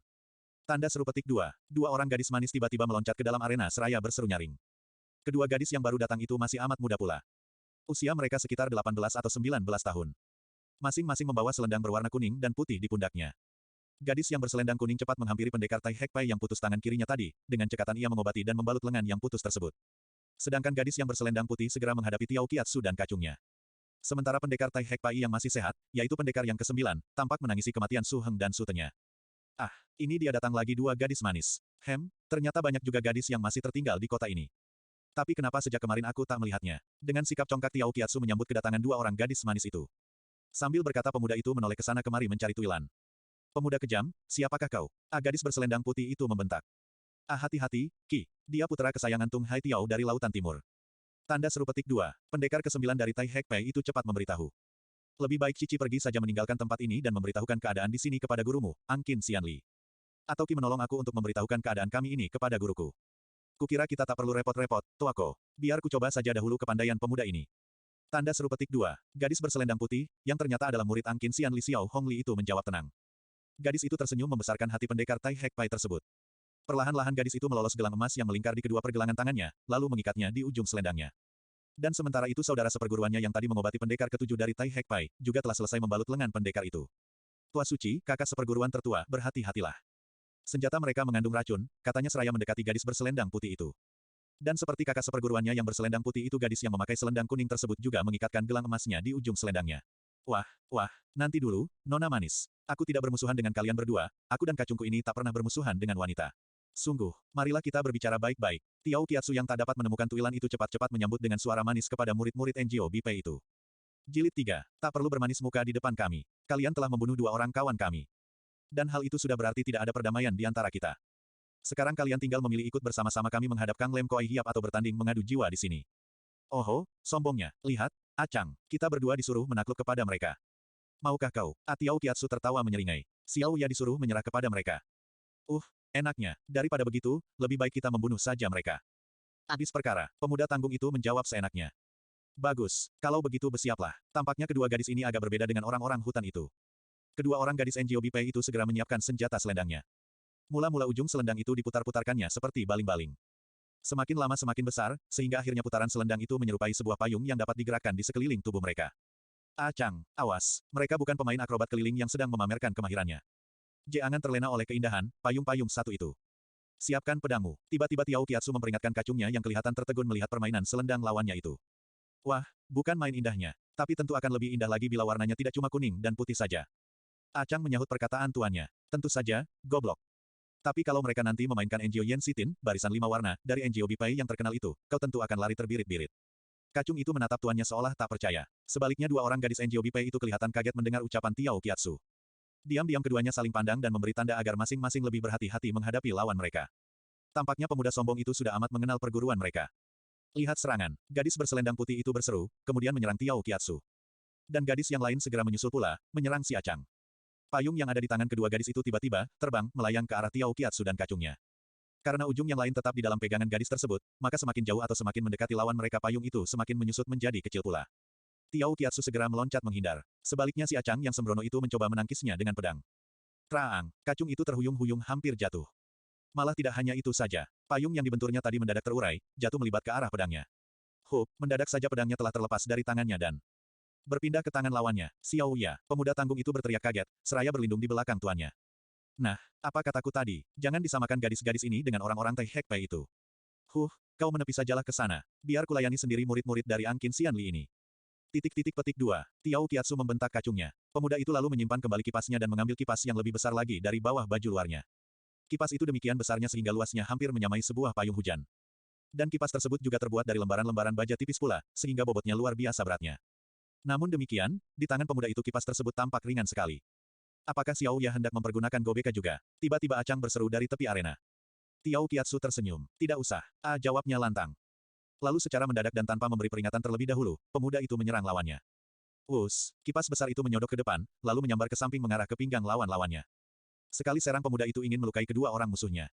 Tanda seru petik 2. 2 orang gadis manis tiba-tiba meloncat ke dalam arena seraya berseru nyaring. Kedua gadis yang baru datang itu masih amat muda pula. Usia mereka sekitar 18 atau 19 tahun. Masing-masing membawa selendang berwarna kuning dan putih di pundaknya. Gadis yang berselendang kuning cepat menghampiri pendekar Tai Hek Pai yang putus tangan kirinya tadi, dengan cekatan ia mengobati dan membalut lengan yang putus tersebut. Sedangkan gadis yang berselendang putih segera menghadapi Tiao Kiatsu dan kacungnya. Sementara pendekar Tai Hek Pai yang masih sehat, yaitu pendekar yang ke-9, tampak menangisi kematian Su Heng dan Su Tenya. Ah, ini dia datang lagi 2 gadis manis. Ternyata banyak juga gadis yang masih tertinggal di kota ini. Tapi kenapa sejak kemarin aku tak melihatnya? Dengan sikap congkak Tiao Kiatsu menyambut kedatangan 2 orang gadis manis itu. Sambil berkata pemuda itu menoleh ke sana kemari mencari Tuilan. Pemuda kejam, siapakah kau? Gadis berselendang putih itu membentak. Hati-hati, Ki. Dia putra kesayangan Tung Hai Tiao dari Lautan Timur. Tanda seru petik 2. Pendekar ke-9 dari Tai Hek Pai itu cepat memberitahu. Lebih baik Cici pergi saja meninggalkan tempat ini dan memberitahukan keadaan di sini kepada gurumu, Angkin Xianli. Atau Ki menolong aku untuk memberitahukan keadaan kami ini kepada guruku. Kukira kita tak perlu repot-repot, Tuako. Biar ku coba saja dahulu kepandaian pemuda ini. Tanda seru petik 2. Gadis berselendang putih, yang ternyata adalah murid Angkin Xianli Xiao Hongli itu menjawab tenang. Gadis itu tersenyum membesarkan hati pendekar Tai Hek Pai tersebut. Perlahan-lahan gadis itu melolos gelang emas yang melingkar di kedua pergelangan tangannya, lalu mengikatnya di ujung selendangnya. Dan sementara itu saudara seperguruannya yang tadi mengobati pendekar ke-7 dari Tai Hek Pai, juga telah selesai membalut lengan pendekar itu. Tua Suci, kakak seperguruan tertua, berhati-hatilah. Senjata mereka mengandung racun, katanya seraya mendekati gadis berselendang putih itu. Dan seperti kakak seperguruannya yang berselendang putih itu gadis yang memakai selendang kuning tersebut juga mengikatkan gelang emasnya di ujung selendangnya. Wah, nanti dulu, Nona manis. Aku tidak bermusuhan dengan kalian berdua, aku dan kacungku ini tak pernah bermusuhan dengan wanita. Sungguh, marilah kita berbicara baik-baik. Tiao Kiatsu yang tak dapat menemukan Tuilan itu cepat-cepat menyambut dengan suara manis kepada murid-murid NGO BIP itu. Jilid 3. Tak perlu bermanis muka di depan kami. Kalian telah membunuh 2 orang kawan kami. Dan hal itu sudah berarti tidak ada perdamaian di antara kita. Sekarang kalian tinggal memilih ikut bersama-sama kami menghadap Kang Lem Koai Hiap atau bertanding mengadu jiwa di sini. Oho, sombongnya, lihat, Acang, kita berdua disuruh menakluk kepada mereka. Maukah kau? Tiao Kiatsu tertawa menyeringai. Xiao Ya disuruh menyerah kepada mereka. Enaknya, daripada begitu, lebih baik kita membunuh saja mereka. Habis perkara, pemuda tanggung itu menjawab seenaknya. Bagus, kalau begitu bersiaplah. Tampaknya kedua gadis ini agak berbeda dengan orang-orang hutan itu. Kedua orang gadis NGO BIP itu segera menyiapkan senjata selendangnya. Mula-mula ujung selendang itu diputar-putarkannya seperti baling-baling. Semakin lama semakin besar, sehingga akhirnya putaran selendang itu menyerupai sebuah payung yang dapat digerakkan di sekeliling tubuh mereka. Acang, awas, mereka bukan pemain akrobat keliling yang sedang memamerkan kemahirannya. Jeangan terlena oleh keindahan, payung-payung satu itu. Siapkan pedangmu. Tiba-tiba Tiao Qiatsu memperingatkan kacungnya yang kelihatan tertegun melihat permainan selendang lawannya itu. Wah, bukan main indahnya. Tapi tentu akan lebih indah lagi bila warnanya tidak cuma kuning dan putih saja. Acang menyahut perkataan tuannya. Tentu saja, goblok. Tapi kalau mereka nanti memainkan NGO Yen Sitin, barisan 5 warna, dari NGO Bipai yang terkenal itu, kau tentu akan lari terbirit-birit. Kacung itu menatap tuannya seolah tak percaya. Sebaliknya dua orang gadis NGO Bipai itu kelihatan kaget mendengar ucapan Tiao Qiatsu. Diam-diam keduanya saling pandang dan memberi tanda agar masing-masing lebih berhati-hati menghadapi lawan mereka. Tampaknya pemuda sombong itu sudah amat mengenal perguruan mereka. Lihat serangan. Gadis berselendang putih itu berseru, kemudian menyerang Tiao Qiatsu. Dan gadis yang lain segera menyusul pula, menyerang si Acang. Payung yang ada di tangan kedua gadis itu tiba-tiba terbang, melayang ke arah Tiao Qiatsu dan kacungnya. Karena ujung yang lain tetap di dalam pegangan gadis tersebut, maka semakin jauh atau semakin mendekati lawan mereka payung itu semakin menyusut menjadi kecil pula. Tiao Qiatsu segera meloncat menghindar. Sebaliknya si Acang yang sembrono itu mencoba menangkisnya dengan pedang. Traang, kacung itu terhuyung-huyung hampir jatuh. Malah tidak hanya itu saja. Payung yang dibenturnya tadi mendadak terurai, jatuh melibat ke arah pedangnya. Mendadak saja pedangnya telah terlepas dari tangannya dan berpindah ke tangan lawannya, Xiao Ya. Pemuda tanggung itu berteriak kaget, seraya berlindung di belakang tuannya. Nah, apa kataku tadi? Jangan disamakan gadis-gadis ini dengan orang-orang Tai Hek Pai itu. Kau menepi sajalah ke sana. Biar kulayani sendiri murid-murid dari Angkin Xian Li ini. Petik 2. Tiao Qiatsu membentak kacungnya. Pemuda itu lalu menyimpan kembali kipasnya dan mengambil kipas yang lebih besar lagi dari bawah baju luarnya. Kipas itu demikian besarnya sehingga luasnya hampir menyamai sebuah payung hujan. Dan kipas tersebut juga terbuat dari lembaran-lembaran baja tipis pula, sehingga bobotnya luar biasa beratnya. Namun demikian, di tangan pemuda itu kipas tersebut tampak ringan sekali. Apakah Xiao Ya hendak mempergunakan gobeka juga? Tiba-tiba Acang berseru dari tepi arena. Tiao Qiatsu tersenyum. Tidak usah. Jawabnya lantang. Lalu secara mendadak dan tanpa memberi peringatan terlebih dahulu, pemuda itu menyerang lawannya. Kipas besar itu menyodok ke depan, lalu menyambar ke samping mengarah ke pinggang lawan-lawannya. Sekali serang pemuda itu ingin melukai kedua orang musuhnya.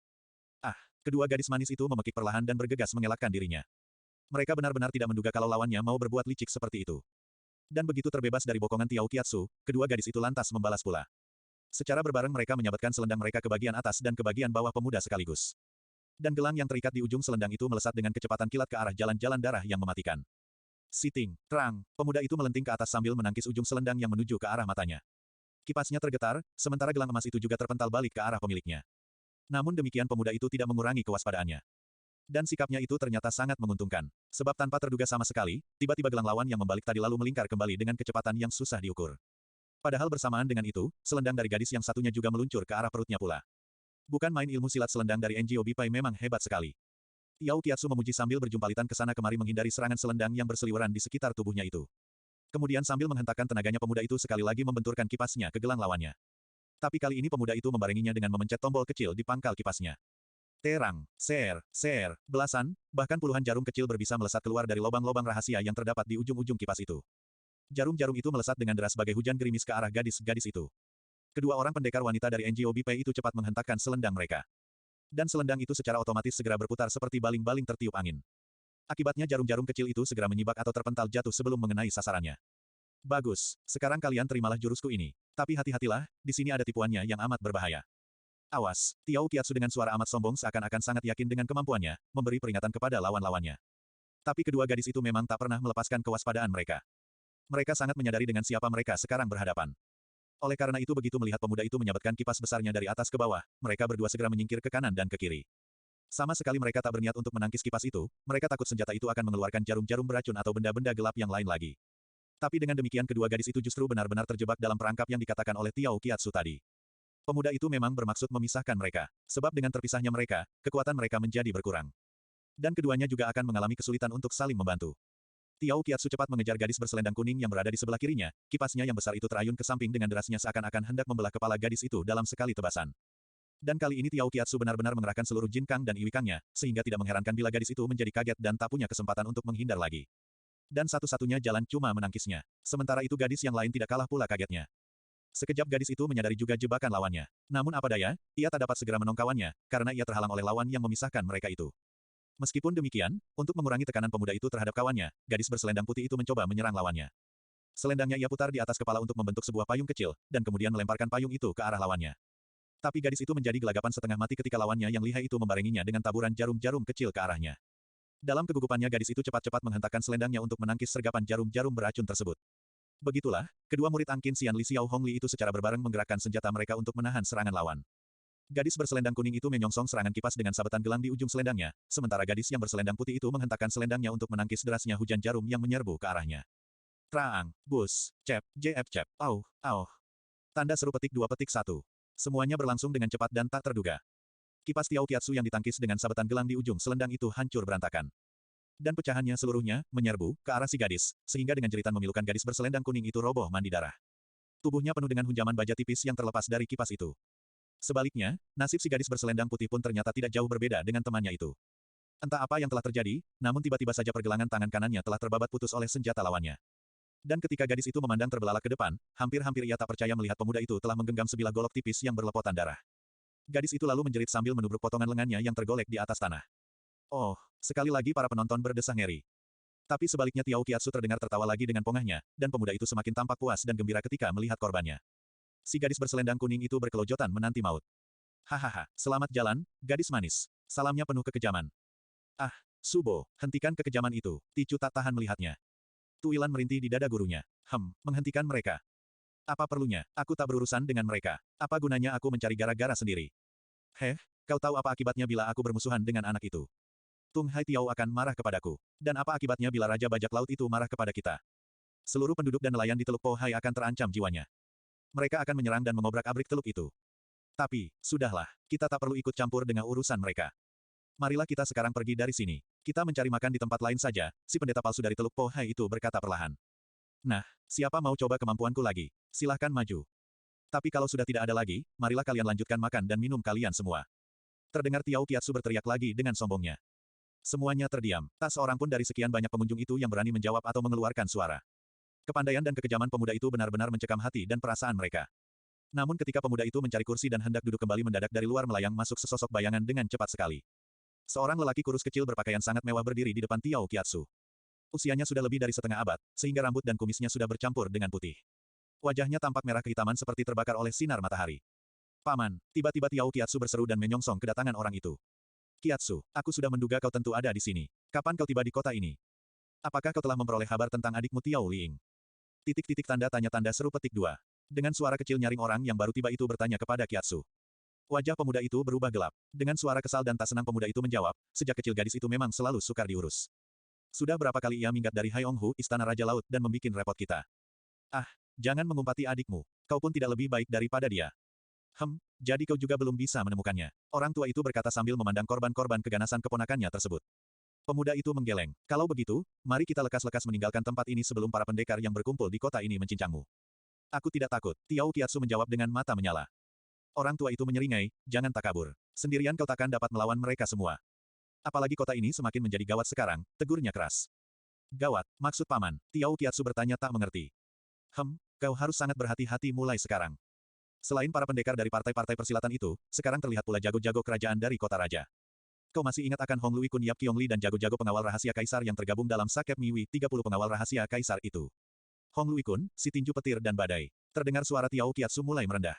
Kedua gadis manis itu memekik perlahan dan bergegas mengelakkan dirinya. Mereka benar-benar tidak menduga kalau lawannya mau berbuat licik seperti itu. Dan begitu terbebas dari bokongan Tiao Qiatsu, kedua gadis itu lantas membalas pula. Secara berbareng mereka menyabetkan selendang mereka ke bagian atas dan ke bagian bawah pemuda sekaligus. Dan gelang yang terikat di ujung selendang itu melesat dengan kecepatan kilat ke arah jalan-jalan darah yang mematikan. Siting, terang, pemuda itu melenting ke atas sambil menangkis ujung selendang yang menuju ke arah matanya. Kipasnya tergetar, sementara gelang emas itu juga terpental balik ke arah pemiliknya. Namun demikian pemuda itu tidak mengurangi kewaspadaannya. Dan sikapnya itu ternyata sangat menguntungkan. Sebab tanpa terduga sama sekali, tiba-tiba gelang lawan yang membalik tadi lalu melingkar kembali dengan kecepatan yang susah diukur. Padahal bersamaan dengan itu, selendang dari gadis yang satunya juga meluncur ke arah perutnya pula. Bukan main ilmu silat selendang dari NGO Bipai memang hebat sekali. Tiao Qiatsu memuji sambil berjumpalitan ke sana kemari menghindari serangan selendang yang berseliweran di sekitar tubuhnya itu. Kemudian sambil menghentakkan tenaganya pemuda itu sekali lagi membenturkan kipasnya ke gelang lawannya. Tapi kali ini pemuda itu membarenginya dengan memencet tombol kecil di pangkal kipasnya. Terang, ser, belasan, bahkan puluhan jarum kecil berbisa melesat keluar dari lubang-lubang rahasia yang terdapat di ujung-ujung kipas itu. Jarum-jarum itu melesat dengan deras sebagai hujan gerimis ke arah gadis-gadis itu. Kedua orang pendekar wanita dari NGO Bipai itu cepat menghentakkan selendang mereka. Dan selendang itu secara otomatis segera berputar seperti baling-baling tertiup angin. Akibatnya jarum-jarum kecil itu segera menyibak atau terpental jatuh sebelum mengenai sasarannya. Bagus, sekarang kalian terimalah jurusku ini. Tapi hati-hatilah, di sini ada tipuannya yang amat berbahaya. Awas, Tiao Qiatsu dengan suara amat sombong seakan-akan sangat yakin dengan kemampuannya, memberi peringatan kepada lawan-lawannya. Tapi kedua gadis itu memang tak pernah melepaskan kewaspadaan mereka. Mereka sangat menyadari dengan siapa mereka sekarang berhadapan. Oleh karena itu begitu melihat pemuda itu menyabetkan kipas besarnya dari atas ke bawah, mereka berdua segera menyingkir ke kanan dan ke kiri. Sama sekali mereka tak berniat untuk menangkis kipas itu, mereka takut senjata itu akan mengeluarkan jarum-jarum beracun atau benda-benda gelap yang lain lagi. Tapi dengan demikian kedua gadis itu justru benar-benar terjebak dalam perangkap yang dikatakan oleh Tiao Qiatsu tadi. Pemuda itu memang bermaksud memisahkan mereka, sebab dengan terpisahnya mereka, kekuatan mereka menjadi berkurang. Dan keduanya juga akan mengalami kesulitan untuk saling membantu. Tiao Qiatsu cepat mengejar gadis berselendang kuning yang berada di sebelah kirinya, kipasnya yang besar itu terayun ke samping dengan derasnya seakan-akan hendak membelah kepala gadis itu dalam sekali tebasan. Dan kali ini Tiao Qiatsu benar-benar mengerahkan seluruh Jin Kang dan Iwi Kangnya, sehingga tidak mengherankan bila gadis itu menjadi kaget dan tak punya kesempatan untuk menghindar lagi. Dan satu-satunya jalan cuma menangkisnya. Sementara itu gadis yang lain tidak kalah pula kagetnya. Sekejap gadis itu menyadari juga jebakan lawannya. Namun apa daya, ia tak dapat segera menongkawannya, karena ia terhalang oleh lawan yang memisahkan mereka itu. Meskipun demikian, untuk mengurangi tekanan pemuda itu terhadap kawannya, gadis berselendang putih itu mencoba menyerang lawannya. Selendangnya ia putar di atas kepala untuk membentuk sebuah payung kecil, dan kemudian melemparkan payung itu ke arah lawannya. Tapi gadis itu menjadi gelagapan setengah mati ketika lawannya yang lihai itu membarenginya dengan taburan jarum-jarum kecil ke arahnya. Dalam kegugupannya gadis itu cepat-cepat menghentakkan selendangnya untuk menangkis sergapan jarum-jarum beracun tersebut. Begitulah, kedua murid Angkin Xian Li Xiao Hong Li itu secara berbareng menggerakkan senjata mereka untuk menahan serangan lawan. Gadis berselendang kuning itu menyongsong serangan kipas dengan sabetan gelang di ujung selendangnya, sementara gadis yang berselendang putih itu menghentakkan selendangnya untuk menangkis derasnya hujan jarum yang menyerbu ke arahnya. Traang, bus, cep, jf cep, au, au. Tanda seru petik 2 petik 1. Semuanya berlangsung dengan cepat dan tak terduga. Kipas Tiao Kiatsu yang ditangkis dengan sabetan gelang di ujung selendang itu hancur berantakan. Dan pecahannya seluruhnya menyerbu ke arah si gadis, sehingga dengan jeritan memilukan gadis berselendang kuning itu roboh mandi darah. Tubuhnya penuh dengan hunjaman baja tipis yang terlepas dari kipas itu. Sebaliknya, nasib si gadis berselendang putih pun ternyata tidak jauh berbeda dengan temannya itu. Entah apa yang telah terjadi, namun tiba-tiba saja pergelangan tangan kanannya telah terbabat putus oleh senjata lawannya. Dan ketika gadis itu memandang terbelalak ke depan, hampir-hampir ia tak percaya melihat pemuda itu telah menggenggam sebilah golok tipis yang berlepotan darah. Gadis itu lalu menjerit sambil menubruk potongan lengannya yang tergolek di atas tanah. Oh, sekali lagi para penonton berdesah ngeri. Tapi sebaliknya Tiao Kiatsu terdengar tertawa lagi dengan pongahnya, dan pemuda itu semakin tampak puas dan gembira ketika melihat korbannya. Si gadis berselendang kuning itu berkelojotan menanti maut. Hahaha, selamat jalan, gadis manis. Salamnya penuh kekejaman. Ah, Subo, hentikan kekejaman itu. Ticu tak tahan melihatnya. Tuilan merintih di dada gurunya. Menghentikan mereka. Apa perlunya? Aku tak berurusan dengan mereka. Apa gunanya aku mencari gara-gara sendiri? Kau tahu apa akibatnya bila aku bermusuhan dengan anak itu? Tung Hai Tiao akan marah kepadaku. Dan apa akibatnya bila Raja Bajak Laut itu marah kepada kita? Seluruh penduduk dan nelayan di Teluk Po Hai akan terancam jiwanya. Mereka akan menyerang dan mengobrak-abrik teluk itu. Tapi, sudahlah, kita tak perlu ikut campur dengan urusan mereka. Marilah kita sekarang pergi dari sini. Kita mencari makan di tempat lain saja, si pendeta palsu dari Teluk Po Hai itu berkata perlahan. Nah, siapa mau coba kemampuanku lagi? Silahkan maju. Tapi kalau sudah tidak ada lagi, marilah kalian lanjutkan makan dan minum kalian semua. Terdengar Tiao Kiatsu berteriak lagi dengan sombongnya. Semuanya terdiam. Tak seorang pun dari sekian banyak pengunjung itu yang berani menjawab atau mengeluarkan suara. Kepandaian dan kekejaman pemuda itu benar-benar mencekam hati dan perasaan mereka. Namun ketika pemuda itu mencari kursi dan hendak duduk kembali mendadak dari luar melayang masuk sesosok bayangan dengan cepat sekali. Seorang lelaki kurus kecil berpakaian sangat mewah berdiri di depan Tiao Kiatsu. Usianya sudah lebih dari setengah abad, sehingga rambut dan kumisnya sudah bercampur dengan putih. Wajahnya tampak merah kehitaman seperti terbakar oleh sinar matahari. Paman, tiba-tiba Tiao Kiatsu berseru dan menyongsong kedatangan orang itu. Kiatsu, aku sudah menduga kau tentu ada di sini. Kapan kau tiba di kota ini? Apakah kau telah memperoleh kabar tentang adikmu Tiao Liing? Titik-titik tanda tanya tanda seru petik 2. Dengan suara kecil nyaring orang yang baru tiba itu bertanya kepada Kiatsu. Wajah pemuda itu berubah gelap. Dengan suara kesal dan tak senang pemuda itu menjawab, sejak kecil gadis itu memang selalu sukar diurus. Sudah berapa kali ia minggat dari Haiyonghu, Istana Raja Laut dan membikin repot kita. Ah, jangan mengumpati adikmu. Kau pun tidak lebih baik daripada dia. Jadi kau juga belum bisa menemukannya. Orang tua itu berkata sambil memandang korban-korban keganasan keponakannya tersebut. Pemuda itu menggeleng. Kalau begitu, mari kita lekas-lekas meninggalkan tempat ini sebelum para pendekar yang berkumpul di kota ini mencincangmu. Aku tidak takut, Tiao Kiatsu menjawab dengan mata menyala. Orang tua itu menyeringai, jangan takabur. Sendirian kau takkan dapat melawan mereka semua. Apalagi kota ini semakin menjadi gawat sekarang, tegurnya keras. Gawat, maksud paman, Tiao Kiatsu bertanya tak mengerti. Kau harus sangat berhati-hati mulai sekarang. Selain para pendekar dari partai-partai persilatan itu, sekarang terlihat pula jago-jago kerajaan dari kota raja. Kau masih ingat akan Hong Lui Kun Yap Qiongli dan jago-jago pengawal rahasia kaisar yang tergabung dalam Sakep Miwi 30 pengawal rahasia kaisar itu. Hong Lui Kun, si tinju petir dan badai. Terdengar suara Tiao Kiatsu mulai merendah.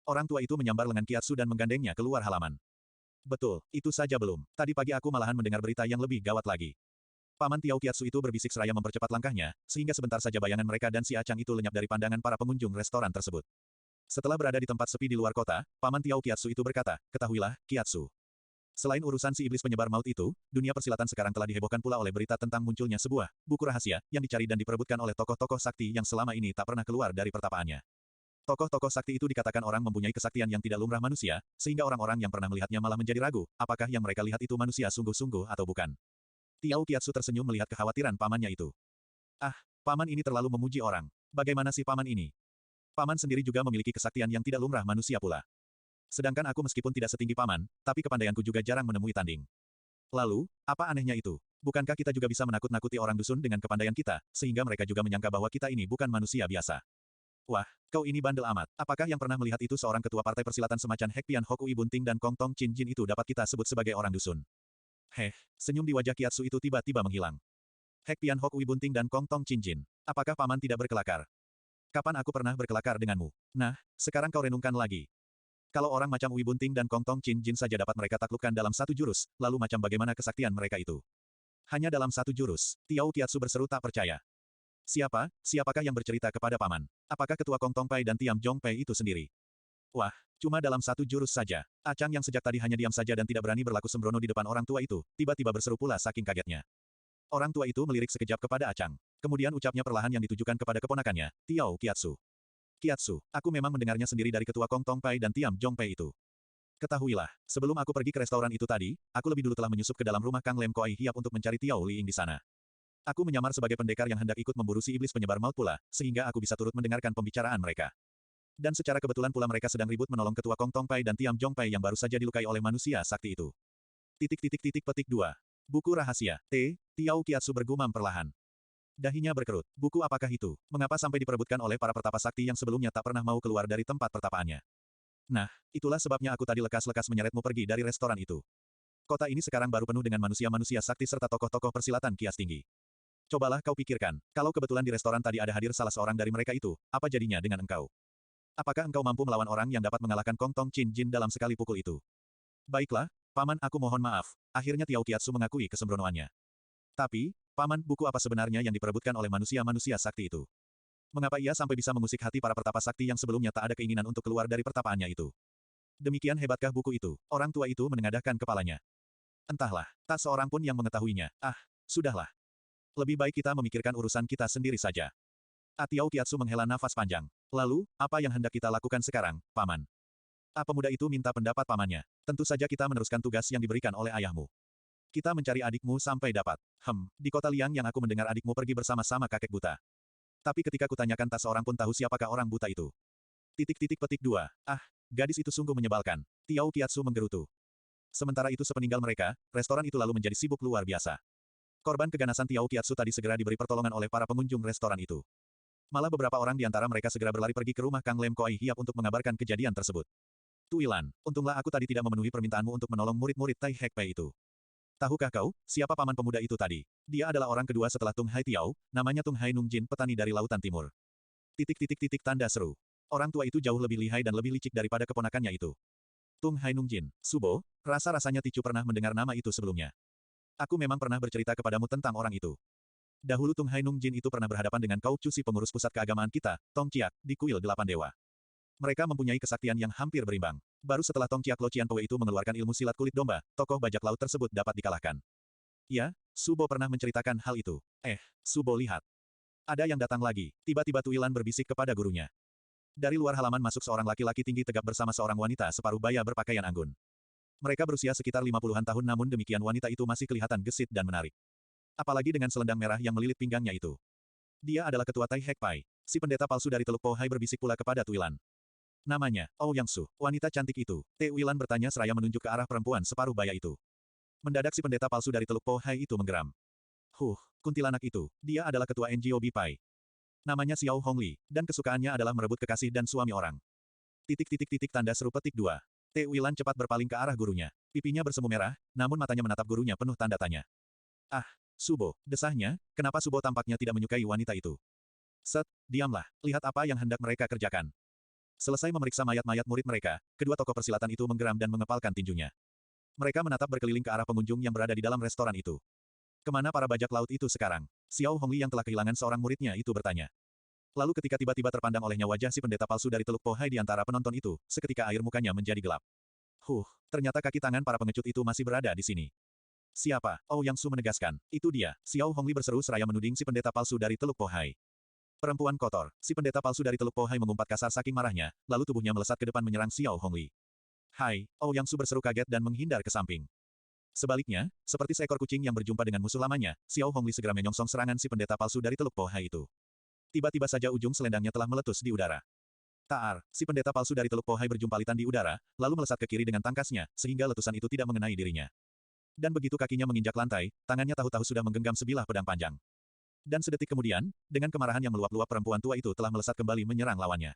Orang tua itu menyambar lengan Kiatsu dan menggandengnya keluar halaman. Betul, itu saja belum. Tadi pagi aku malahan mendengar berita yang lebih gawat lagi. Paman Tiao Kiatsu itu berbisik seraya mempercepat langkahnya, sehingga sebentar saja bayangan mereka dan si acang itu lenyap dari pandangan para pengunjung restoran tersebut. Setelah berada di tempat sepi di luar kota, Paman Tiao Kiatsu itu berkata, ketahuilah, Kiatsu. Selain urusan si iblis penyebar maut itu, dunia persilatan sekarang telah dihebohkan pula oleh berita tentang munculnya sebuah buku rahasia yang dicari dan diperebutkan oleh tokoh-tokoh sakti yang selama ini tak pernah keluar dari pertapaannya. Tokoh-tokoh sakti itu dikatakan orang mempunyai kesaktian yang tidak lumrah manusia, sehingga orang-orang yang pernah melihatnya malah menjadi ragu, apakah yang mereka lihat itu manusia sungguh-sungguh atau bukan. Tiao Kiatsu tersenyum melihat kekhawatiran pamannya itu. Ah, paman ini terlalu memuji orang. Bagaimana sih paman ini? Paman sendiri juga memiliki kesaktian yang tidak lumrah manusia pula. Sedangkan aku meskipun tidak setinggi paman, tapi kepandaianku juga jarang menemui tanding. Lalu, apa anehnya itu? Bukankah kita juga bisa menakut-nakuti orang dusun dengan kepandaian kita, sehingga mereka juga menyangka bahwa kita ini bukan manusia biasa? Wah, kau ini bandel amat. Apakah yang pernah melihat itu seorang ketua partai persilatan semacam Hekpian Hoku Bunting dan Kong Tong Chin Jin itu dapat kita sebut sebagai orang dusun? Senyum di wajah Kiatsu itu tiba-tiba menghilang. Hekpian Hoku Bunting dan Kong Tong Chin Jin. Apakah paman tidak berkelakar? Kapan aku pernah berkelakar denganmu? Nah, sekarang kau renungkan lagi. Kalau orang macam Ui Bunting dan Kong Tong Chin Jin saja dapat mereka taklukkan dalam satu jurus, lalu macam bagaimana kesaktian mereka itu? Hanya dalam satu jurus, Tiao Kiatsu berseru tak percaya. Siapakah yang bercerita kepada paman? Apakah ketua Kong Tong Pai dan Tiam Jong Pai itu sendiri? Wah, cuma dalam satu jurus saja. Acang yang sejak tadi hanya diam saja dan tidak berani berlaku sembrono di depan orang tua itu, tiba-tiba berseru pula saking kagetnya. Orang tua itu melirik sekejap kepada Acang. Kemudian ucapnya perlahan yang ditujukan kepada keponakannya, Tiao Kiatsu. Kiatsu, aku memang mendengarnya sendiri dari ketua Kong Tong Pai dan Tiam Jong Pai itu. Ketahuilah, sebelum aku pergi ke restoran itu tadi, aku lebih dulu telah menyusup ke dalam rumah Kang Lem Koai Hiap untuk mencari Tiao Li Ying di sana. Aku menyamar sebagai pendekar yang hendak ikut memburu si iblis penyebar maut pula, sehingga aku bisa turut mendengarkan pembicaraan mereka. Dan secara kebetulan pula mereka sedang ribut menolong ketua Kong Tong Pai dan Tiam Jong Pai yang baru saja dilukai oleh manusia sakti itu. Petik 2. Buku rahasia. Tiao Kiatsu bergumam perlahan. Dahinya berkerut. Buku apakah itu? Mengapa sampai diperebutkan oleh para pertapa sakti yang sebelumnya tak pernah mau keluar dari tempat pertapaannya? Nah, itulah sebabnya aku tadi lekas-lekas menyeretmu pergi dari restoran itu. Kota ini sekarang baru penuh dengan manusia-manusia sakti serta tokoh-tokoh persilatan kias tinggi. Cobalah kau pikirkan, kalau kebetulan di restoran tadi ada hadir salah seorang dari mereka itu, apa jadinya dengan engkau? Apakah engkau mampu melawan orang yang dapat mengalahkan Kong Tong Chin Jin dalam sekali pukul itu? Baiklah, Paman, aku mohon maaf. Akhirnya Tiao Kiatsu mengakui kesembronoannya. Tapi, Paman, buku apa sebenarnya yang diperebutkan oleh manusia-manusia sakti itu? Mengapa ia sampai bisa mengusik hati para pertapa sakti yang sebelumnya tak ada keinginan untuk keluar dari pertapaannya itu? Demikian hebatkah buku itu? Orang tua itu menengadahkan kepalanya. Entahlah, tak seorang pun yang mengetahuinya. Ah, sudahlah. Lebih baik kita memikirkan urusan kita sendiri saja. Tiao Kiatsu menghela nafas panjang. Lalu, apa yang hendak kita lakukan sekarang, Paman? Pemuda itu minta pendapat pamannya. Tentu saja kita meneruskan tugas yang diberikan oleh ayahmu. Kita mencari adikmu sampai dapat. Di kota Liang yang aku mendengar adikmu pergi bersama-sama kakek buta. Tapi ketika kutanyakan tak seorang pun tahu siapakah orang buta itu. Petik 2. Gadis itu sungguh menyebalkan. Tiao Kiatsu menggerutu. Sementara itu sepeninggal mereka, restoran itu lalu menjadi sibuk luar biasa. Korban keganasan Tiao Kiatsu tadi segera diberi pertolongan oleh para pengunjung restoran itu. Malah beberapa orang di antara mereka segera berlari pergi ke rumah Kang Lem Koai Hiap untuk mengabarkan kejadian tersebut. Tuilan, untunglah aku tadi tidak memenuhi permintaanmu untuk menolong murid-murid Tai Hek Pei itu. Tahukah kau, siapa paman pemuda itu tadi? Dia adalah orang kedua setelah Tung Hai Tiao, namanya Tung Hai Nung Jin, petani dari Lautan Timur. Tanda seru. Orang tua itu jauh lebih lihai dan lebih licik daripada keponakannya itu. Tung Hai Nung Jin, Subo, rasa-rasanya Ticu pernah mendengar nama itu sebelumnya. Aku memang pernah bercerita kepadamu tentang orang itu. Dahulu Tung Hai Nung Jin itu pernah berhadapan dengan Kau Cu si pengurus pusat keagamaan kita, Tong Chiak, di kuil 8 dewa. Mereka mempunyai kesaktian yang hampir berimbang. Baru setelah Tong Chiak Lo Cian Poe itu mengeluarkan ilmu silat kulit domba, tokoh bajak laut tersebut dapat dikalahkan. Ya, Subo pernah menceritakan hal itu. Subo lihat. Ada yang datang lagi. Tiba-tiba Tuilan berbisik kepada gurunya. Dari luar halaman masuk seorang laki-laki tinggi tegap bersama seorang wanita separuh baya berpakaian anggun. Mereka berusia sekitar 50-an tahun namun demikian wanita itu masih kelihatan gesit dan menarik. Apalagi dengan selendang merah yang melilit pinggangnya itu. Dia adalah ketua Tai Hek Pai. Si pendeta palsu dari Teluk Po Hai berbisik pula kepada Tuilan. Namanya, Ouyang Su, wanita cantik itu. Tuilan bertanya seraya menunjuk ke arah perempuan separuh baya itu. Mendadak si pendeta palsu dari Teluk Po Hai itu menggeram. Kuntilanak itu. Dia adalah ketua NGO Pai. Namanya Xiao Hongli, dan kesukaannya adalah merebut kekasih dan suami orang. Tanda seru petik 2. Tuilan cepat berpaling ke arah gurunya. Pipinya bersemu merah, namun matanya menatap gurunya penuh tanda tanya. Subo, desahnya, kenapa Subo tampaknya tidak menyukai wanita itu? Diamlah, lihat apa yang hendak mereka kerjakan. Selesai memeriksa mayat-mayat murid mereka, kedua tokoh persilatan itu menggeram dan mengepalkan tinjunya. Mereka menatap berkeliling ke arah pengunjung yang berada di dalam restoran itu. Kemana para bajak laut itu sekarang? Xiao Hongli yang telah kehilangan seorang muridnya itu bertanya. Lalu ketika tiba-tiba terpandang olehnya wajah si pendeta palsu dari Teluk Po Hai di antara penonton itu, seketika air mukanya menjadi gelap. Ternyata kaki tangan para pengecut itu masih berada di sini. Siapa? Ouyang Su menegaskan. Itu dia. Xiao Hongli berseru seraya menuding si pendeta palsu dari Teluk Po Hai. Perempuan kotor. Si pendeta palsu dari Teluk Po Hai mengumpat kasar saking marahnya, lalu tubuhnya melesat ke depan menyerang Xiao Hongli. Hai, Ouyang Su berseru kaget dan menghindar ke samping. Sebaliknya, seperti seekor kucing yang berjumpa dengan musuh lamanya, Xiao Hongli segera menyongsong serangan si pendeta palsu dari Teluk Po Hai itu. Tiba-tiba saja ujung selendangnya telah meletus di udara. Taar, si pendeta palsu dari Teluk Po Hai berjumpalitan di udara, lalu melesat ke kiri dengan tangkasnya, sehingga letusan itu tidak mengenai dirinya. Dan begitu kakinya menginjak lantai, tangannya tahu-tahu sudah menggenggam sebilah pedang panjang. Dan sedetik kemudian, dengan kemarahan yang meluap-luap perempuan tua itu telah melesat kembali menyerang lawannya.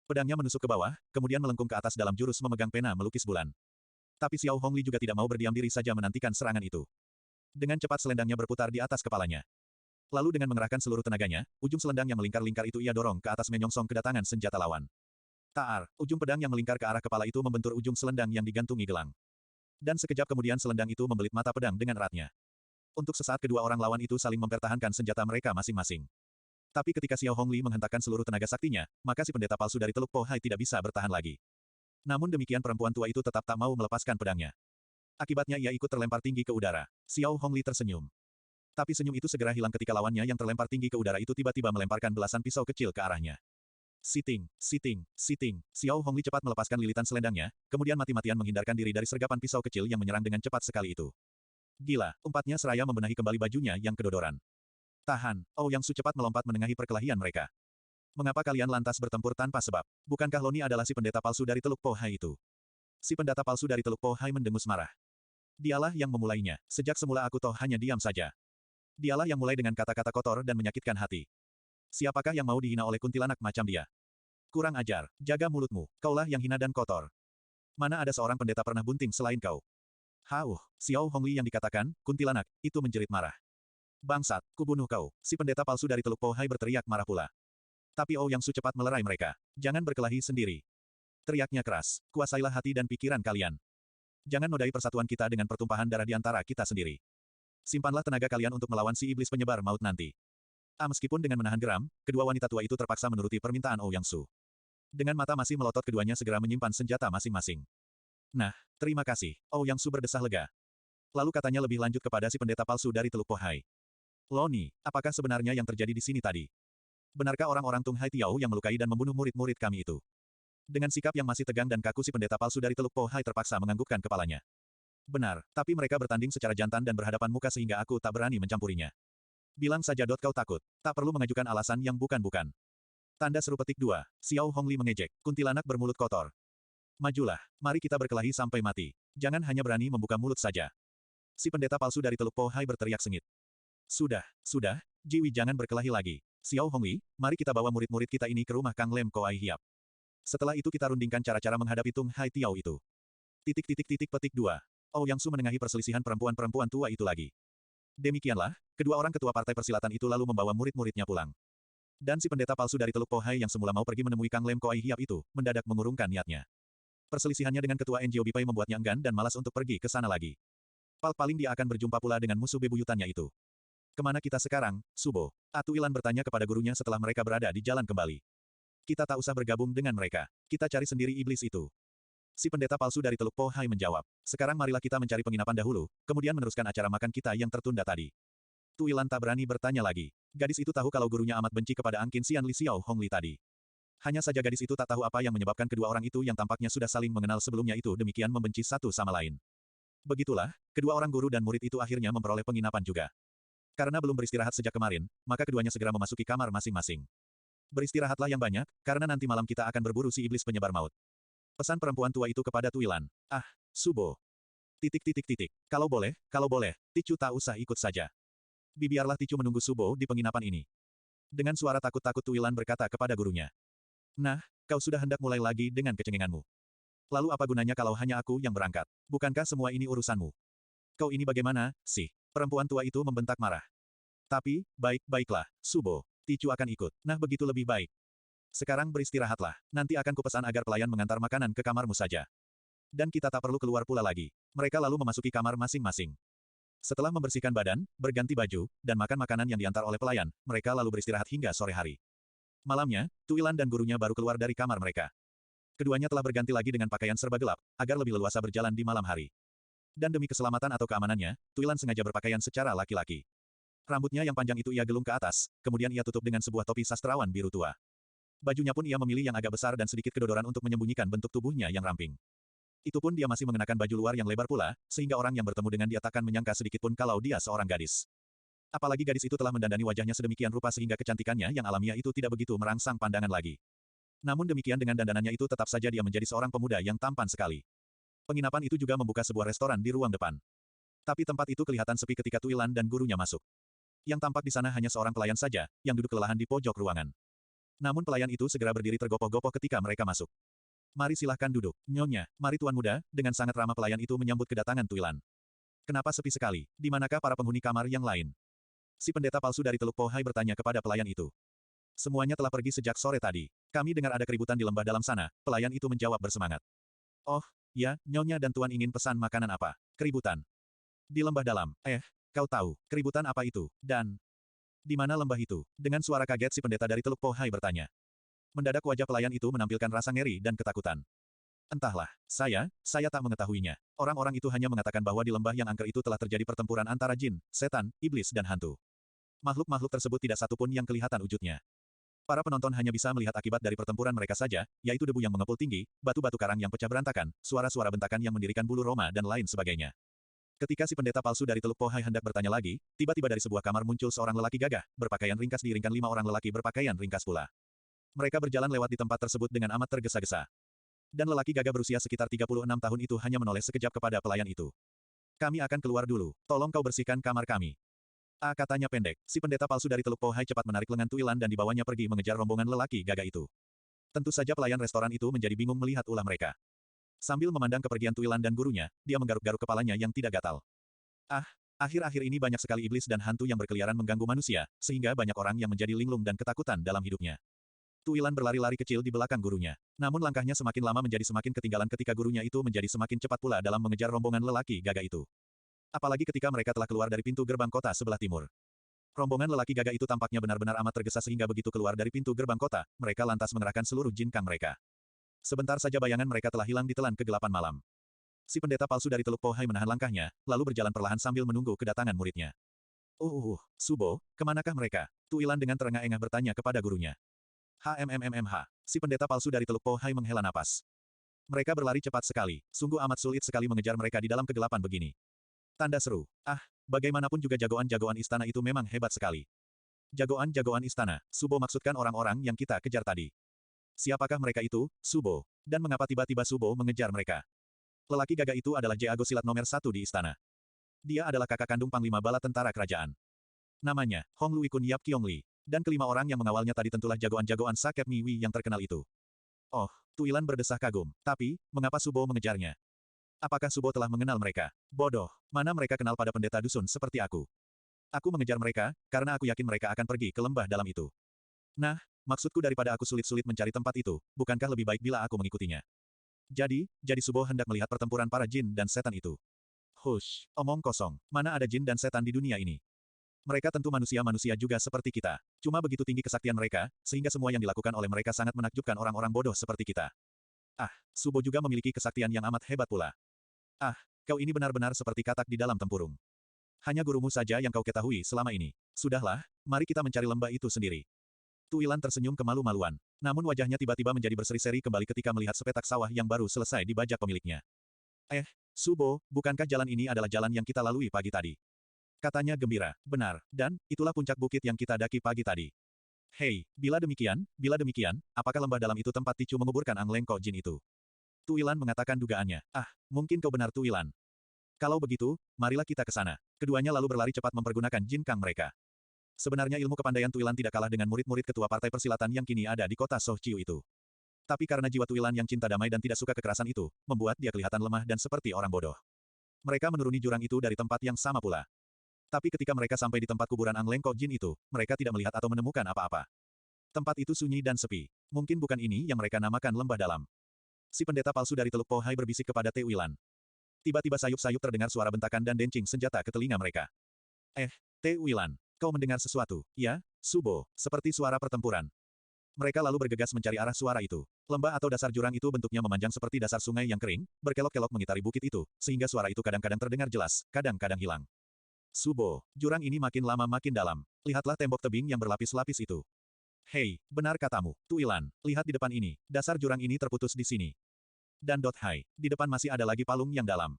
Pedangnya menusuk ke bawah, kemudian melengkung ke atas dalam jurus memegang pena melukis bulan. Tapi Xiao Hongli juga tidak mau berdiam diri saja menantikan serangan itu. Dengan cepat selendangnya berputar di atas kepalanya. Lalu dengan mengerahkan seluruh tenaganya, ujung selendang yang melingkar-lingkar itu ia dorong ke atas menyongsong kedatangan senjata lawan. Taar, ujung pedang yang melingkar ke arah kepala itu membentur ujung selendang yang digantungi gelang. Dan sekejap kemudian selendang itu membelit mata pedang dengan eratnya. Untuk sesaat kedua orang lawan itu saling mempertahankan senjata mereka masing-masing. Tapi ketika Xiao Hongli menghentakkan seluruh tenaga saktinya, maka si pendeta palsu dari Teluk Po Hai tidak bisa bertahan lagi. Namun demikian perempuan tua itu tetap tak mau melepaskan pedangnya. Akibatnya ia ikut terlempar tinggi ke udara. Xiao Hongli tersenyum. Tapi senyum itu segera hilang ketika lawannya yang terlempar tinggi ke udara itu tiba-tiba melemparkan belasan pisau kecil ke arahnya. Siting, siting, siting. Xiao Hongli cepat melepaskan lilitan selendangnya, kemudian mati-matian menghindarkan diri dari sergapan pisau kecil yang menyerang dengan cepat sekali itu. Gila, umpatnya seraya membenahi kembali bajunya yang kedodoran. Tahan, Ouyang Su cepat melompat menengahi perkelahian mereka. Mengapa kalian lantas bertempur tanpa sebab? Bukankah Loni adalah si pendeta palsu dari Teluk Po Hai itu? Si pendeta palsu dari Teluk Po Hai mendengus marah. Dialah yang memulainya. Sejak semula aku toh hanya diam saja. Dialah yang mulai dengan kata-kata kotor dan menyakitkan hati. Siapakah yang mau dihina oleh kuntilanak macam dia? Kurang ajar, jaga mulutmu, kaulah yang hina dan kotor. Mana ada seorang pendeta pernah bunting selain kau? Xiao Hongli yang dikatakan, kuntilanak, itu menjerit marah. Bangsat, kubunuh kau, si pendeta palsu dari Teluk Po Hai berteriak marah pula. Tapi Ouyang Su cepat melerai mereka. Jangan berkelahi sendiri. Teriaknya keras, kuasailah hati dan pikiran kalian. Jangan nodai persatuan kita dengan pertumpahan darah di antara kita sendiri. Simpanlah tenaga kalian untuk melawan si iblis penyebar maut nanti. Meskipun dengan menahan geram, kedua wanita tua itu terpaksa menuruti permintaan Ouyang Su. Dengan mata masih melotot keduanya segera menyimpan senjata masing-masing. Nah, terima kasih, Ouyang Su berdesah lega. Lalu katanya lebih lanjut kepada si pendeta palsu dari Teluk Po Hai. Loni, apakah sebenarnya yang terjadi di sini tadi? Benarkah orang-orang Tung Hai Tiao yang melukai dan membunuh murid-murid kami itu? Dengan sikap yang masih tegang dan kaku si pendeta palsu dari Teluk Po Hai terpaksa menganggukkan kepalanya. Benar, tapi mereka bertanding secara jantan dan berhadapan muka sehingga aku tak berani mencampurinya. Bilang saja kau takut. Tak perlu mengajukan alasan yang bukan-bukan. Tanda seru petik 2. Xiao Hongli mengejek. Kuntilanak bermulut kotor. Majulah, mari kita berkelahi sampai mati. Jangan hanya berani membuka mulut saja. Si pendeta palsu dari Teluk Po Hai berteriak sengit. Sudah, Jiwi jangan berkelahi lagi. Xiao Hongli, mari kita bawa murid-murid kita ini ke rumah Kang Lem Koai Hiap. Setelah itu kita rundingkan cara-cara menghadapi Tung Hai Tiao itu. Petik 2. Ouyang Su menengahi perselisihan perempuan-perempuan tua itu lagi. Demikianlah, kedua orang ketua partai persilatan itu lalu membawa murid-muridnya pulang. Dan si pendeta palsu dari Teluk Po Hai yang semula mau pergi menemui Kang Lem Koai Hiap itu, mendadak mengurungkan niatnya. Perselisihannya dengan ketua NGO Bipai membuatnya enggan dan malas untuk pergi ke sana lagi. Paling dia akan berjumpa pula dengan musuh bebuyutannya itu. Kemana kita sekarang, Subo? Atu Ilan bertanya kepada gurunya setelah mereka berada di jalan kembali. Kita tak usah bergabung dengan mereka. Kita cari sendiri iblis itu. Si pendeta palsu dari Teluk Po Hai menjawab. Sekarang marilah kita mencari penginapan dahulu, kemudian meneruskan acara makan kita yang tertunda tadi. Tu Ilan tak berani bertanya lagi. Gadis itu tahu kalau gurunya amat benci kepada Angkin Sian Li Xiao Hongli tadi. Hanya saja gadis itu tak tahu apa yang menyebabkan kedua orang itu yang tampaknya sudah saling mengenal sebelumnya itu demikian membenci satu sama lain. Begitulah, kedua orang guru dan murid itu akhirnya memperoleh penginapan juga. Karena belum beristirahat sejak kemarin, maka keduanya segera memasuki kamar masing-masing. Beristirahatlah yang banyak, karena nanti malam kita akan berburu si iblis penyebar maut. Pesan perempuan tua itu kepada Tuilan. Subo. Kalau boleh, Ticu tak usah ikut saja. Biarlah Ticu menunggu Subo di penginapan ini. Dengan suara takut-takut Tuilan berkata kepada gurunya. Nah, kau sudah hendak mulai lagi dengan kecengenganmu. Lalu apa gunanya kalau hanya aku yang berangkat? Bukankah semua ini urusanmu? Kau ini bagaimana, sih? Perempuan tua itu membentak marah. Tapi, baiklah, Subo. Ticu akan ikut. Nah begitu lebih baik. Sekarang beristirahatlah, nanti akan kupesan agar pelayan mengantar makanan ke kamarmu saja. Dan kita tak perlu keluar pula lagi. Mereka lalu memasuki kamar masing-masing. Setelah membersihkan badan, berganti baju, dan makan makanan yang diantar oleh pelayan, mereka lalu beristirahat hingga sore hari. Malamnya, Tuilan dan gurunya baru keluar dari kamar mereka. Keduanya telah berganti lagi dengan pakaian serba gelap, agar lebih leluasa berjalan di malam hari. Dan demi keselamatan atau keamanannya, Tuilan sengaja berpakaian secara laki-laki. Rambutnya yang panjang itu ia gelung ke atas, kemudian ia tutup dengan sebuah topi sastrawan biru tua. Bajunya pun ia memilih yang agak besar dan sedikit kedodoran untuk menyembunyikan bentuk tubuhnya yang ramping. Itu pun dia masih mengenakan baju luar yang lebar pula, sehingga orang yang bertemu dengan dia takkan menyangka sedikitpun kalau dia seorang gadis. Apalagi gadis itu telah mendandani wajahnya sedemikian rupa sehingga kecantikannya yang alamiah itu tidak begitu merangsang pandangan lagi. Namun demikian dengan dandanannya itu tetap saja dia menjadi seorang pemuda yang tampan sekali. Penginapan itu juga membuka sebuah restoran di ruang depan. Tapi tempat itu kelihatan sepi ketika Tuilan dan gurunya masuk. Yang tampak di sana hanya seorang pelayan saja, yang duduk kelelahan di pojok ruangan. Namun pelayan itu segera berdiri tergopoh-gopoh ketika mereka masuk. Mari silahkan duduk, Nyonya. Mari Tuan Muda, dengan sangat ramah pelayan itu menyambut kedatangan Tuilan. Kenapa sepi sekali? Di manakah para penghuni kamar yang lain? Si pendeta palsu dari Teluk Po Hai bertanya kepada pelayan itu. Semuanya telah pergi sejak sore tadi. Kami dengar ada keributan di lembah dalam sana, pelayan itu menjawab bersemangat. Oh, ya, Nyonya dan Tuan ingin pesan makanan apa? Keributan. Di lembah dalam, kau tahu, keributan apa itu, dan... Di mana lembah itu? Dengan suara kaget si pendeta dari Teluk Po Hai bertanya. Mendadak wajah pelayan itu menampilkan rasa ngeri dan ketakutan. Entahlah, saya tak mengetahuinya. Orang-orang itu hanya mengatakan bahwa di lembah yang angker itu telah terjadi pertempuran antara jin, setan, iblis dan hantu. Makhluk-makhluk tersebut tidak satu pun yang kelihatan wujudnya. Para penonton hanya bisa melihat akibat dari pertempuran mereka saja, yaitu debu yang mengepul tinggi, batu-batu karang yang pecah berantakan, suara-suara bentakan yang mendirikan bulu roma dan lain sebagainya. Ketika si pendeta palsu dari Teluk Pohai hendak bertanya lagi, tiba-tiba dari sebuah kamar muncul seorang lelaki gagah, berpakaian ringkas diiringkan 5 orang lelaki berpakaian ringkas pula. Mereka berjalan lewat di tempat tersebut dengan amat tergesa-gesa. Dan lelaki gagah berusia sekitar 36 tahun itu hanya menoleh sekejap kepada pelayan itu. Kami akan keluar dulu, tolong kau bersihkan kamar kami. Katanya pendek. Si pendeta palsu dari Teluk Pohai cepat menarik lengan Tuilan dan dibawanya pergi mengejar rombongan lelaki gagah itu. Tentu saja pelayan restoran itu menjadi bingung melihat ulah mereka. Sambil memandang kepergian Tuilan dan gurunya, dia menggaruk-garuk kepalanya yang tidak gatal. Akhir-akhir ini banyak sekali iblis dan hantu yang berkeliaran mengganggu manusia, sehingga banyak orang yang menjadi linglung dan ketakutan dalam hidupnya. Tuilan berlari-lari kecil di belakang gurunya. Namun langkahnya semakin lama menjadi semakin ketinggalan ketika gurunya itu menjadi semakin cepat pula dalam mengejar rombongan lelaki gagah itu. Apalagi ketika mereka telah keluar dari pintu gerbang kota sebelah timur. Rombongan lelaki gagah itu tampaknya benar-benar amat tergesa sehingga begitu keluar dari pintu gerbang kota, mereka lantas mengerahkan seluruh jinkang mereka. Sebentar saja bayangan mereka telah hilang ditelan kegelapan malam. Si pendeta palsu dari Teluk Pohai menahan langkahnya, lalu berjalan perlahan sambil menunggu kedatangan muridnya. Subo, kemanakah mereka? Tuilan dengan terengah-engah bertanya kepada gurunya. Si pendeta palsu dari Teluk Pohai menghela napas. Mereka berlari cepat sekali, sungguh amat sulit sekali mengejar mereka di dalam kegelapan begini. Tanda seru. Bagaimanapun juga jagoan-jagoan istana itu memang hebat sekali. Jagoan-jagoan istana, Subo maksudkan orang-orang yang kita kejar tadi. Siapakah mereka itu, Subo? Dan mengapa tiba-tiba Subo mengejar mereka? Lelaki gagah itu adalah jago silat nomor 1 di istana. Dia adalah kakak kandung panglima bala tentara kerajaan. Namanya, Hong Lui Kun Yap Kiong Li. Dan kelima orang yang mengawalnya tadi tentulah jagoan-jagoan Sakep Mi Wei yang terkenal itu. Oh, Tuilan berdesah kagum. Tapi, mengapa Subo mengejarnya? Apakah Subo telah mengenal mereka? Bodoh, mana mereka kenal pada pendeta dusun seperti aku. Aku mengejar mereka, karena aku yakin mereka akan pergi ke lembah dalam itu. Nah, maksudku daripada aku sulit-sulit mencari tempat itu, bukankah lebih baik bila aku mengikutinya? Jadi Subo hendak melihat pertempuran para jin dan setan itu. Hush, omong kosong, mana ada jin dan setan di dunia ini? Mereka tentu manusia-manusia juga seperti kita. Cuma begitu tinggi kesaktian mereka, sehingga semua yang dilakukan oleh mereka sangat menakjubkan orang-orang bodoh seperti kita. Subo juga memiliki kesaktian yang amat hebat pula. Kau ini benar-benar seperti katak di dalam tempurung. Hanya gurumu saja yang kau ketahui selama ini. Sudahlah, mari kita mencari lembah itu sendiri. Tuilan tersenyum kemalu-maluan. Namun wajahnya tiba-tiba menjadi berseri-seri kembali ketika melihat sepetak sawah yang baru selesai dibajak pemiliknya. Subo, bukankah jalan ini adalah jalan yang kita lalui pagi tadi? Katanya gembira. Benar, dan itulah puncak bukit yang kita daki pagi tadi. Hei, bila demikian, apakah lembah dalam itu tempat Ticu menguburkan Ang Lengko Jin itu? Tuilan mengatakan dugaannya. Mungkin kau benar Tuilan. Kalau begitu, marilah kita ke sana. Keduanya lalu berlari cepat mempergunakan Jin Kang mereka. Sebenarnya ilmu kepandaian Tuilan tidak kalah dengan murid-murid ketua partai persilatan yang kini ada di kota Soh Chiu itu. Tapi karena jiwa Tuilan yang cinta damai dan tidak suka kekerasan itu, membuat dia kelihatan lemah dan seperti orang bodoh. Mereka menuruni jurang itu dari tempat yang sama pula. Tapi ketika mereka sampai di tempat kuburan Ang Lengko Jin itu, mereka tidak melihat atau menemukan apa-apa. Tempat itu sunyi dan sepi. Mungkin bukan ini yang mereka namakan lembah dalam. Si pendeta palsu dari Teluk Pohai berbisik kepada Tuilan. Tiba-tiba sayup-sayup terdengar suara bentakan dan dencing senjata ke telinga mereka. Tuilan, kau mendengar sesuatu? Ya, Subo, seperti suara pertempuran. Mereka lalu bergegas mencari arah suara itu. Lembah atau dasar jurang itu bentuknya memanjang seperti dasar sungai yang kering, berkelok-kelok mengitari bukit itu, sehingga suara itu kadang-kadang terdengar jelas, kadang-kadang hilang. Subo, jurang ini makin lama makin dalam. Lihatlah tembok tebing yang berlapis-lapis itu. Hei, benar katamu, Tuilan, lihat di depan ini, dasar jurang ini terputus di sini. Dan Hai, di depan masih ada lagi palung yang dalam.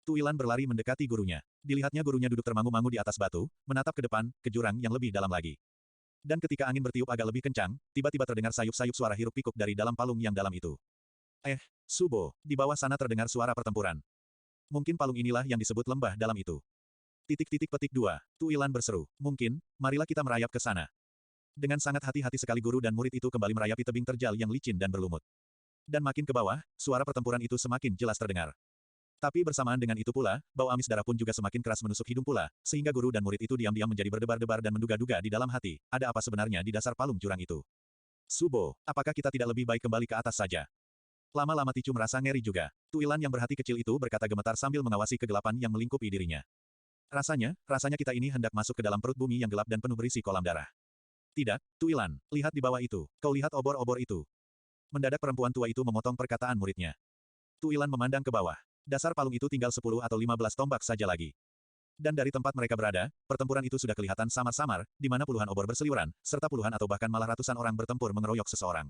Tuilan berlari mendekati gurunya. Dilihatnya gurunya duduk termangu-mangu di atas batu, menatap ke depan, ke jurang yang lebih dalam lagi. Dan ketika angin bertiup agak lebih kencang, tiba-tiba terdengar sayup-sayup suara hiruk-pikuk dari dalam palung yang dalam itu. Subo, di bawah sana terdengar suara pertempuran. Mungkin palung inilah yang disebut lembah dalam itu. Petik 2. Tuilan berseru. Mungkin, marilah kita merayap ke sana. Dengan sangat hati-hati sekali guru dan murid itu kembali merayapi tebing terjal yang licin dan berlumut. Dan makin ke bawah, suara pertempuran itu semakin jelas terdengar. Tapi bersamaan dengan itu pula, bau amis darah pun juga semakin keras menusuk hidung pula, sehingga guru dan murid itu diam-diam menjadi berdebar-debar dan menduga-duga di dalam hati, ada apa sebenarnya di dasar palung jurang itu. Subo, apakah kita tidak lebih baik kembali ke atas saja? Lama-lama Ticu merasa ngeri juga. Tuilan yang berhati kecil itu berkata gemetar sambil mengawasi kegelapan yang melingkupi dirinya. Rasanya kita ini hendak masuk ke dalam perut bumi yang gelap dan penuh berisi kolam darah. Tidak, Tuilan, lihat di bawah itu, kau lihat obor-obor itu. Mendadak perempuan tua itu memotong perkataan muridnya. Tu Ilan memandang ke bawah. Dasar palung itu tinggal 10 atau 15 tombak saja lagi. Dan dari tempat mereka berada, pertempuran itu sudah kelihatan samar-samar, di mana puluhan obor berseliweran, serta puluhan atau bahkan malah ratusan orang bertempur mengeroyok seseorang.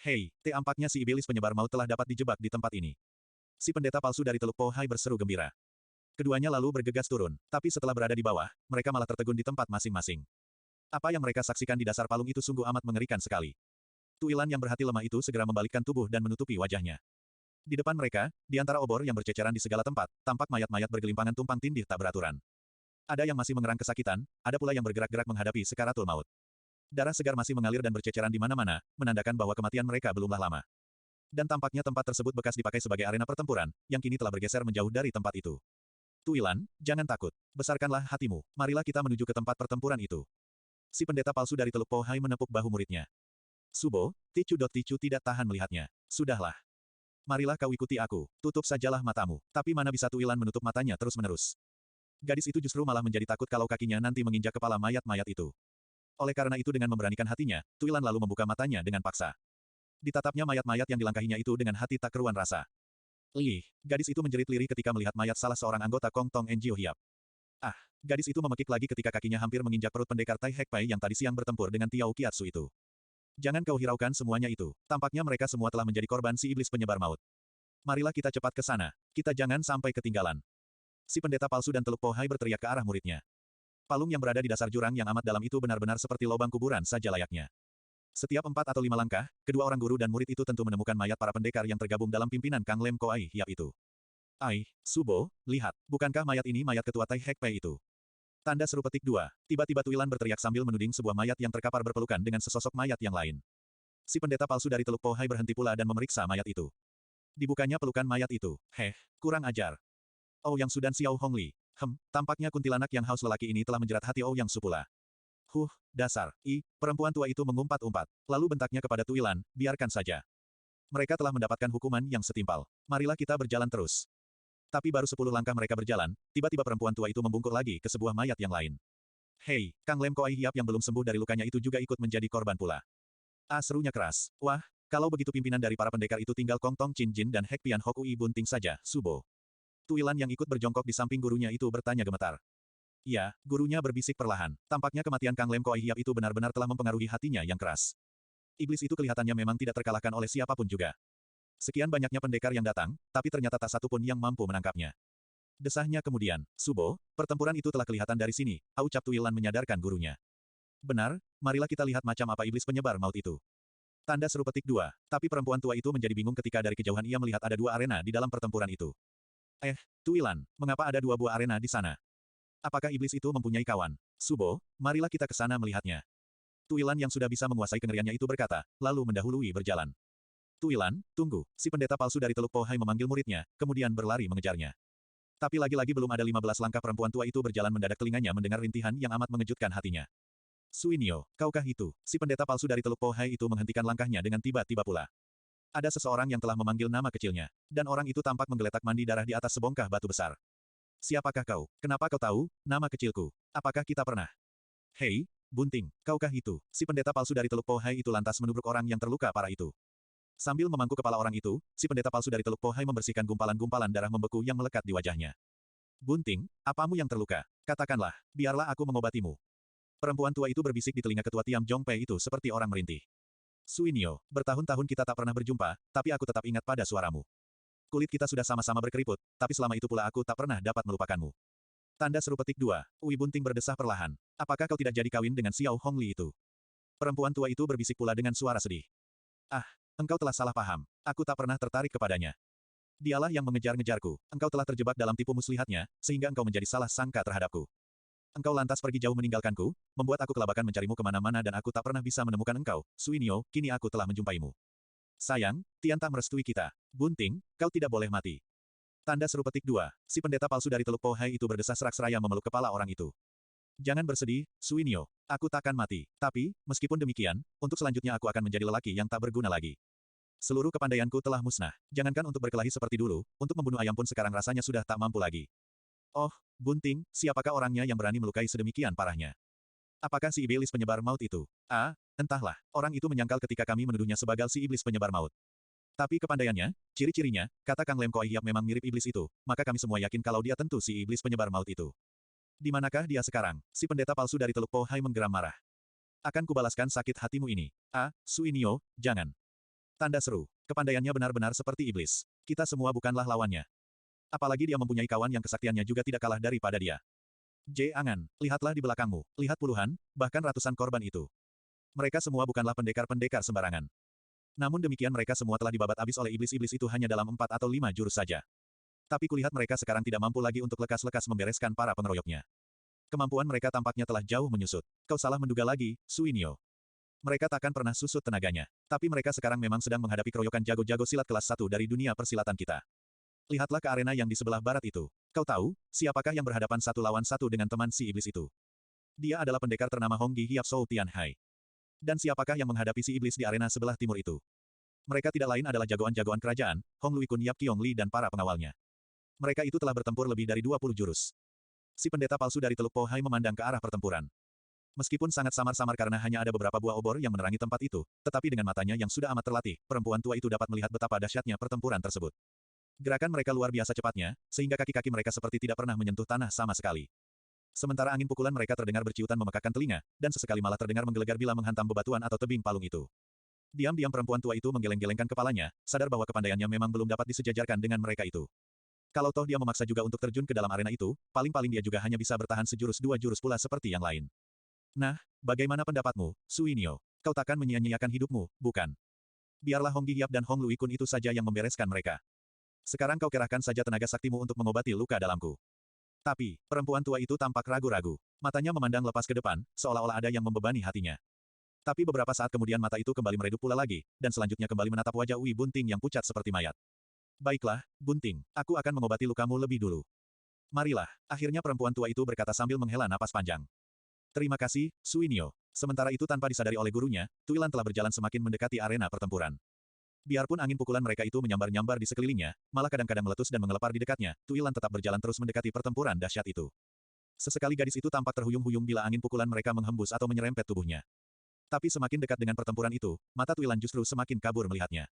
Hei, tampaknya si iblis penyebar maut telah dapat dijebak di tempat ini. Si pendeta palsu dari Teluk Po Hai berseru gembira. Keduanya lalu bergegas turun, tapi setelah berada di bawah, mereka malah tertegun di tempat masing-masing. Apa yang mereka saksikan di dasar palung itu sungguh amat mengerikan sekali. Tu Ilan yang berhati lemah itu segera membalikkan tubuh dan menutupi wajahnya. Di depan mereka, di antara obor yang berceceran di segala tempat, tampak mayat-mayat bergelimpangan tumpang tindih tak beraturan. Ada yang masih mengerang kesakitan, ada pula yang bergerak-gerak menghadapi sekaratul maut. Darah segar masih mengalir dan berceceran di mana-mana, menandakan bahwa kematian mereka belumlah lama. Dan tampaknya tempat tersebut bekas dipakai sebagai arena pertempuran, yang kini telah bergeser menjauh dari tempat itu. Tu Ilan, jangan takut. Besarkanlah hatimu. Marilah kita menuju ke tempat pertempuran itu. Si pendeta palsu dari Teluk Po Hai menepuk bahu muridnya. Subo, Ticu tidak tahan melihatnya. Sudahlah. Marilah kau ikuti aku. Tutup sajalah matamu. Tapi mana bisa Tu Ilan menutup matanya terus-menerus. Gadis itu justru malah menjadi takut kalau kakinya nanti menginjak kepala mayat-mayat itu. Oleh karena itu dengan memberanikan hatinya, Tu Ilan lalu membuka matanya dengan paksa. Ditatapnya mayat-mayat yang dilangkahinya itu dengan hati tak keruan rasa. Gadis itu menjerit lirih ketika melihat mayat salah seorang anggota Kong Tong Enjio Hiap. Ah, gadis itu memekik lagi ketika kakinya hampir menginjak perut pendekar Tai Hek Pai yang tadi siang bertempur dengan Tiao Kiatsu itu. Jangan kau hiraukan semuanya itu. Tampaknya mereka semua telah menjadi korban si iblis penyebar maut. Marilah kita cepat ke sana. Kita jangan sampai ketinggalan. Si pendeta palsu dan Teluk Po Hai berteriak ke arah muridnya. Palung yang berada di dasar jurang yang amat dalam itu benar-benar seperti lubang kuburan saja layaknya. Setiap 4 atau 5 langkah, kedua orang guru dan murid itu tentu menemukan mayat para pendekar yang tergabung dalam pimpinan Kang Lem Koai Hiap itu. Subo, lihat, bukankah mayat ini mayat ketua Tai Hek Pai itu? Tanda seru petik 2. Tiba-tiba Tu Ilan berteriak sambil menuding sebuah mayat yang terkapar berpelukan dengan sesosok mayat yang lain. Si pendeta palsu dari Teluk Po Hai berhenti pula dan memeriksa mayat itu. Dibukanya pelukan mayat itu. Kurang ajar. Yang Sudan Xiao Hongli. Tampaknya kuntilanak yang haus lelaki ini telah menjerat hati Yang Su pula. Dasar. Perempuan tua itu mengumpat-umpat. Lalu bentaknya kepada Tu Ilan, biarkan saja. Mereka telah mendapatkan hukuman yang setimpal. Marilah kita berjalan terus. Tapi baru 10 langkah mereka berjalan, tiba-tiba perempuan tua itu membungkuk lagi ke sebuah mayat yang lain. Hei, Kang Lem Koai Hiap yang belum sembuh dari lukanya itu juga ikut menjadi korban pula. Serunya keras. Wah, kalau begitu pimpinan dari para pendekar itu tinggal Kong Tong Chin Jin dan Hek Pian Hok Ui Bunting saja, Subo. Tu Ilan yang ikut berjongkok di samping gurunya itu bertanya gemetar. Ya, gurunya berbisik perlahan. Tampaknya kematian Kang Lem Koai Hiap itu benar-benar telah mempengaruhi hatinya yang keras. Iblis itu kelihatannya memang tidak terkalahkan oleh siapapun juga. Sekian banyaknya pendekar yang datang, tapi ternyata tak satu pun yang mampu menangkapnya. Desahnya kemudian, Subo, pertempuran itu telah kelihatan dari sini, ucap Tu Ilan menyadarkan gurunya. Benar, marilah kita lihat macam apa iblis penyebar maut itu. Tanda seru petik 2. Tapi perempuan tua itu menjadi bingung ketika dari kejauhan ia melihat ada 2 arena di dalam pertempuran itu. Tu Ilan, mengapa ada 2 buah arena di sana? Apakah iblis itu mempunyai kawan? Subo, marilah kita ke sana melihatnya. Tu Ilan yang sudah bisa menguasai kengeriannya itu berkata, lalu mendahului berjalan. Tu Ilan, tunggu. Si pendeta palsu dari Teluk Po Hai memanggil muridnya, kemudian berlari mengejarnya. Tapi lagi-lagi belum ada 15 langkah perempuan tua itu berjalan mendadak telinganya mendengar rintihan yang amat mengejutkan hatinya. Suinio, kaukah itu? Si pendeta palsu dari Teluk Po Hai itu menghentikan langkahnya dengan tiba-tiba pula. Ada seseorang yang telah memanggil nama kecilnya, dan orang itu tampak menggeletak mandi darah di atas sebongkah batu besar. Siapakah kau? Kenapa kau tahu nama kecilku? Apakah kita pernah? Hei, Bunting, kaukah itu? Si pendeta palsu dari Teluk Po Hai itu lantas menubruk orang yang terluka parah itu. Sambil memangku kepala orang itu, si pendeta palsu dari Teluk Po Hai membersihkan gumpalan-gumpalan darah membeku yang melekat di wajahnya. Bunting, apamu yang terluka? Katakanlah, biarlah aku mengobatimu. Perempuan tua itu berbisik di telinga ketua Tiam Jong Pei itu seperti orang merintih. Suinio, bertahun-tahun kita tak pernah berjumpa, tapi aku tetap ingat pada suaramu. Kulit kita sudah sama-sama berkeriput, tapi selama itu pula aku tak pernah dapat melupakanmu. Tanda seru petik 2. Ui Bunting berdesah perlahan. Apakah kau tidak jadi kawin dengan Xiao Hongli itu? Perempuan tua itu berbisik pula dengan suara sedih. Engkau telah salah paham. Aku tak pernah tertarik kepadanya. Dialah yang mengejar-ngejarku. Engkau telah terjebak dalam tipu muslihatnya, sehingga engkau menjadi salah sangka terhadapku. Engkau lantas pergi jauh meninggalkanku, membuat aku kelabakan mencarimu kemana-mana dan aku tak pernah bisa menemukan engkau. Suinio, kini aku telah menjumpaimu. Sayang, Tian tak merestui kita. Bunting, kau tidak boleh mati. Tanda seru petik 2. Si pendeta palsu dari Teluk Po Hai itu berdesah serak-seraya memeluk kepala orang itu. Jangan bersedih, Suinio. Aku takkan mati. Tapi, meskipun demikian, untuk selanjutnya aku akan menjadi lelaki yang tak berguna lagi. Seluruh kepandaianku telah musnah. Jangankan untuk berkelahi seperti dulu, untuk membunuh ayam pun sekarang rasanya sudah tak mampu lagi. Oh, Bunting, siapakah orangnya yang berani melukai sedemikian parahnya? Apakah si iblis penyebar maut itu? Entahlah. Orang itu menyangkal ketika kami menuduhnya sebagai si iblis penyebar maut. Tapi kepandaiannya, ciri-cirinya, kata Kang Lem Koai Hiap memang mirip iblis itu, maka kami semua yakin kalau dia tentu si iblis penyebar maut itu. Di manakah dia sekarang? Si pendeta palsu dari Teluk Po Hai menggeram marah. Akan kubalaskan sakit hatimu ini. Suinio, jangan. Tanda seru. Kepandaiannya benar-benar seperti iblis. Kita semua bukanlah lawannya. Apalagi dia mempunyai kawan yang kesaktiannya juga tidak kalah daripada dia. Angan, lihatlah di belakangmu. Lihat puluhan, bahkan ratusan korban itu. Mereka semua bukanlah pendekar-pendekar sembarangan. Namun demikian mereka semua telah dibabat habis oleh iblis-iblis itu hanya dalam 4 atau 5 jurus saja. Tapi kulihat mereka sekarang tidak mampu lagi untuk lekas-lekas membereskan para pengeroyoknya. Kemampuan mereka tampaknya telah jauh menyusut. Kau salah menduga lagi, Suinio. Mereka takkan pernah susut tenaganya. Tapi mereka sekarang memang sedang menghadapi keroyokan jago-jago silat kelas 1 dari dunia persilatan kita. Lihatlah ke arena yang di sebelah barat itu. Kau tahu, siapakah yang berhadapan 1 lawan 1 dengan teman si iblis itu? Dia adalah pendekar ternama Honggi Hiap Shou Tian Hai. Dan siapakah yang menghadapi si iblis di arena sebelah timur itu? Mereka tidak lain adalah jagoan-jagoan kerajaan, Hong Lui Kun Yap Kiong Li dan para pengawalnya. Mereka itu telah bertempur lebih dari 20 jurus. Si pendeta palsu dari Teluk Po Hai memandang ke arah pertempuran. Meskipun sangat samar-samar karena hanya ada beberapa buah obor yang menerangi tempat itu, tetapi dengan matanya yang sudah amat terlatih, perempuan tua itu dapat melihat betapa dahsyatnya pertempuran tersebut. Gerakan mereka luar biasa cepatnya, sehingga kaki-kaki mereka seperti tidak pernah menyentuh tanah sama sekali. Sementara angin pukulan mereka terdengar berciutan memekakkan telinga, dan sesekali malah terdengar menggelegar bila menghantam bebatuan atau tebing palung itu. Diam-diam perempuan tua itu menggeleng-gelengkan kepalanya, sadar bahwa kepandaiannya memang belum dapat disejajarkan dengan mereka itu. Kalau toh dia memaksa juga untuk terjun ke dalam arena itu, paling-paling dia juga hanya bisa bertahan sejurus 2 jurus pula seperti yang lain. Nah, bagaimana pendapatmu, Suinio? Kau takkan menyia-nyiakan hidupmu, bukan? Biarlah Honggi Hiap dan Hong Lui Kun itu saja yang membereskan mereka. Sekarang kau kerahkan saja tenaga saktimu untuk mengobati luka dalamku. Tapi, perempuan tua itu tampak ragu-ragu. Matanya memandang lepas ke depan, seolah-olah ada yang membebani hatinya. Tapi beberapa saat kemudian mata itu kembali meredup pula lagi, dan selanjutnya kembali menatap wajah Ui Bunting yang pucat seperti mayat. Baiklah, Bunting, aku akan mengobati lukamu lebih dulu. Marilah, akhirnya perempuan tua itu berkata sambil menghela napas panjang. Terima kasih, Suinio. Sementara itu tanpa disadari oleh gurunya, Tuilan telah berjalan semakin mendekati arena pertempuran. Biarpun angin pukulan mereka itu menyambar-nyambar di sekelilingnya, malah kadang-kadang meletus dan mengelepar di dekatnya, Tuilan tetap berjalan terus mendekati pertempuran dahsyat itu. Sesekali gadis itu tampak terhuyung-huyung bila angin pukulan mereka menghembus atau menyerempet tubuhnya. Tapi semakin dekat dengan pertempuran itu, mata Tuilan justru semakin kabur melihatnya.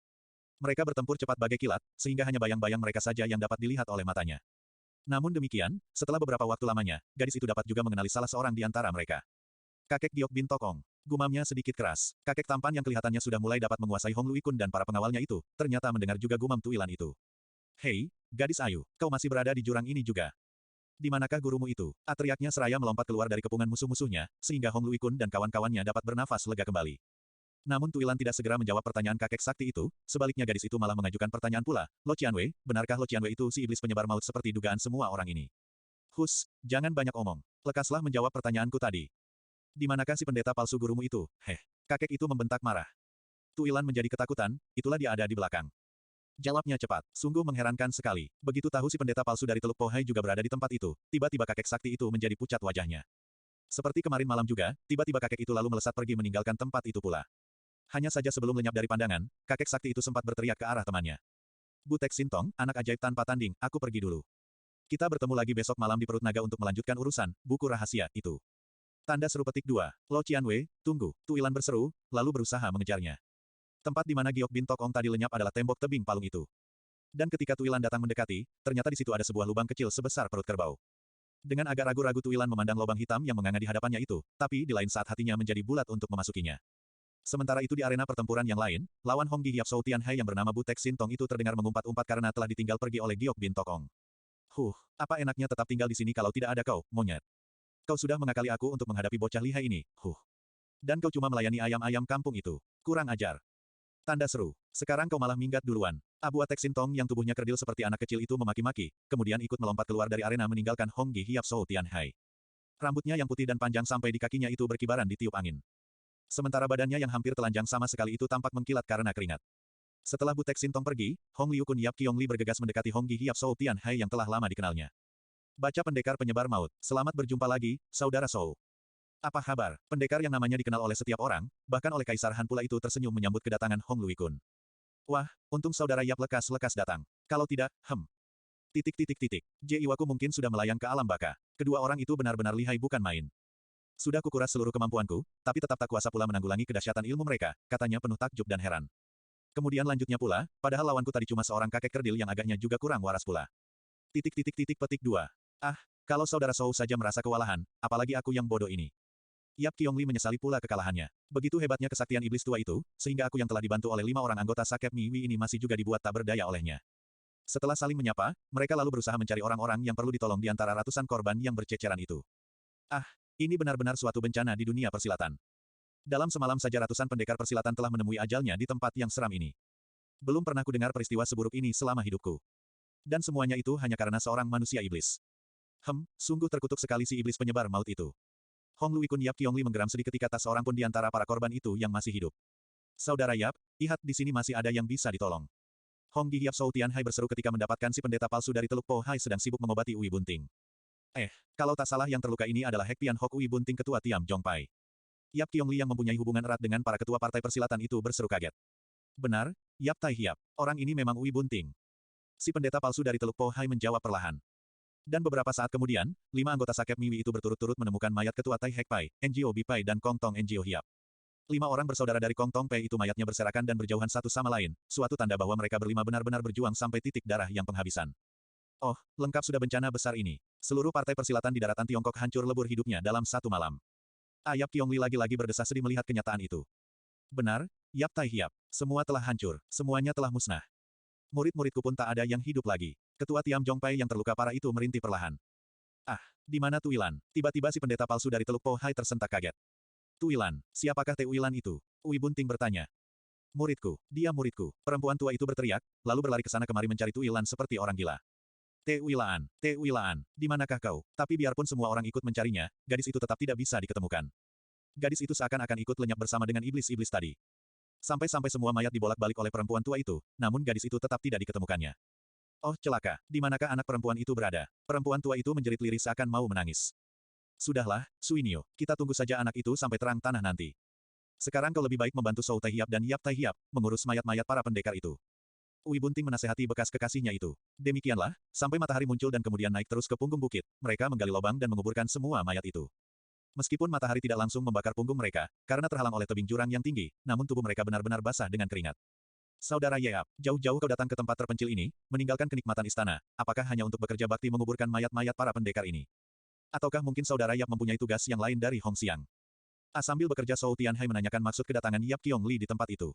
Mereka bertempur cepat bagai kilat, sehingga hanya bayang-bayang mereka saja yang dapat dilihat oleh matanya. Namun demikian, setelah beberapa waktu lamanya, gadis itu dapat juga mengenali salah seorang di antara mereka. Kakek Giok Bin Tokong. Gumamnya sedikit keras. Kakek tampan yang kelihatannya sudah mulai dapat menguasai Hong Lui Kun dan para pengawalnya itu, ternyata mendengar juga gumam Tuilan itu. Hei, gadis ayu, kau masih berada di jurang ini juga. Di manakah gurumu itu? Teriaknya seraya melompat keluar dari kepungan musuh-musuhnya, sehingga Hong Lui Kun dan kawan-kawannya dapat bernafas lega kembali. Namun Tuilan tidak segera menjawab pertanyaan kakek sakti itu, sebaliknya gadis itu malah mengajukan pertanyaan pula, Lo Qianwei, benarkah Lo Qianwei itu si iblis penyebar maut seperti dugaan semua orang ini? Jangan banyak omong. Lekaslah menjawab pertanyaanku tadi. Di manakah si pendeta palsu gurumu itu? Kakek itu membentak marah. Tuilan menjadi ketakutan, itulah dia ada di belakang. Jawabnya cepat, sungguh mengherankan sekali. Begitu tahu si pendeta palsu dari Teluk Po Hai juga berada di tempat itu, tiba-tiba kakek sakti itu menjadi pucat wajahnya. Seperti kemarin malam juga, tiba-tiba kakek itu lalu melesat pergi meninggalkan tempat itu pula. Hanya saja sebelum lenyap dari pandangan, kakek sakti itu sempat berteriak ke arah temannya. Butek Sintong, anak ajaib tanpa tanding, aku pergi dulu. Kita bertemu lagi besok malam di Perut Naga untuk melanjutkan urusan, buku rahasia, itu. Tanda seru petik 2. Lo Qianwei, tunggu, Tuilan berseru, lalu berusaha mengejarnya. Tempat di mana Giok Bin Tokong tadi lenyap adalah tembok tebing palung itu. Dan ketika Tuilan datang mendekati, ternyata di situ ada sebuah lubang kecil sebesar perut kerbau. Dengan agak ragu-ragu Tuilan memandang lubang hitam yang menganga di hadapannya itu, tapi di lain saat hatinya menjadi bulat untuk memasukinya. Sementara itu di arena pertempuran yang lain, lawan Honggi Hiap Shou Tian Hai yang bernama Butek Sintong itu terdengar mengumpat-umpat karena telah ditinggal pergi oleh Giok Bin Tokong. Apa enaknya tetap tinggal di sini kalau tidak ada kau, monyet. Kau sudah mengakali aku untuk menghadapi bocah lihai ini, Dan kau cuma melayani ayam-ayam kampung itu. Kurang ajar. Tanda seru. Sekarang kau malah minggat duluan. Abu Atek Sintong yang tubuhnya kerdil seperti anak kecil itu memaki-maki, kemudian ikut melompat keluar dari arena meninggalkan Honggi Hiap Shou Tian Hai. Rambutnya yang putih dan panjang sampai di kakinya itu berkibaran ditiup angin. Sementara badannya yang hampir telanjang sama sekali itu tampak mengkilat karena keringat. Setelah Butek Sintong pergi, Hong Liu Kun Yap Kiong Li bergegas mendekati Honggi Hiap Shou Tian Hai yang telah lama dikenalnya. Baca pendekar penyebar maut. Selamat berjumpa lagi, saudara Shou. Apa kabar? Pendekar yang namanya dikenal oleh setiap orang, bahkan oleh Kaisar Han pula itu tersenyum menyambut kedatangan Hong Lui Kun. Wah, untung saudara Yap lekas-lekas datang. Kalau tidak, Iwaku mungkin sudah melayang ke alam baka. Kedua orang itu benar-benar lihai bukan main. Sudah kukuras seluruh kemampuanku, tapi tetap tak kuasa pula menanggulangi kedahsyatan ilmu mereka, katanya penuh takjub dan heran. Kemudian lanjutnya pula, padahal lawanku tadi cuma seorang kakek kerdil yang agaknya juga kurang waras pula. Petik 2. Ah, kalau saudara Sou saja merasa kewalahan, apalagi aku yang bodoh ini. Yap Qiongli menyesali pula kekalahannya. Begitu hebatnya kesaktian iblis tua itu, sehingga aku yang telah dibantu oleh 5 orang anggota Sakep Miwi ini masih juga dibuat tak berdaya olehnya. Setelah saling menyapa, mereka lalu berusaha mencari orang-orang yang perlu ditolong di antara ratusan korban yang berceceran itu. Ah, ini benar-benar suatu bencana di dunia persilatan. Dalam semalam saja ratusan pendekar persilatan telah menemui ajalnya di tempat yang seram ini. Belum pernah kudengar peristiwa seburuk ini selama hidupku. Dan semuanya itu hanya karena seorang manusia iblis. Sungguh terkutuk sekali si iblis penyebar maut itu. Hong Lui Kun Yap Qiongli menggeram sedih ketika tak seorang pun di antara para korban itu yang masih hidup. Saudara Yap, lihat di sini masih ada yang bisa ditolong. Hong Di Yap Sou Tianhai berseru ketika mendapatkan si pendeta palsu dari Teluk Po Hai sedang sibuk mengobati Ui Bunting. Kalau tak salah yang terluka ini adalah Hek Pian Hok Ui Bunting ketua Tiam Jong Pai. Yap Qiongli yang mempunyai hubungan erat dengan para ketua partai persilatan itu berseru kaget. Benar, Yap Tai Hiap, orang ini memang Ui Bunting. Si pendeta palsu dari Teluk Po Hai menjawab perlahan. Dan beberapa saat kemudian, 5 anggota Sakep Miwi itu berturut-turut menemukan mayat ketua Tai Hek Pai, NGO Bi Pai dan Kong Tong NGO Hiap. 5 orang bersaudara dari Kong Tong Pai itu mayatnya berserakan dan berjauhan satu sama lain, suatu tanda bahwa mereka berlima benar-benar berjuang sampai titik darah yang penghabisan. Oh, lengkap sudah bencana besar ini. Seluruh partai persilatan di daratan Tiongkok hancur lebur hidupnya dalam satu malam. Yap Qiongli lagi-lagi berdesah sedih melihat kenyataan itu. Benar, Yap Tai Hiap. Semua telah hancur, semuanya telah musnah. Murid-muridku pun tak ada yang hidup lagi. Ketua Tiam Jong Pai yang terluka parah itu merintih perlahan. Di mana Tuilan? Tiba-tiba si pendeta palsu dari Teluk Po Hai tersentak kaget. Tuilan, siapakah Tuilan itu? Ui Bunting bertanya. Muridku, dia muridku. Perempuan tua itu berteriak, lalu berlari ke sana kemari mencari Tuilan seperti orang gila. Tuilan, di manakah kau? Tapi biarpun semua orang ikut mencarinya, gadis itu tetap tidak bisa diketemukan. Gadis itu seakan-akan ikut lenyap bersama dengan iblis-iblis tadi. Sampai-sampai semua mayat dibolak-balik oleh perempuan tua itu, namun gadis itu tetap tidak diketemukannya. Oh celaka, di manakah anak perempuan itu berada? Perempuan tua itu menjerit lirih seakan mau menangis. Sudahlah, Suinio, kita tunggu saja anak itu sampai terang tanah nanti. Sekarang kau lebih baik membantu Sou Tai Hiap dan Yap Tai Hiap, mengurus mayat-mayat para pendekar itu. Ui Bunting menasehati bekas kekasihnya itu. Demikianlah, sampai matahari muncul dan kemudian naik terus ke punggung bukit, mereka menggali lubang dan menguburkan semua mayat itu. Meskipun matahari tidak langsung membakar punggung mereka, karena terhalang oleh tebing jurang yang tinggi, namun tubuh mereka benar-benar basah dengan keringat. Saudara Yeap, jauh-jauh kau datang ke tempat terpencil ini, meninggalkan kenikmatan istana, apakah hanya untuk bekerja bakti menguburkan mayat-mayat para pendekar ini? Ataukah mungkin saudara Yap mempunyai tugas yang lain dari Hong Xiang? Sambil bekerja Sou Tianhai menanyakan maksud kedatangan Yap Qiongli di tempat itu.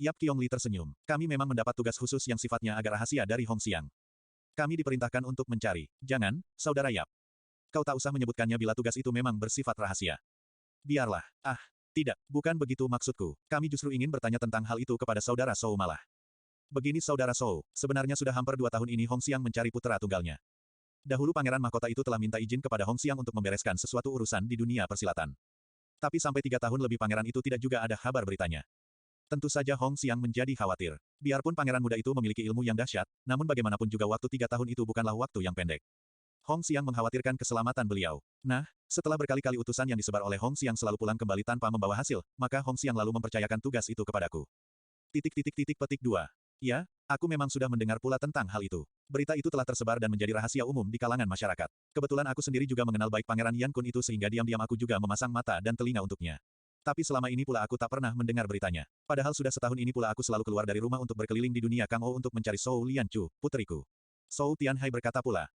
Yap Qiongli tersenyum. Kami memang mendapat tugas khusus yang sifatnya agak rahasia dari Hong Xiang. Kami diperintahkan untuk mencari. Jangan, saudara Yap. Kau tak usah menyebutkannya bila tugas itu memang bersifat rahasia. Biarlah. Tidak, bukan begitu maksudku. Kami justru ingin bertanya tentang hal itu kepada saudara Sou malah. Begini saudara Sou, sebenarnya sudah hampir 2 tahun ini Hong Xiang mencari putra tunggalnya. Dahulu pangeran mahkota itu telah minta izin kepada Hong Xiang untuk membereskan sesuatu urusan di dunia persilatan. Tapi sampai 3 tahun lebih pangeran itu tidak juga ada kabar beritanya. Tentu saja Hong Xiang menjadi khawatir. Biarpun pangeran muda itu memiliki ilmu yang dahsyat, namun bagaimanapun juga waktu 3 tahun itu bukanlah waktu yang pendek. Hong Xiang mengkhawatirkan keselamatan beliau. Nah, setelah berkali-kali utusan yang disebar oleh Hong Xiang selalu pulang kembali tanpa membawa hasil, maka Hong Xiang lalu mempercayakan tugas itu kepadaku. Petik 2. Ya, aku memang sudah mendengar pula tentang hal itu. Berita itu telah tersebar dan menjadi rahasia umum di kalangan masyarakat. Kebetulan aku sendiri juga mengenal baik Pangeran Yan Kun itu sehingga diam-diam aku juga memasang mata dan telinga untuknya. Tapi selama ini pula aku tak pernah mendengar beritanya. Padahal sudah setahun ini pula aku selalu keluar dari rumah untuk berkeliling di dunia Kang Ou untuk mencari Sou Lian Chu, puteriku. Sou Tianhai berkata pula.